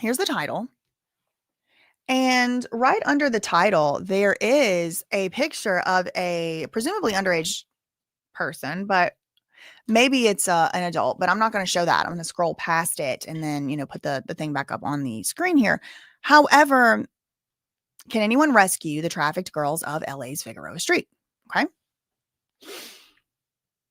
Here's the title. And right under the title, there is a picture of a presumably underage person, but maybe it's an adult, but I'm not going to show that. I'm going to scroll past it and then, put the thing back up on the screen here. However, Can anyone rescue the trafficked girls of LA's Figueroa Street? Okay.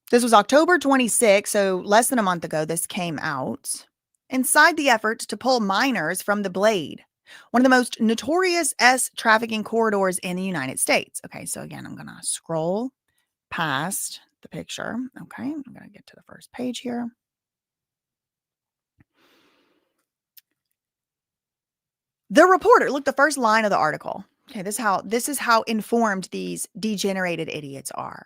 This was October 26, so less than a month ago, this came out. Inside the effort to pull minors from the Blade, one of the most notorious trafficking corridors in the United States. Okay, so again, I'm going to scroll past the picture. Okay, I'm going to get to the first page here. The reporter, look, the first line of the article. Okay, this is how informed these degenerated idiots are.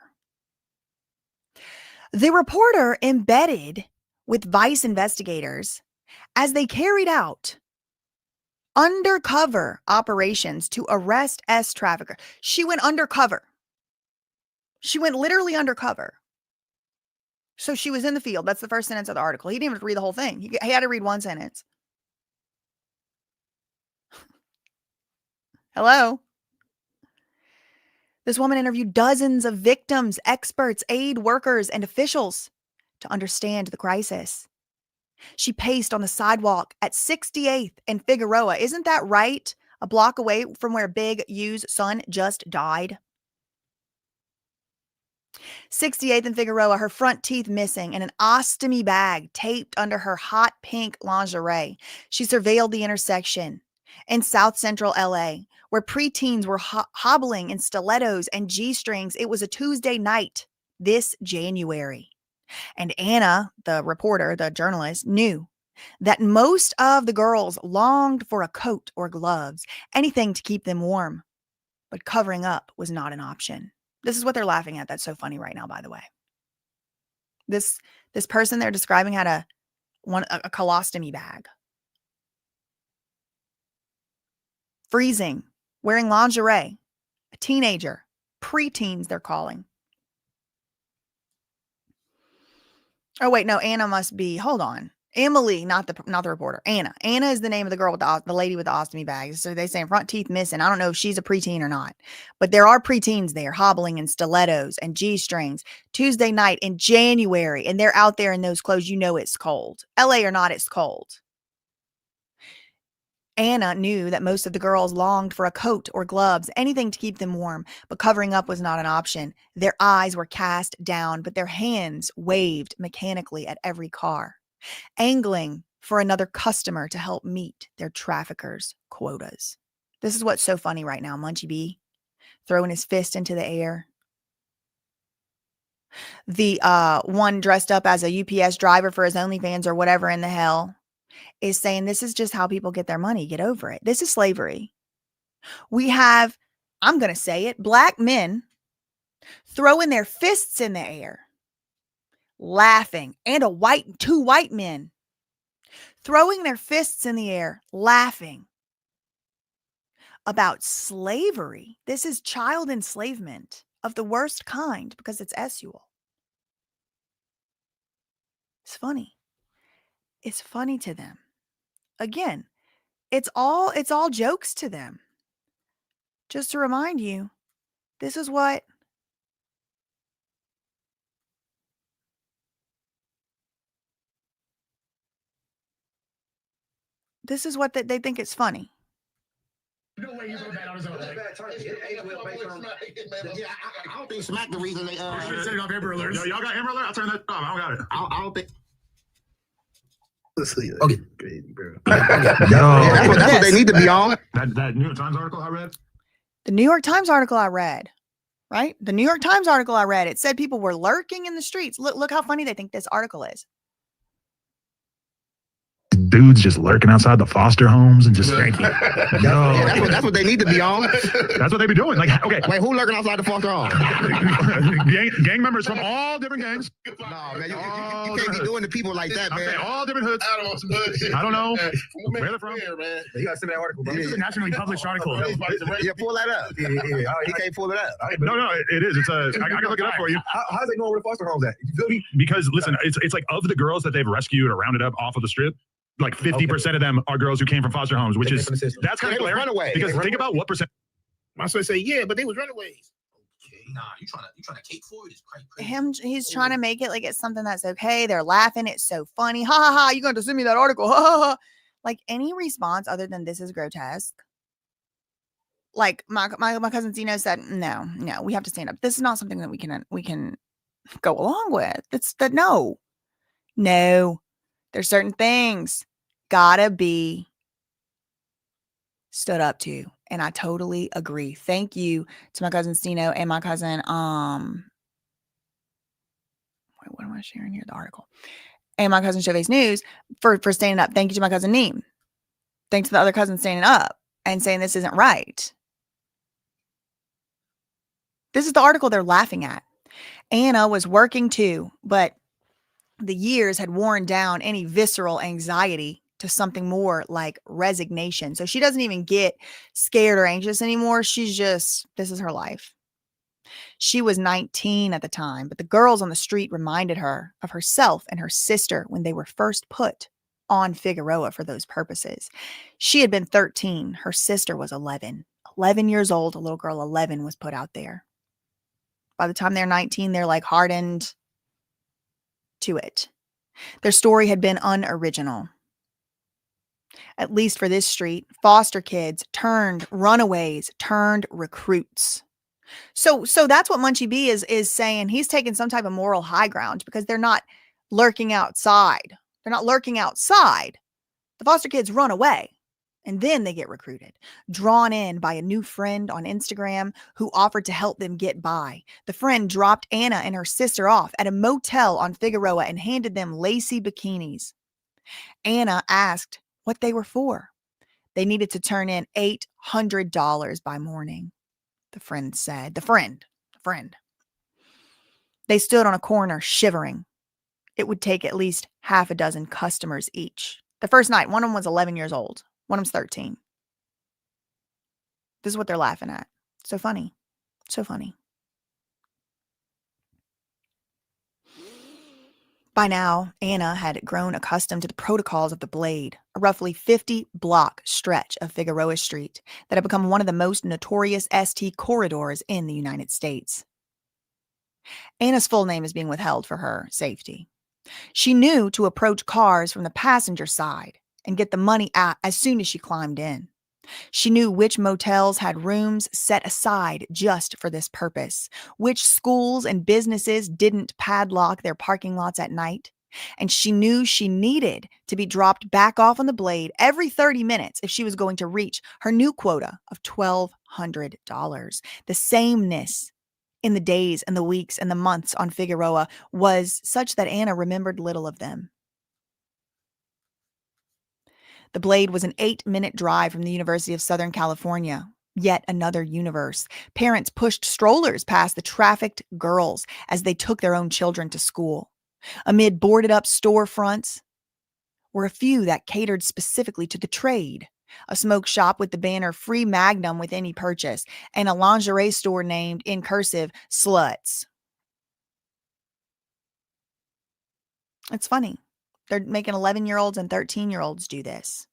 The reporter embedded with Vice investigators as they carried out undercover operations to arrest trafficker. She went undercover. She went literally undercover. So she was in the field. That's the first sentence of the article. He didn't even have to read the whole thing. He had to read one sentence. Hello? This woman interviewed dozens of victims, experts, aid workers, and officials to understand the crisis. She paced on the sidewalk at 68th and Figueroa. Isn't that right? A block away from where Big U's son just died. 68th and Figueroa, her front teeth missing and an ostomy bag taped under her hot pink lingerie. She surveilled the intersection in South Central LA, where preteens were hobbling in stilettos and G-strings. It was a Tuesday night this January. And Anna, the reporter, the journalist, knew that most of the girls longed for a coat or gloves, anything to keep them warm. But covering up was not an option. This is what they're laughing at. That's so funny right now, by the way. This person they're describing had a colostomy bag. Freezing, wearing lingerie, a teenager, preteens they're calling. Oh, wait, no, Anna must be, hold on. Emily, not the reporter. Anna. Anna is the name of the girl with the lady with the ostomy bags. So they say front teeth missing. I don't know if she's a preteen or not, but there are preteens there hobbling in stilettos and G-strings Tuesday night in January. And they're out there in those clothes. You know, it's cold. LA or not, it's cold. Anna knew that most of the girls longed for a coat or gloves, anything to keep them warm, but covering up was not an option. Their eyes were cast down, but their hands waved mechanically at every car, angling for another customer to help meet their traffickers' quotas. This is what's so funny right now. Munchie B throwing his fist into the air. The one dressed up as a UPS driver for his OnlyFans or whatever in the hell is saying this is just how people get their money. Get over it. This is slavery. We have, I'm going to say it, black men throwing their fists in the air, laughing, and two white men throwing their fists in the air, laughing about slavery. This is child enslavement of the worst kind because it's sexual. It's funny. It's funny to them. Again, it's all jokes to them. Just to remind you, this is what they think it's funny. No way you wrote that on his own. Yeah, I don't think Smack the reason they set it off Amber Alert. Y'all got Amber Alert? I'll turn that off. I don't got it. I don't think. Okay. Crazy, bro. Yeah, that's what they need to be on. That New York Times article I read. The New York Times article I read, right? The New York Times article I read, it said people were lurking in the streets. Look how funny they think this article is. Dudes just lurking outside the foster homes and just thinking, that's what they need to be on. That's what they be doing. Like, okay, wait, who lurking outside the foster home? gang members from all different gangs. No, man, you can't be doing to people like that, man. All different hoods. I don't know where they're from. Man. You gotta send that article, bro. This is a nationally published article. Yeah, pull that up. Yeah. He can't pull it up. No, it is. I can look it up for you. How's they know where the foster homes at? You feel me? Because listen, it's like of the girls that they've rescued or rounded up off of the strip, like 50% of them are girls who came from foster homes, which is that's kind of hilarious. Because think about what percent. My son say, yeah, but they was runaways. Okay. Nah, you trying to cape for it is crazy. He's trying to make it like it's something that's okay. They're laughing. It's so funny. Ha ha ha. You're going to send me that article. Ha ha ha. Like any response other than this is grotesque like my cousin Zeno said, no, we have to stand up. This is not something that we can go along with. No. There's certain things gotta be stood up to. And I totally agree. Thank you to my cousin Stino and my cousin, wait, what am I sharing here? The article. And my cousin Showface News for standing up. Thank you to my cousin Neem. Thanks to the other cousin standing up and saying this isn't right. This is the article they're laughing at. Anna was working too, but the years had worn down any visceral anxiety to something more like resignation. So she doesn't even get scared or anxious anymore. She's just, this is her life. She was 19 at the time, but the girls on the street reminded her of herself and her sister when they were first put on Figueroa for those purposes. She had been 13. Her sister was 11. 11 years old, a little girl 11 was put out there. By the time they're 19, they're like hardened to it. Their story had been unoriginal. At least for this street, foster kids turned runaways, turned recruits. So that's what Munchie B is saying. He's taking some type of moral high ground because they're not lurking outside. They're not lurking outside. The foster kids run away and then they get recruited, drawn in by a new friend on Instagram who offered to help them get by. The friend dropped Anna and her sister off at a motel on Figueroa and handed them lacy bikinis. Anna asked what they were for. They needed to turn in $800 by morning. The friend said, the friend. They stood on a corner shivering. It would take at least half a dozen customers each. The first night, one of them was 11 years old. One of them's 13. This is what they're laughing at. So funny. So funny. By now, Anna had grown accustomed to the protocols of the Blade, a roughly 50-block stretch of Figueroa Street that had become one of the most notorious ST corridors in the United States. Anna's full name is being withheld for her safety. She knew to approach cars from the passenger side and get the money out as soon as she climbed in. She knew which motels had rooms set aside just for this purpose, which schools and businesses didn't padlock their parking lots at night, and she knew she needed to be dropped back off on the Blade every 30 minutes if she was going to reach her new quota of $1,200. The sameness in the days and the weeks and the months on Figueroa was such that Anna remembered little of them. The Blade was an 8-minute drive from the University of Southern California. Yet another universe. Parents pushed strollers past the trafficked girls as they took their own children to school. Amid boarded up storefronts were a few that catered specifically to the trade. A smoke shop with the banner "Free Magnum with any purchase," and a lingerie store named, in cursive, "Sluts." It's funny. They're making 11-year-olds and 13-year-olds do this.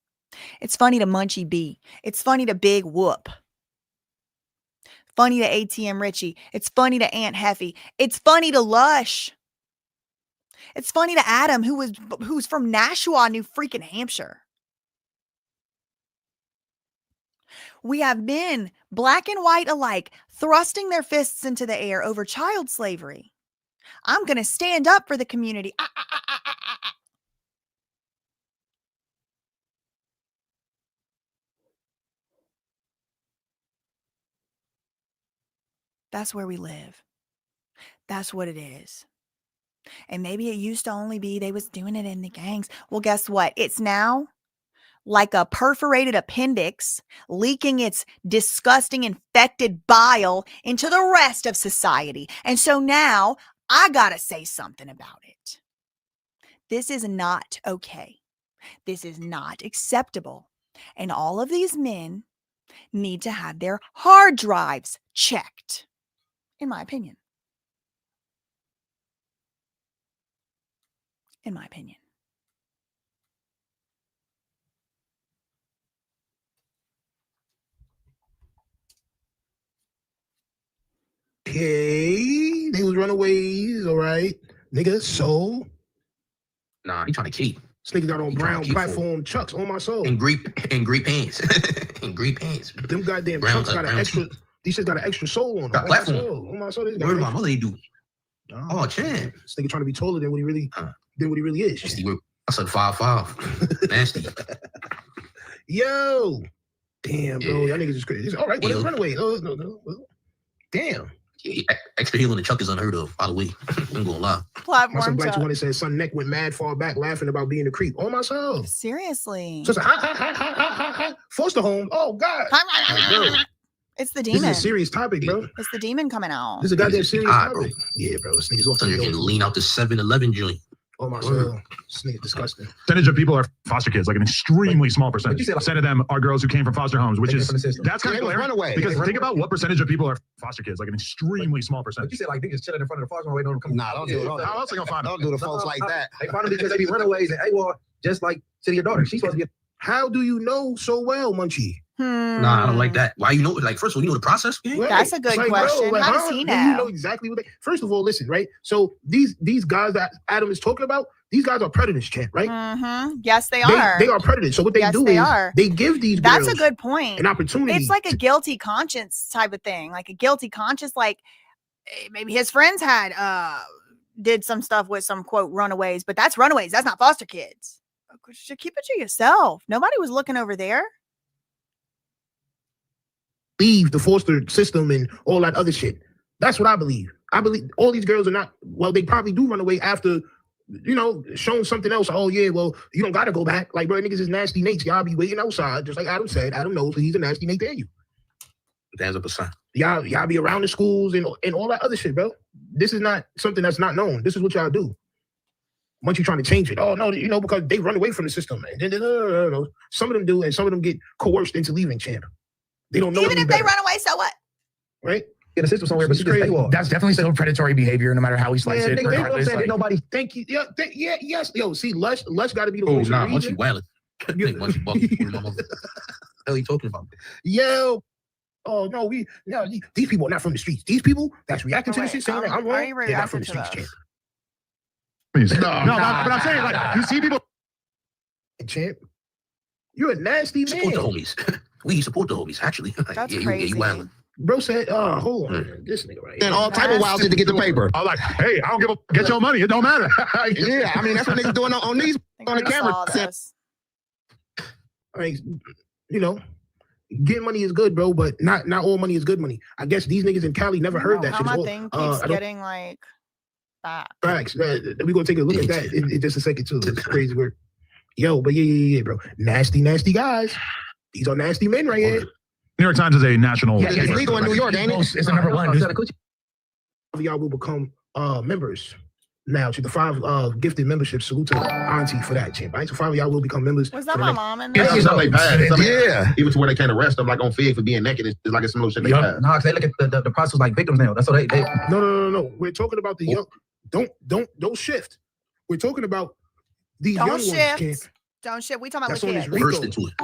It's funny to Munchie B. It's funny to Big Whoop. Funny to ATM Richie. It's funny to Aunt Heffy. It's funny to Lush. It's funny to Adam, who's from Nashua, New freaking Hampshire. We have men, black and white alike, thrusting their fists into the air over child slavery. I'm going to stand up for the community. That's where we live. That's what it is. And maybe it used to only be they was doing it in the gangs. Well, guess what? It's now like a perforated appendix leaking its disgusting infected bile into the rest of society. And so now I gotta say something about it. This is not okay. This is not acceptable. And all of these men need to have their hard drives checked, in my opinion. In my opinion. Okay, they was runaways, all right, nigga. So, Nah, he trying to keep. This nigga got on brown platform chucks on my soul. And great pants. And great pants. Them goddamn Brown- chucks got an extra. These shit got an extra soul on them. Got platform. On my soul. Where my mother they do? Oh, champ. This nigga trying to be taller than what he really is. I said 5'5". Nasty. Yo. Damn, bro. Y'all niggas is crazy. All right, well, let's run away. No. Damn. Yeah, extra heel in the chuck is unheard of, by the way. I'm gonna lie. Platform Some black chuck. one that says son neck went mad far back laughing about being a creep. Oh my soul. Seriously. So it's like, ha. Foster home. Oh God. Bro, It's the this is demon. a serious topic, bro. It's the demon coming out. This is a goddamn serious bro. topic. Yeah, bro. This nigga's off So the you can hill. lean out the 7-Eleven joint. Oh my soul. This nigga disgusting. Percentage of people are foster kids, like an extremely small percentage. Percent of them are girls who came from foster homes, which is that's kind of clear. Runaway. Because think about what percentage of people are foster kids, like an extremely small percentage. But you said like niggas chilling in front of the foster home waiting on them to come. Nah, don't do it. How else are they gonna find them? Don't do the folks like that. They find them because they be runaways and AWOL, just like City of Daughter. She's supposed to be. How do you know so well, Munchie? Nah, I don't like that. Why you know? Like, first of all, you know the process. Right. That's a good It's question. Bro, How does he You know? know exactly what they. First of all, listen, right? So these guys that Adam is talking about, these guys are predators, champ, right? Yes, they are. They are predators. So what they Yes, do they is are. they give these That's girls a good point. an opportunity. It's like a guilty conscience type of thing. Like a guilty conscience, like maybe his friends had did some stuff with some quote runaways, but that's runaways. That's not foster kids. You should keep it to yourself. Nobody was looking over there. leave the foster system and all that other shit. That's what I believe. I believe all these girls are not, well, they probably do run away after, you know, showing something else. Oh, yeah, well, you don't got to go back. Like, bro, niggas is nasty Nates. Y'all be waiting outside, just like Adam said. Adam knows he's a nasty Nate than you. 1,000%. Y'all be around the schools and all that other shit, bro. This is not something that's not known. This is what y'all do. Once you're trying to change it, oh, no, you know, because they run away from the system. And then, some of them do, and some of them get coerced into leaving, champ. They don't know. Even if they run away, so what? Right? In a system somewhere, but she just AWOL. That's definitely still predatory behavior, no matter how we slice it. Nigga, they don't regardless, say that like- nobody. Thank you. Yeah, yes. Yo, see, Lush got to be the Oh, voice nah, of once reason. you wildin'. Once you bugging. What the hell are you talking about? Yo. Oh, no, these people are not from the streets. These people that's reacting to this shit, saying that I'm wrong, they're not from the streets, champ. But I'm saying, like, you see people. Champ, you're a nasty man. Support the homies. We support the homies, actually. That's you crazy. wildin'. Bro said, hold on, man. This nigga right here. And all type of wild shit to get the paper. I'm like, hey, I don't give a get your money. It don't matter. Yeah, I mean, that's what niggas doing on these on the camera. I mean, you know, getting money is good, bro, but not all money is good money. I guess these niggas in Cali never heard that How shit. my So, thing I keeps don't- getting like back. Facts. We're gonna take a look at that in just a second too. It's crazy work. Yo, but yeah, bro. Nasty guys. These are nasty men right here. New York Times is a national. Yeah, it's legal in New York, ain't it? It's the number one. Y'all will become members. Now to the 5 gifted memberships. Salute to Auntie for that, champ. Right? So 5 of y'all will become members. Was that for the my next- mom in Yeah, there? it's something they passed. It's something- Yeah. Even to where they can't arrest them, like on Fig for being naked. It's like it's some little shit they passed. Nah, cause they look at the process like victims now. That's what they. No. We're talking about the young. Don't shift. We're talking about these young Don't ones, champ. shift. Don't shift. We talking about That's on with his kids. Coerced into it.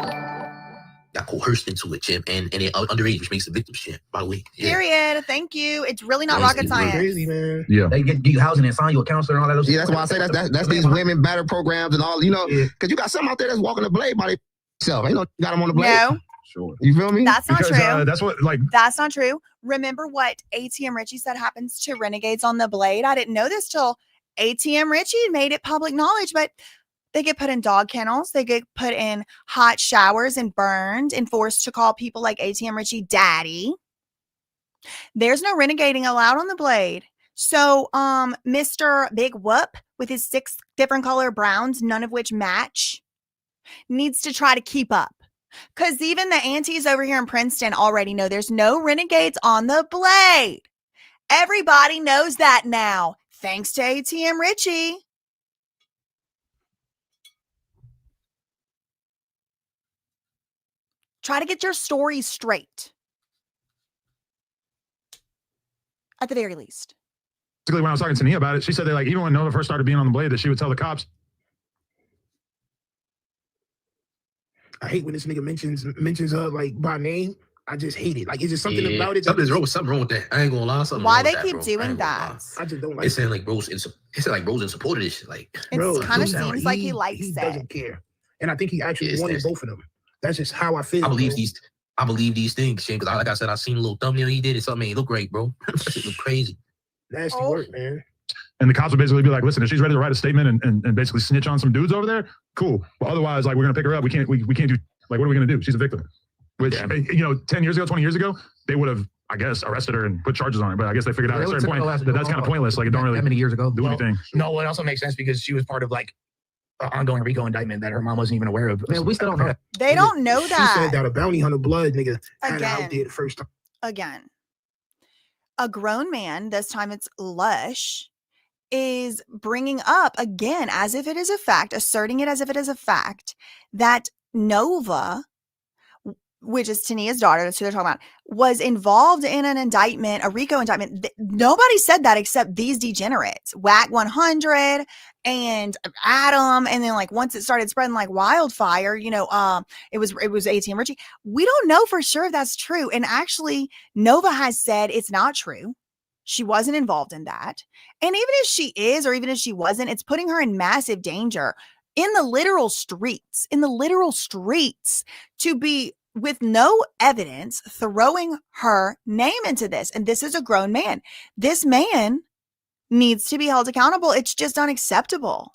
Got coerced into it, champ. And they underage, which makes the victims, champ, by the way. Yeah. Period. Thank you. It's really not Yes, rocket it's really science. Crazy, man. Yeah. They get you housing and sign you a counselor and all that. Yeah, that's why I say that's these women battle programs and all, you know, because you got some out there that's walking the blade by themselves. Ain't no got them on the blade. No, Sure. You feel me? that's not Because true. that's what, like, That's not true. Remember what ATM Richie said happens to renegades on the blade? I didn't know this till ATM Richie made it public knowledge, but they get put in dog kennels. They get put in hot showers and burned and forced to call people like ATM Richie daddy. There's no renegading allowed on the blade. So, Mr. Big Whoop with his 6 different color browns, none of which match, needs to try to keep up. Because even the aunties over here in Princeton already know there's no renegades on the blade. Everybody knows that now, thanks to ATM Richie. Try to get your story straight. At the very least. basically when I was talking to Nia about it, she said that, like, even when Nova first started being on the blade, that she would tell the cops. I hate when this nigga mentions her like by name. I just hate it. Like, it's just something about it. Something wrong with that. I ain't gonna lie. Something Why wrong they with that, keep bro. doing that? I just don't like It sounds like bro's in support of this shit. Like, it kind of seems like he likes he it. doesn't care. And I think he actually wanted both of them. That's just how I feel. I believe these things, Shane, because like I said, I seen a little thumbnail he did. It something ain't look great, bro. That shit look crazy. Nasty work, man. And the cops would basically be like, listen, if she's ready to write a statement and basically snitch on some dudes over there, cool. But otherwise, like, we're gonna pick her up. We can't do, like, what are we gonna do? She's a victim. Which, 10 years ago, 20 years ago, they would have, I guess, arrested her and put charges on her. But I guess they figured out at a certain point that that's kind of pointless. Like, it don't really many years ago do anything. No, it also makes sense because she was part of like an ongoing RICO indictment that her mom wasn't even aware of. Man, we still don't know. They don't know that. She said that a bounty hunter blood nigga had out there the first time. Again, a grown man, this time it's Lush, is bringing up again, as if it is a fact, asserting it as if it is a fact, that Nova, which is Tania's daughter, that's who they're talking about, was involved in an indictment, a RICO indictment. Nobody said that except these degenerates, Whack 100 and Adam. And then like once it started spreading like wildfire, it was ATM Richie. We don't know for sure if that's true. And actually Nova has said it's not true. She wasn't involved in that. And even if she is, or even if she wasn't, it's putting her in massive danger in the literal streets, to be with no evidence throwing her name into this. And this is a grown man. This man needs to be held accountable. It's just unacceptable.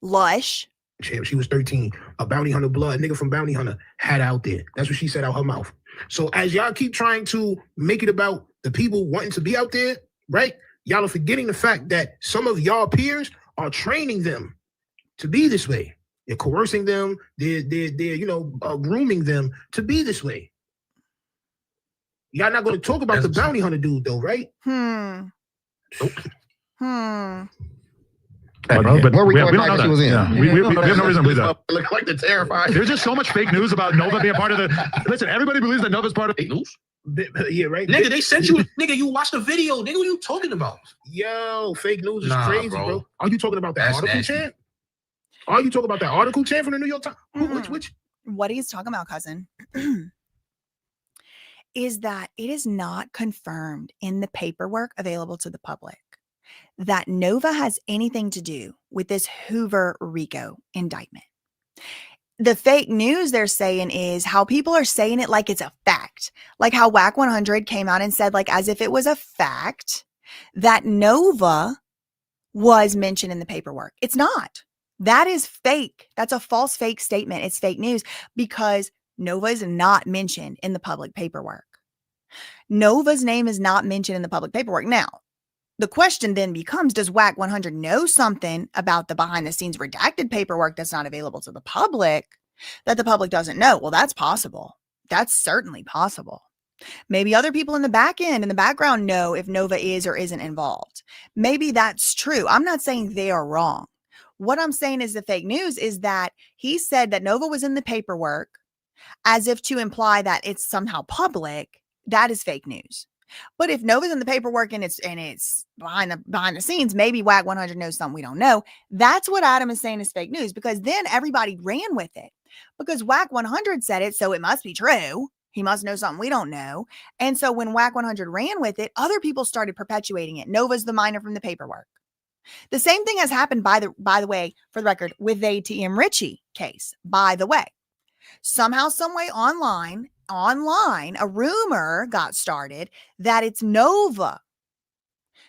Lush. She was 13. A bounty hunter blood, nigga from Bounty Hunter had out there. That's what she said out her mouth. So as y'all keep trying to make it about the people wanting to be out there, right? Y'all are forgetting the fact that some of y'all peers are training them to be this way. They're coercing them. They're grooming them to be this way. Y'all not going to talk about the bounty hunter dude, though, right? But we don't know that. We have no reason to believe that. Look like the terrified. There's just so much fake news about Nova being part of the. Listen, everybody believes that Nova's part of fake news. Yeah, right. Nigga, they sent you. Nigga, you watched the video. Nigga, what are you talking about? Yo, fake news is crazy, bro. Are you talking about that article, Chad? Are you talking about that article, Chad, from the New York Times? Which? What he's talking about, cousin, is that it is not confirmed in the paperwork available to the public that Nova has anything to do with this Hoover RICO indictment. The fake news they're saying is how people are saying it like it's a fact. Like how Whack 100 came out and said, like, as if it was a fact that Nova was mentioned in the paperwork. It's not. That is fake. That's a false fake statement. It's fake news because Nova is not mentioned in the public paperwork. Nova's name is not mentioned in the public paperwork. Now, the question then becomes, does Whack 100 know something about the behind the scenes redacted paperwork that's not available to the public that the public doesn't know? Well, that's possible. That's certainly possible. Maybe other people in the back end, in the background, know if Nova is or isn't involved. Maybe that's true. I'm not saying they are wrong. What I'm saying is the fake news is that he said that Nova was in the paperwork as if to imply that it's somehow public. That is fake news. But if Nova's in the paperwork and it's behind the scenes, maybe Whack 100 knows something we don't know. That's what Adam is saying is fake news, because then everybody ran with it because Whack 100 said it. So it must be true. He must know something we don't know. And so when Whack 100 ran with it, other people started perpetuating it. Nova's the minor from the paperwork. The same thing has happened, by the way, for the record, with the ATM Richie case, by the way. Somehow, some way online, a rumor got started that it's Nova.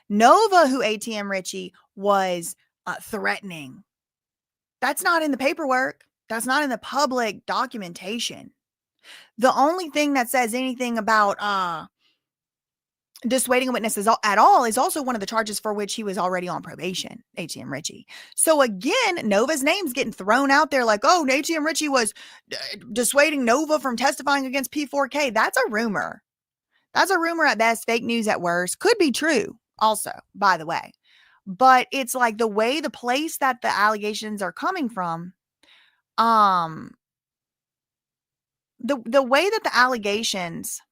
Nova who ATM Richie was threatening. That's not in the paperwork. That's not in the public documentation. The only thing that says anything about dissuading a witness at all is also one of the charges for which he was already on probation, ATM Richie. So again, Nova's name's getting thrown out there like, oh, ATM Richie was dissuading Nova from testifying against P4K. That's a rumor. That's a rumor at best, fake news at worst. Could be true also, by the way. But it's like the place that the allegations are coming from, the way that the allegations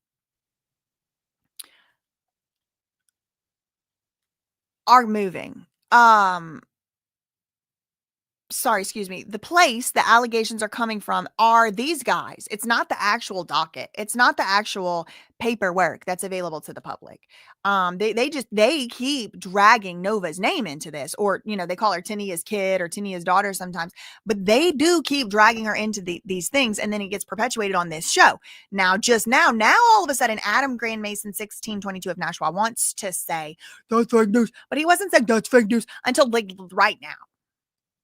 are moving. excuse me, the place the allegations are coming from are these guys. It's not the actual docket. It's not the actual paperwork that's available to the public. They keep dragging Nova's name into this, or, you know, they call her Tinia's kid or Tinia's daughter sometimes, but they do keep dragging her into these things. And then it gets perpetuated on this show. Now, all of a sudden, Adam Grand Mason 1622 of Nashua wants to say that's fake news, but he wasn't saying that's fake news until like right now.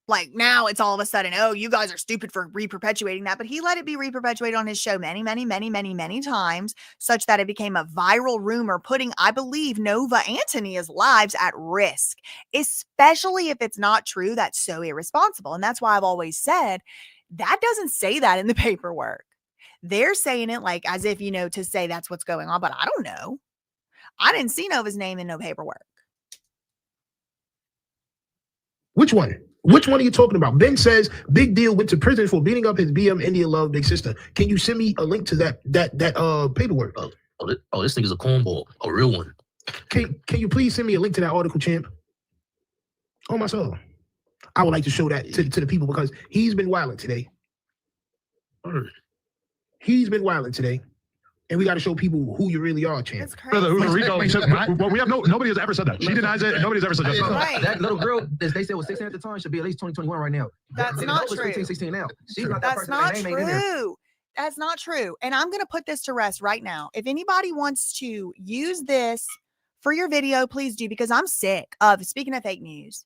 Like now it's all of a sudden, oh, you guys are stupid for re-perpetuating that. But he let it be re-perpetuated on his show many, many, many, many, many times, such that it became a viral rumor, putting, I believe, Nova and Tania's lives at risk, especially if it's not true. That's so irresponsible. And that's why I've always said that doesn't say that in the paperwork. They're saying it like as if, you know, to say that's what's going on. But I don't know. I didn't see Nova's name in no paperwork. Which one? Which one are you talking about? Ben says Big Deal went to prison for beating up his BM India Love big sister. Can you send me a link to that paperwork? This thing is a cornball, a real one. Can you please send me a link to that article, champ? Oh my soul. I would like to show that to the people because he's been wilding today. He's been wilding today. And we got to show people who you really are, champ. Brother, Rico, well, we have nobody has ever said that. She denies it. Nobody's ever suggested that. Right. That little girl, as they said, was 16 at the time, should be at least 2021 right now. That's not true. 15, 16 now. She's not That's not true. That's not true. And I'm going to put this to rest right now. If anybody wants to use this for your video, please do, because I'm sick of, speaking of fake news,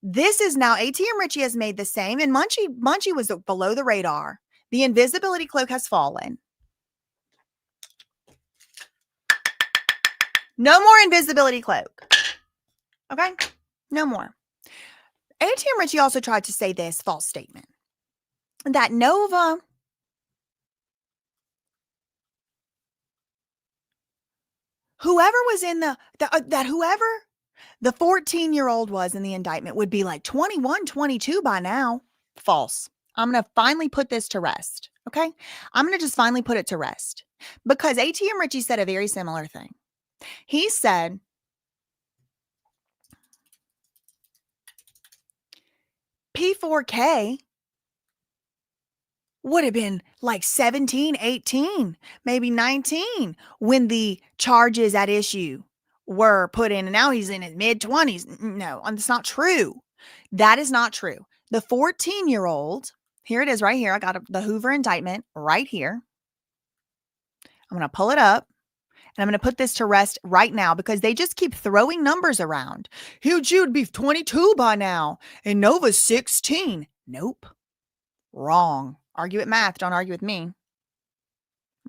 this is now, ATM Richie has made the same, and Munchie was below the radar. The invisibility cloak has fallen. No more invisibility cloak. Okay? No more. ATM Richie also tried to say this false statement that Nova whoever was in whoever the 14-year-old was in the indictment would be like 21, 22 by now. False. I'm going to finally put this to rest. Okay? I'm going to just finally put it to rest because ATM Richie said a very similar thing. He said, P4K would have been like 17, 18, maybe 19 when the charges at issue were put in. And now he's in his mid-20s. No, that's not true. That is not true. The 14-year-old, here it is right here. I got the Hoover indictment right here. I'm going to pull it up. And I'm going to put this to rest right now because they just keep throwing numbers around. Huge, you'd be 22 by now. And Nova's 16. Nope. Wrong. Argue with math. Don't argue with me. I'm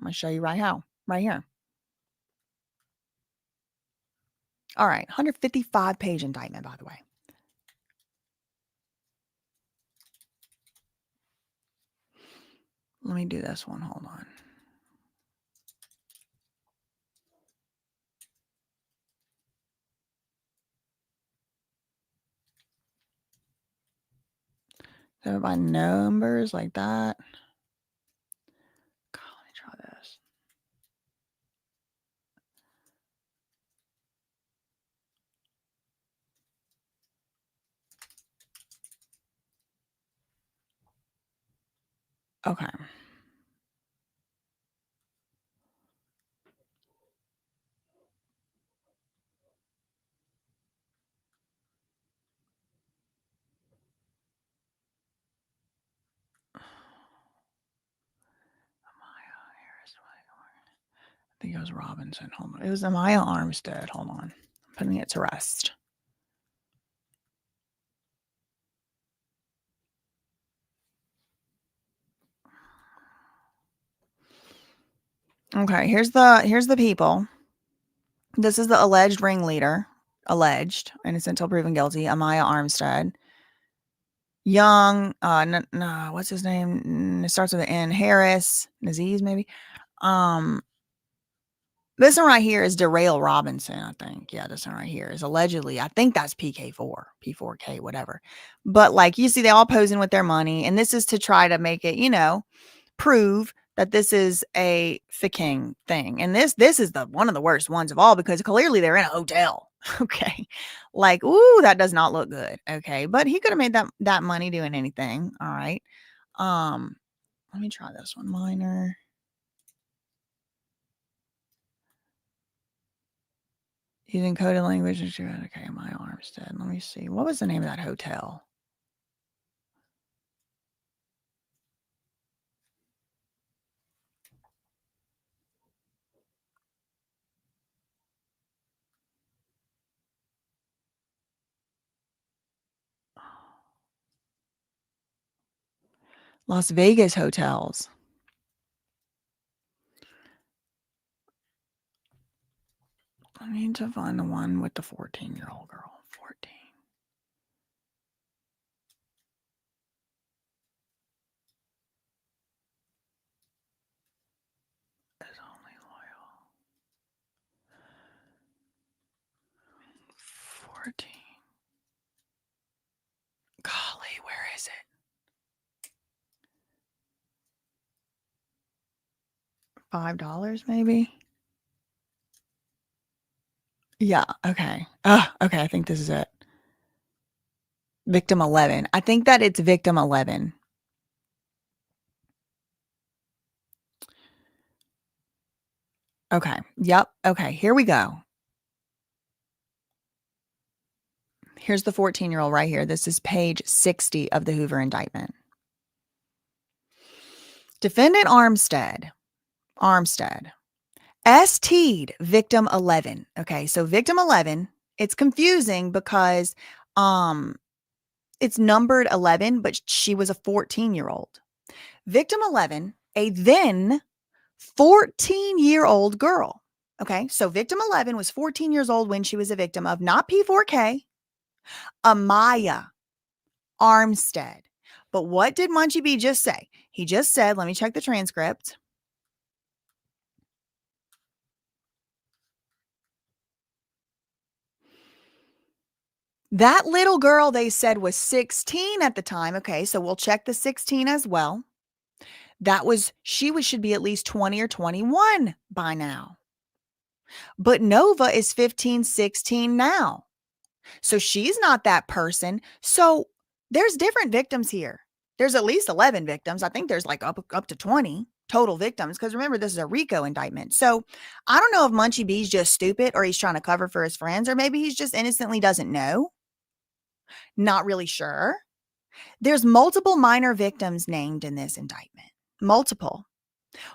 going to show you right how. Right here. All right. 155-page indictment, by the way. Let me do this one. Hold on. So by numbers like that. God, let me try this. Okay. I think it was Robinson. Hold on. It was Amaya Armstead. Hold on. I'm putting it to rest. Okay, here's the people. This is the alleged ringleader. Alleged. Innocent until proven guilty. Amaya Armstead. Young, what's his name? It starts with an N. Harris. Naziz, maybe. This one right here is Derail Robinson, I think. Yeah, this one right here is allegedly, I think that's PK4, P4K, whatever. But like you see, they all posing with their money. And this is to try to make it, prove that this is a ficking thing. And this is one of the worst ones of all because clearly they're in a hotel. Okay. Like, ooh, that does not look good. Okay. But he could have made that money doing anything. All right. Let me try this one. Minor. Using coded language. Okay, my Armstead. Let me see. What was the name of that hotel? Las Vegas hotels. I need to find the one with the 14-year-old girl. 14. Is only loyal. 14. Golly, where is it? $5 maybe? Yeah, okay. Okay, I think this is it. Victim 11. I think that it's victim 11. Okay. Yep. Okay, here we go. Here's the 14-year-old right here. This is page 60 of the Hoover indictment. Defendant Armstead. ST'd victim 11. Okay, so victim 11, it's confusing because it's numbered 11, but she was a 14-year-old. Victim 11, a then 14-year-old girl. Okay, so victim 11 was 14 years old when she was a victim of not P4K, Amaya Armstead. But what did Munchie B just say? He just said, let me check the transcript. That little girl they said was 16 at the time. Okay, so we'll check the 16 as well. She should be at least 20 or 21 by now. But Nova is 15, 16 now. So she's not that person. So there's different victims here. There's at least 11 victims. I think there's like up to 20 total victims. Because remember, this is a RICO indictment. So I don't know if Munchie B's just stupid or he's trying to cover for his friends, or maybe he's just innocently doesn't know. Not really sure. There's multiple minor victims named in this indictment. Multiple.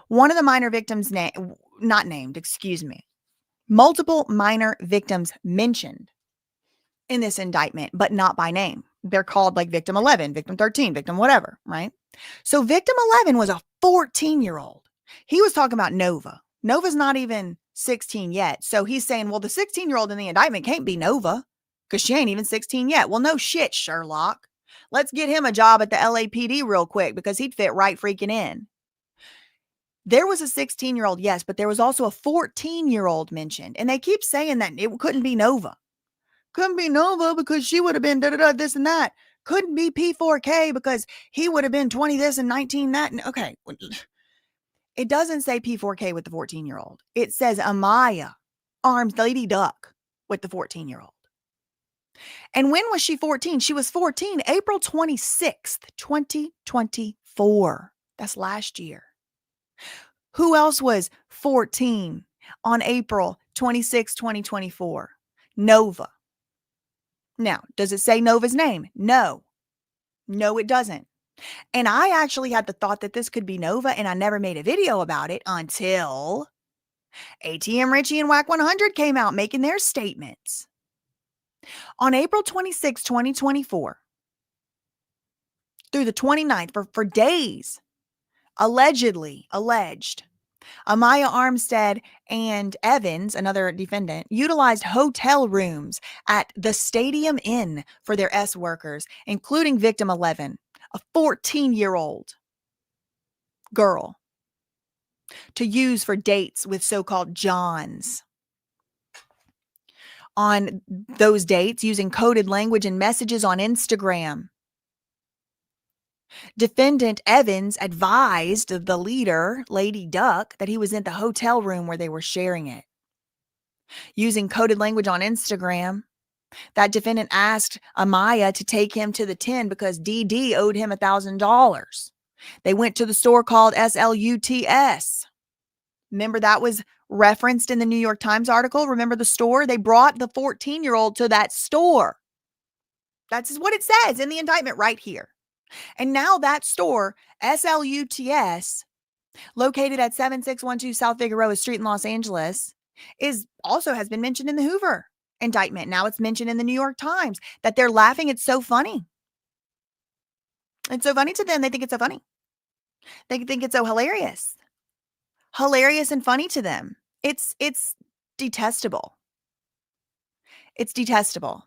One of the minor victims not named, excuse me. Multiple minor victims mentioned in this indictment, but not by name. They're called like victim 11, victim 13, victim whatever, right? So victim 11 was a 14-year-old. He was talking about Nova. Nova's not even 16 yet. So he's saying, well, the 16-year-old in the indictment can't be Nova because she ain't even 16 yet. Well, no shit, Sherlock. Let's get him a job at the LAPD real quick because he'd fit right freaking in. There was a 16-year-old, yes, but there was also a 14-year-old mentioned. And they keep saying that it couldn't be Nova. Couldn't be Nova because she would have been this and that. Couldn't be P4K because he would have been 20 this and 19 that. And okay. It doesn't say P4K with the 14-year-old. It says Amaya, Arms Lady Duck with the 14-year-old. And when was she 14? She was 14 April 26th, 2024. That's last year. Who else was 14 on April 26, 2024? Nova. Now, does it say Nova's name? No. No, it doesn't. And I actually had the thought that this could be Nova, and I never made a video about it until ATM Richie and Whack 100 came out making their statements. On April 26, 2024, through the 29th, for days, alleged, Amaya Armstead and Evans, another defendant, utilized hotel rooms at the Stadium Inn for their S workers, including victim 11, a 14-year-old girl, to use for dates with so-called Johns. On those dates, using coded language and messages on Instagram. Defendant Evans advised the leader, Lady Duck, that he was in the hotel room where they were sharing it. using coded language on Instagram. That defendant asked Amaya to take him to the 10 because DD owed him $1,000. They went to the store called SLUTS. Remember that was referenced in the New York Times article? Remember the store? They brought the 14-year-old to that store. That's what it says in the indictment right here. And now that store, SLUTS, located at 7612 South Figueroa Street in Los Angeles, also has been mentioned in the Hoover indictment. Now it's mentioned in the New York Times that they're laughing. It's so funny. It's so funny to them. They think it's so funny. They think it's so hilarious. Hilarious and funny to them. It's detestable. It's detestable.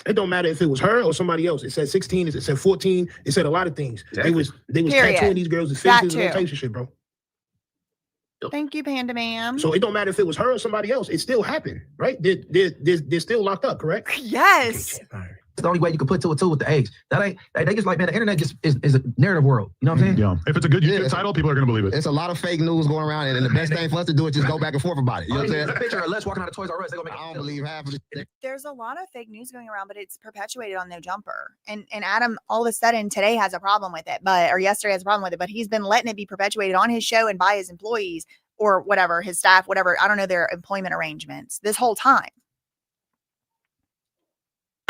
It don't matter if it was her or somebody else. It said 16. It said 14. It said a lot of things. Exactly. They was tattooing these girls' faces and all types of shit, bro. Thank you, Panda Ma'am. So it don't matter if it was her or somebody else. It still happened, right? They're still locked up, correct? Yes. It's the only way you can put two and two with the eggs. That ain't they just like, man, the internet just is a narrative world. You know what I'm saying? Yeah. If it's a good YouTube title, people are gonna believe it. It's a lot of fake news going around, and the best thing for us to do is just go back and forth about it. You know what I'm saying? There's a picture of Les walking out of Toys R Us. They gonna make I don't believe half of it. There's a lot of fake news going around, but it's perpetuated on No Jumper. And Adam all of a sudden today has a problem with it, or yesterday has a problem with it, but he's been letting it be perpetuated on his show and by his employees or whatever, his staff, whatever. I don't know their employment arrangements this whole time.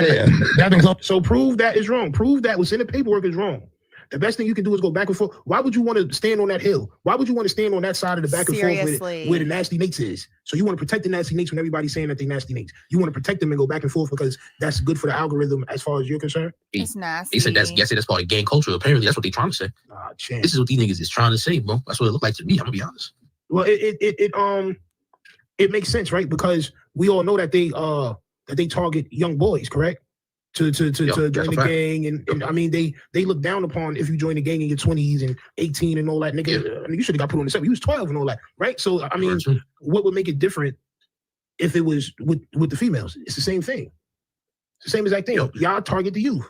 Yeah. So prove that is wrong. Prove that what's in the paperwork is wrong. The best thing you can do is go back and forth. Why would you want to stand on that hill? Why would you want to stand on that side of the back and forth where the nasty Nates is? So you want to protect the nasty Nates when everybody's saying that they nasty Nates. You want to protect them and go back and forth because that's good for the algorithm as far as you're concerned? It's nasty. They said that's part of gang culture. Apparently, that's what they're trying to say. This is what these niggas is trying to say, bro. That's what it looked like to me. I'm gonna be honest. Well, it makes sense, right? Because we all know that they target young boys, correct? To join the gang, and I mean they look down upon if you join the gang in your 20s and 18 and all that, nigga. Yeah. I mean, you should have got put on the set. He was 12 and all that, right? So I mean, what would make it different if it was with the females? It's the same thing. It's the same exact thing. Y'all target the youth.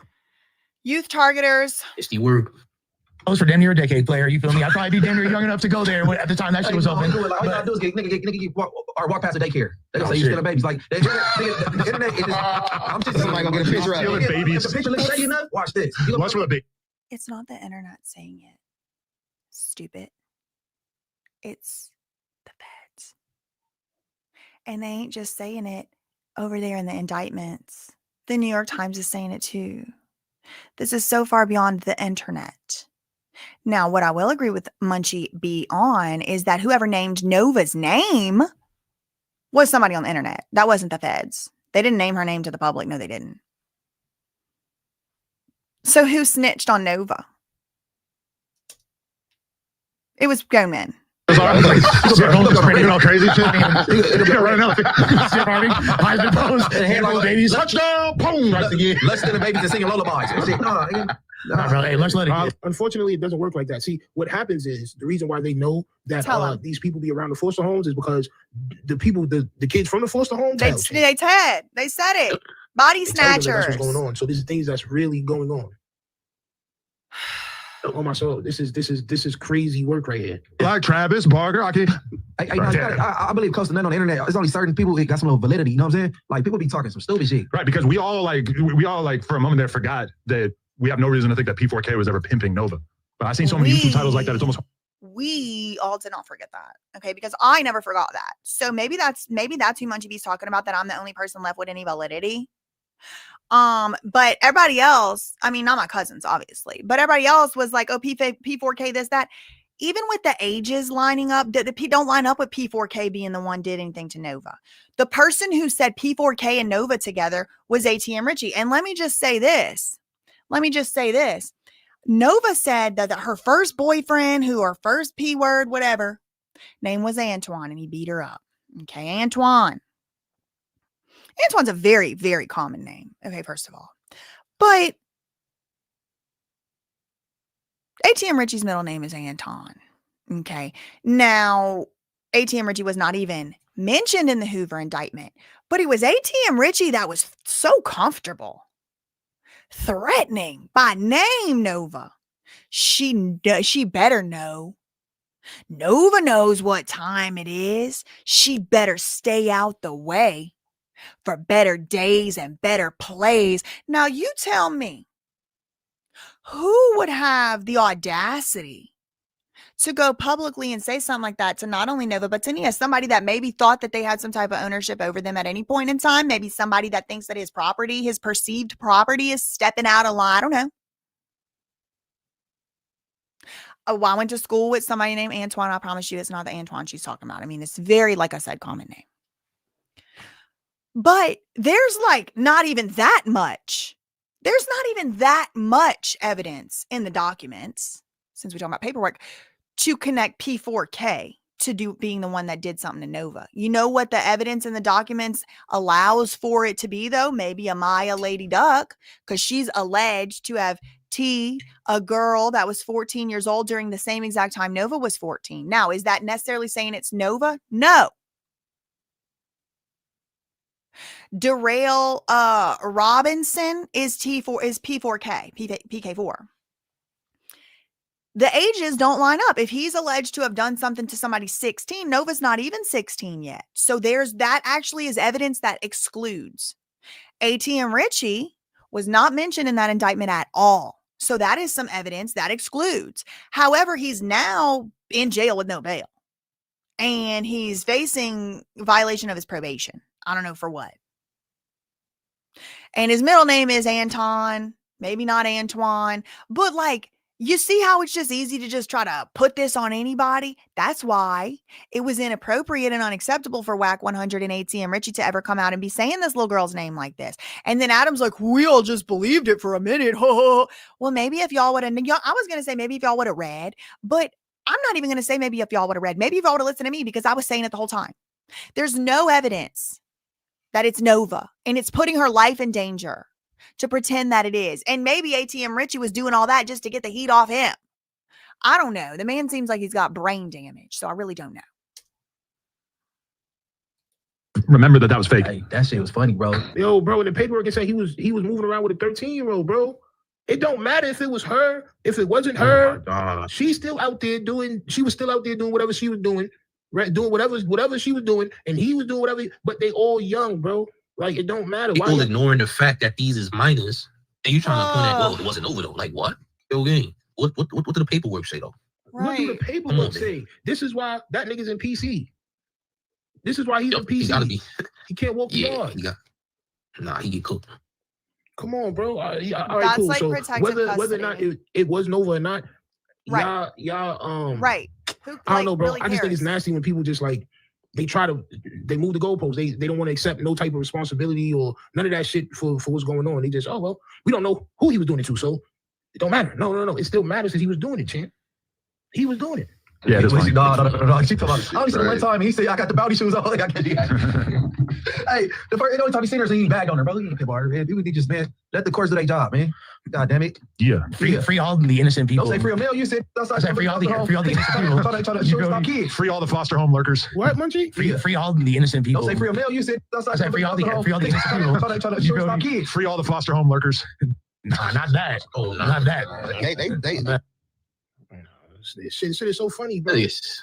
Youth targeters. It's the word. I was for damn near a decade player. You feel me? I'd probably be damn near young enough to go there at the time that shit was open. All you gotta do is nigga walk past the daycare. They gonna say you're stealing babies. Like the internet is just. I'm just somebody gonna get a picture of it. Babies. If the picture looks shady enough, watch this. Watch what It's not the internet saying it. Stupid. It's the feds. And they ain't just saying it over there in the indictments. The New York Times is saying it too. This is so far beyond the internet. Now, what I will agree with Munchie B on is that whoever named Nova's name was somebody on the internet. That wasn't the feds. They didn't name her name to the public. No, they didn't. So who snitched on Nova? It was grown men. All crazy shit. Touchdown! Boom! Let's get the babies to singing lullabies. Hey, let's let it. Unfortunately, it doesn't work like that. See, what happens is the reason why they know that these people be around the foster homes is because the people, the kids from the foster homes, they said it. Body snatchers. That's what's going on. So these are things that's really going on. Oh my soul! This is crazy work right here. Like Travis Barker, I believe posting that on the internet. There's only certain people that got some little validity. You know what I'm saying? Like people be talking some stupid shit. Right, because we all for a moment there forgot that we have no reason to think that P4K was ever pimping Nova. But I've seen so many YouTube titles like that. It's almost. We all did not forget that, okay? Because I never forgot that. So maybe that's who Munchie B's talking about. That I'm the only person left with any validity. But everybody else, I mean, not my cousins, obviously, but everybody else was like, oh, P4K, this, that. Even with the ages lining up, the P don't line up with P4K being the one did anything to Nova. The person who said P4K and Nova together was ATM Richie. And let me just say this. Nova said that her first boyfriend, her first P word, whatever, name was Antoine, and he beat her up. Okay, Antoine's a very, very common name. Okay, first of all. But ATM Richie's middle name is Anton. Okay. Now, ATM Richie was not even mentioned in the Hoover indictment, but it was ATM Richie that was so comfortable threatening by name Nova. She better know. Nova knows what time it is. She better stay out the way for better days and better plays. Now you tell me, who would have the audacity to go publicly and say something like that to not only Nova, but to Nia, somebody that maybe thought that they had some type of ownership over them at any point in time, maybe somebody that thinks that his property, his perceived property is stepping out of line. I don't know. Oh, I went to school with somebody named Antoine. I promise you it's not the Antoine she's talking about. I mean, it's very, like I said, common name. But there's like not even that much. There's not even that much evidence in the documents, since we're talking about paperwork, to connect P4K to being the one that did something to Nova. You know what the evidence in the documents allows for it to be, though? Maybe a Maya Lady Duck, because she's alleged to have a girl that was 14 years old during the same exact time Nova was 14. Now, is that necessarily saying it's Nova? No. Darrell Robinson is P4K, PK4. The ages don't line up. If he's alleged to have done something to somebody 16, Nova's not even 16 yet. So that actually is evidence that excludes. ATM Richie was not mentioned in that indictment at all. So that is some evidence that excludes. However, he's now in jail with no bail. And he's facing violation of his probation. I don't know for what. And his middle name is Anton, maybe not Antoine. But like, you see how it's just easy to just try to put this on anybody? That's why it was inappropriate and unacceptable for WAC 100 and ATM Richie to ever come out and be saying this little girl's name like this. And then Adam's like, we all just believed it for a minute. Well, maybe if y'all would have, I was going to say maybe if y'all would have read, but I'm not even going to say maybe if y'all would have read. Maybe if y'all would have listened to me, because I was saying it the whole time. There's no evidence that it's Nova, and it's putting her life in danger to pretend that it is. And maybe ATM Richie was doing all that just to get the heat off him. I don't know. The man seems like he's got brain damage, so I really don't know. Remember that was fake. Hey, that shit was funny, bro. Yo, bro, in the paperwork it said he was moving around with a 13-year-old, bro. It don't matter if it was her, if it wasn't her. She's still out there doing. She was still out there doing whatever she was doing, right? Doing whatever she was doing, and he was doing whatever. But they all young, bro. Like, it don't matter. People ignoring the fact that these is minors, and you trying to point at, well, it wasn't over though. Like what? Yo, gang. What did the paperwork say though? Right. What do the paperwork say? This is why that nigga's in PC. This is why he's in PC. He gotta be. He can't walk the yard. He get cooked. Come on, bro. All right, That's cool. like So protective whether or not it was Nova or not, right. y'all right. I don't know, bro. Really I just think it's nasty when people just like they move the goalposts. They don't want to accept no type of responsibility or none of that shit for what's going on. They just, oh well, we don't know who he was doing it to, so it don't matter. No. It still matters because he was doing it, champ. He was doing it. Yeah, this one. No. She told me, I only seen her one time, and he said, I got the bounty shoes on. Like, I can't. Hey, the only time he seen her, so he bagged on her, bro. He just, man, let the courts do their job, man. God damn it. Yeah. Free all the innocent people. Don't say free a male. You said I said free all the innocent people. Free all the foster home lurkers. What, Munchie? Free all the innocent people. Don't say free a male. You said I said free all the innocent people. Free all the foster home lurkers. Nah, not that. Oh, not that. This shit is so funny, bro. It's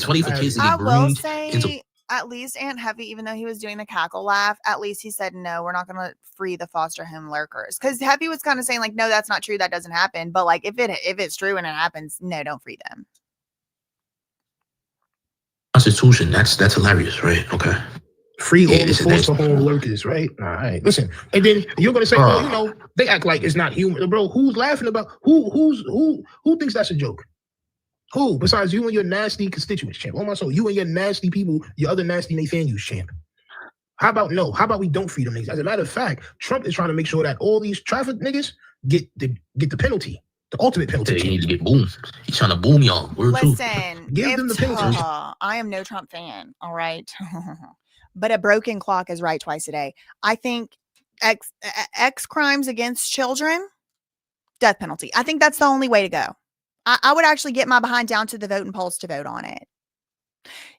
funny for kids to I get will groomed say, into. at least Aunt Heavy, even though he was doing the cackle laugh, at least he said, no, we're not going to free the foster home lurkers. Because Heavy was kind of saying, like, no, that's not true. That doesn't happen. But, like, if it's true and it happens, no, don't free them. Constitution, that's hilarious, right? Okay. Free all the foster home lurkers, right? All right. Listen, and then you're gonna say, oh, they act like it's not human, bro. Who's laughing about who thinks that's a joke? Who besides you and your nasty constituents, champ? Oh my soul, you and your nasty people, your other nasty Nathaniels, champ. How about no? How about we don't free them niggas? As a matter of fact, Trump is trying to make sure that all these traffic niggas get the penalty, the ultimate penalty. He needs to get boomed. He's trying to boom y'all. Listen, give them the penalty. I am no Trump fan, all right? But a broken clock is right twice a day. I think X crimes against children, death penalty. I think that's the only way to go. I would actually get my behind down to the voting polls to vote on it.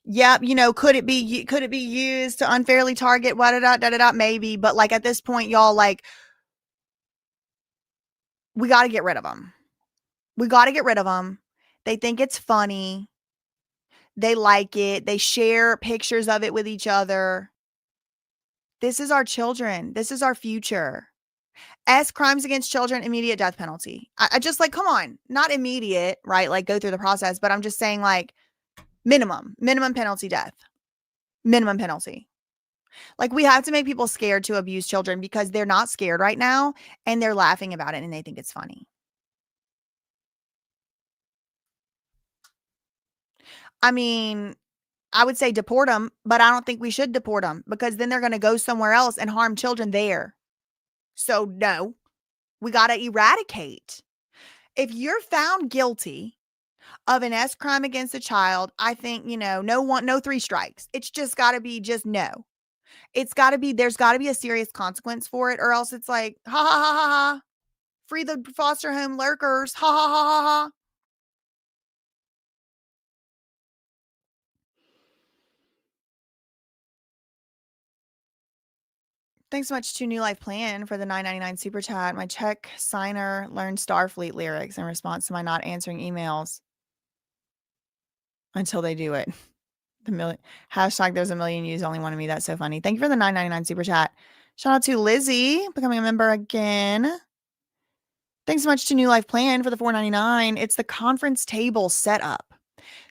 Yep, could it be used to unfairly target maybe, but like at this point, y'all, like We got to get rid of them. We got to get rid of them. They think it's funny. They like it. They share pictures of it with each other. This is our children. This is our future. Crimes against children, immediate death penalty. I just like, come on, not immediate, right? Like go through the process, but I'm just saying like minimum penalty death, minimum penalty. Like we have to make people scared to abuse children because they're not scared right now and they're laughing about it and they think it's funny. I mean, I would say deport them, but I don't think we should deport them because then they're going to go somewhere else and harm children there. So no, we got to eradicate. If you're found guilty of an crime against a child, I think, no 3 strikes. It's just got to be just no. It's got to be, there's got to be a serious consequence for it, or else it's like, ha ha ha ha ha. Free the foster home lurkers. Ha ha ha ha ha. Thanks so much to New Life Plan for the $9.99 super chat. My check signer learned Starfleet lyrics in response to my not answering emails until they do it. Hashtag there's a million yous only wanted me. That's so funny. Thank you for the $9.99 super chat. Shout out to Lizzie becoming a member again. Thanks so much to New Life Plan for the $4.99. It's the conference table setup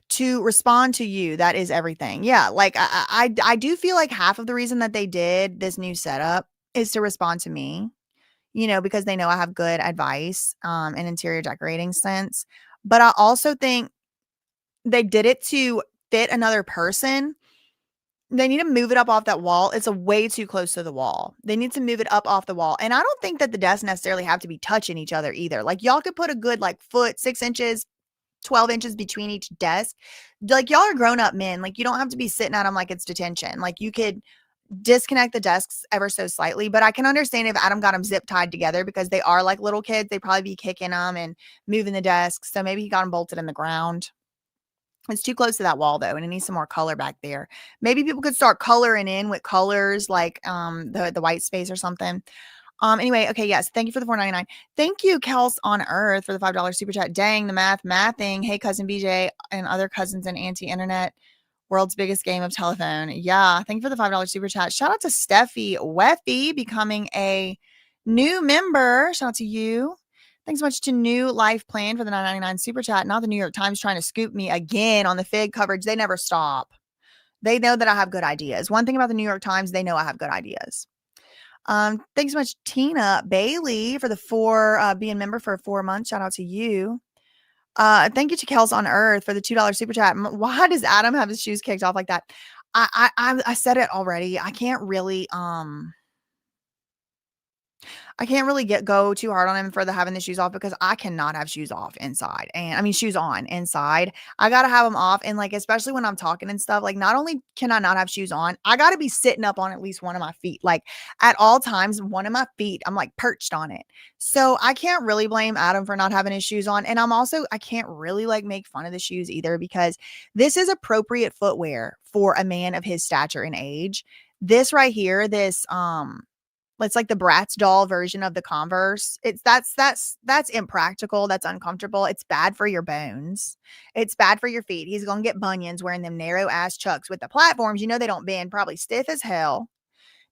to respond to you. That is everything. Yeah, like I do feel like half of the reason that they did this new setup is to respond to me, because they know I have good advice and interior decorating sense. But I also think they did it to fit another person. They need to move it up off that wall. It's way too close to the wall. They need to move it up off the wall. And I don't think that the desks necessarily have to be touching each other either. Like y'all could put a good foot, 6 inches, 12 inches between each desk. Like y'all are grown up men. Like you don't have to be sitting at them like it's detention. Like you could disconnect the desks ever so slightly, but I can understand if Adam got them zip tied together because they are like little kids. They'd probably be kicking them and moving the desks. So maybe he got them bolted in the ground. It's too close to that wall though, and it needs some more color back there. Maybe people could start coloring in with colors like the white space or something. Anyway, okay, yes. Thank you for the $4.99. Thank you, Kels on Earth, for the $5 super chat. Dang, the mathing. Hey, cousin BJ and other cousins and auntie internet. World's biggest game of telephone. Yeah, thank you for the $5 super chat. Shout out to Steffi Weffy becoming a new member. Shout out to you. Thanks so much to New Life Plan for the $9.99 super chat. Not the New York Times trying to scoop me again on the FIG coverage. They never stop. They know that I have good ideas. One thing about the New York Times, they know I have good ideas. Thanks so much, Tina Bailey, for the being member for 4 months. Shout out to you. Thank you to Kels on Earth for the $2 super chat. Why does Adam have his shoes kicked off like that? I said it already. I can't really go too hard on him for having the shoes off because I cannot have shoes off inside. And I mean, shoes on inside. I got to have them off. And especially when I'm talking and stuff, not only can I not have shoes on, I got to be sitting up on at least one of my feet. At all times, one of my feet, I'm perched on it. So I can't really blame Adam for not having his shoes on. And I can't really make fun of the shoes either because this is appropriate footwear for a man of his stature and age. This right here, it's like the Bratz doll version of the Converse. That's impractical. That's uncomfortable. It's bad for your bones. It's bad for your feet. He's going to get bunions wearing them narrow ass Chucks with the platforms. They don't bend, probably stiff as hell.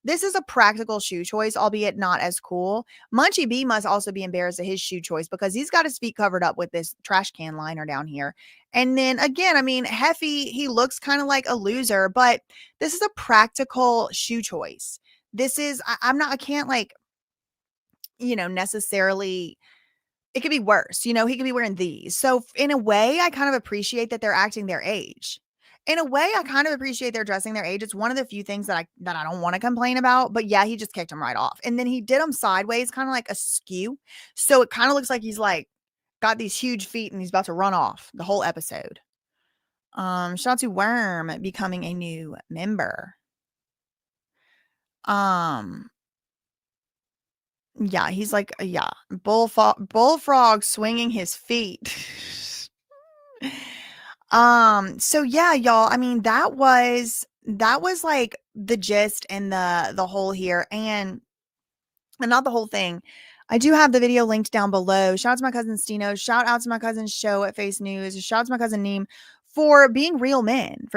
This is a practical shoe choice, albeit not as cool. Munchie B must also be embarrassed at his shoe choice because he's got his feet covered up with this trash can liner down here. And then again, I mean, Heffy, he looks kind of like a loser, but this is a practical shoe choice. This is, I can't necessarily, it could be worse. He could be wearing these. So in a way, I kind of appreciate that they're acting their age. In a way, I kind of appreciate they're dressing their age. It's one of the few things that I don't want to complain about. But yeah, he just kicked him right off. And then he did him sideways, kind of like askew. So it kind of looks like he's got these huge feet and he's about to run off the whole episode. Shout out to Worm becoming a new member. Yeah, he's bullfrog swinging his feet. So yeah, y'all, I mean, that was the gist and the whole here and not the whole thing. I do have the video linked down below. Shout out to my cousin Stino. Shout out to my cousin Show at Face News. Shout out to my cousin Neem for being real men,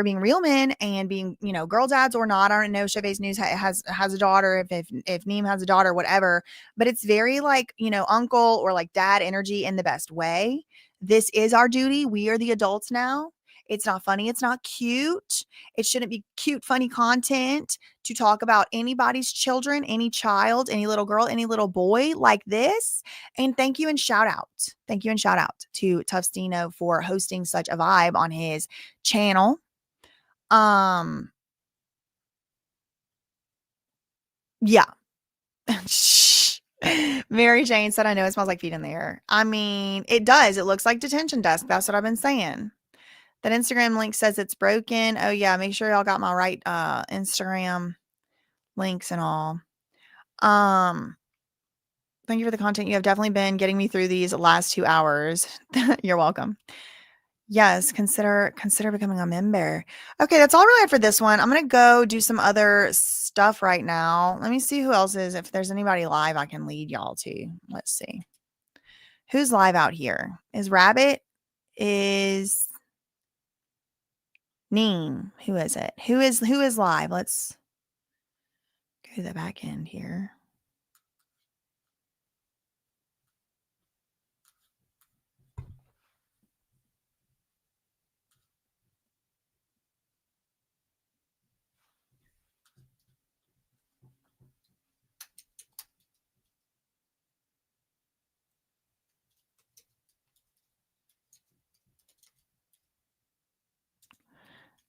and being, you know, girl dads or not. I don't know if Show Face News has a daughter, if Neem has a daughter, whatever. But it's very like, you know, uncle or like dad energy in the best way. This is our duty. We are the adults now. It's not funny. It's not cute. It shouldn't be cute, funny content to talk about anybody's children, any child, any little girl, any little boy like this. And thank you and shout out. Thank you and shout out to Tough Stino for hosting such a vibe on his channel. Yeah. Mary Jane said, I know it smells like feet in there. I mean, it does. It looks like detention desk. That's what I've been saying. That Instagram link says it's broken. Oh yeah, make sure y'all got my right Instagram links and all. Thank you for the content. You have definitely been getting me through these last 2 hours. You're welcome. Yes, consider becoming a member. Okay, that's all really for this one. I'm gonna go do some other stuff right now. Let me see who else is. If there's anybody live, I can lead y'all to. Let's see. Who's live out here? Is Rabbit? Is Neem? Who is it? Who is live? Let's go to the back end here.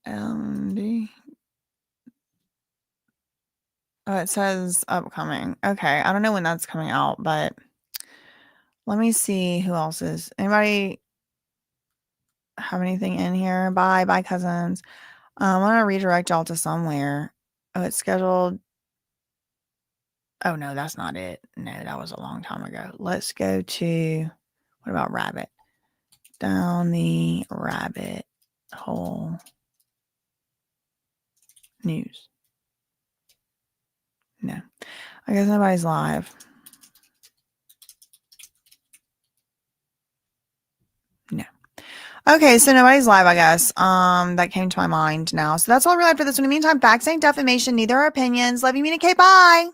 LD. Oh, it says upcoming. Okay, I don't know when that's coming out, but let me see who else is. Anybody have anything in here? Bye, cousins. I'm gonna redirect y'all to somewhere. Oh, it's scheduled. Oh no, that's not it. No, that was a long time ago. Let's go to, what about Rabbit? Down the rabbit hole. News. No, I guess nobody's live. No. Okay, so nobody's live, I guess. That came to my mind now. So that's all we have for this one. In the meantime, facts ain't defamation, neither are opinions. Love you, Mina K. Bye.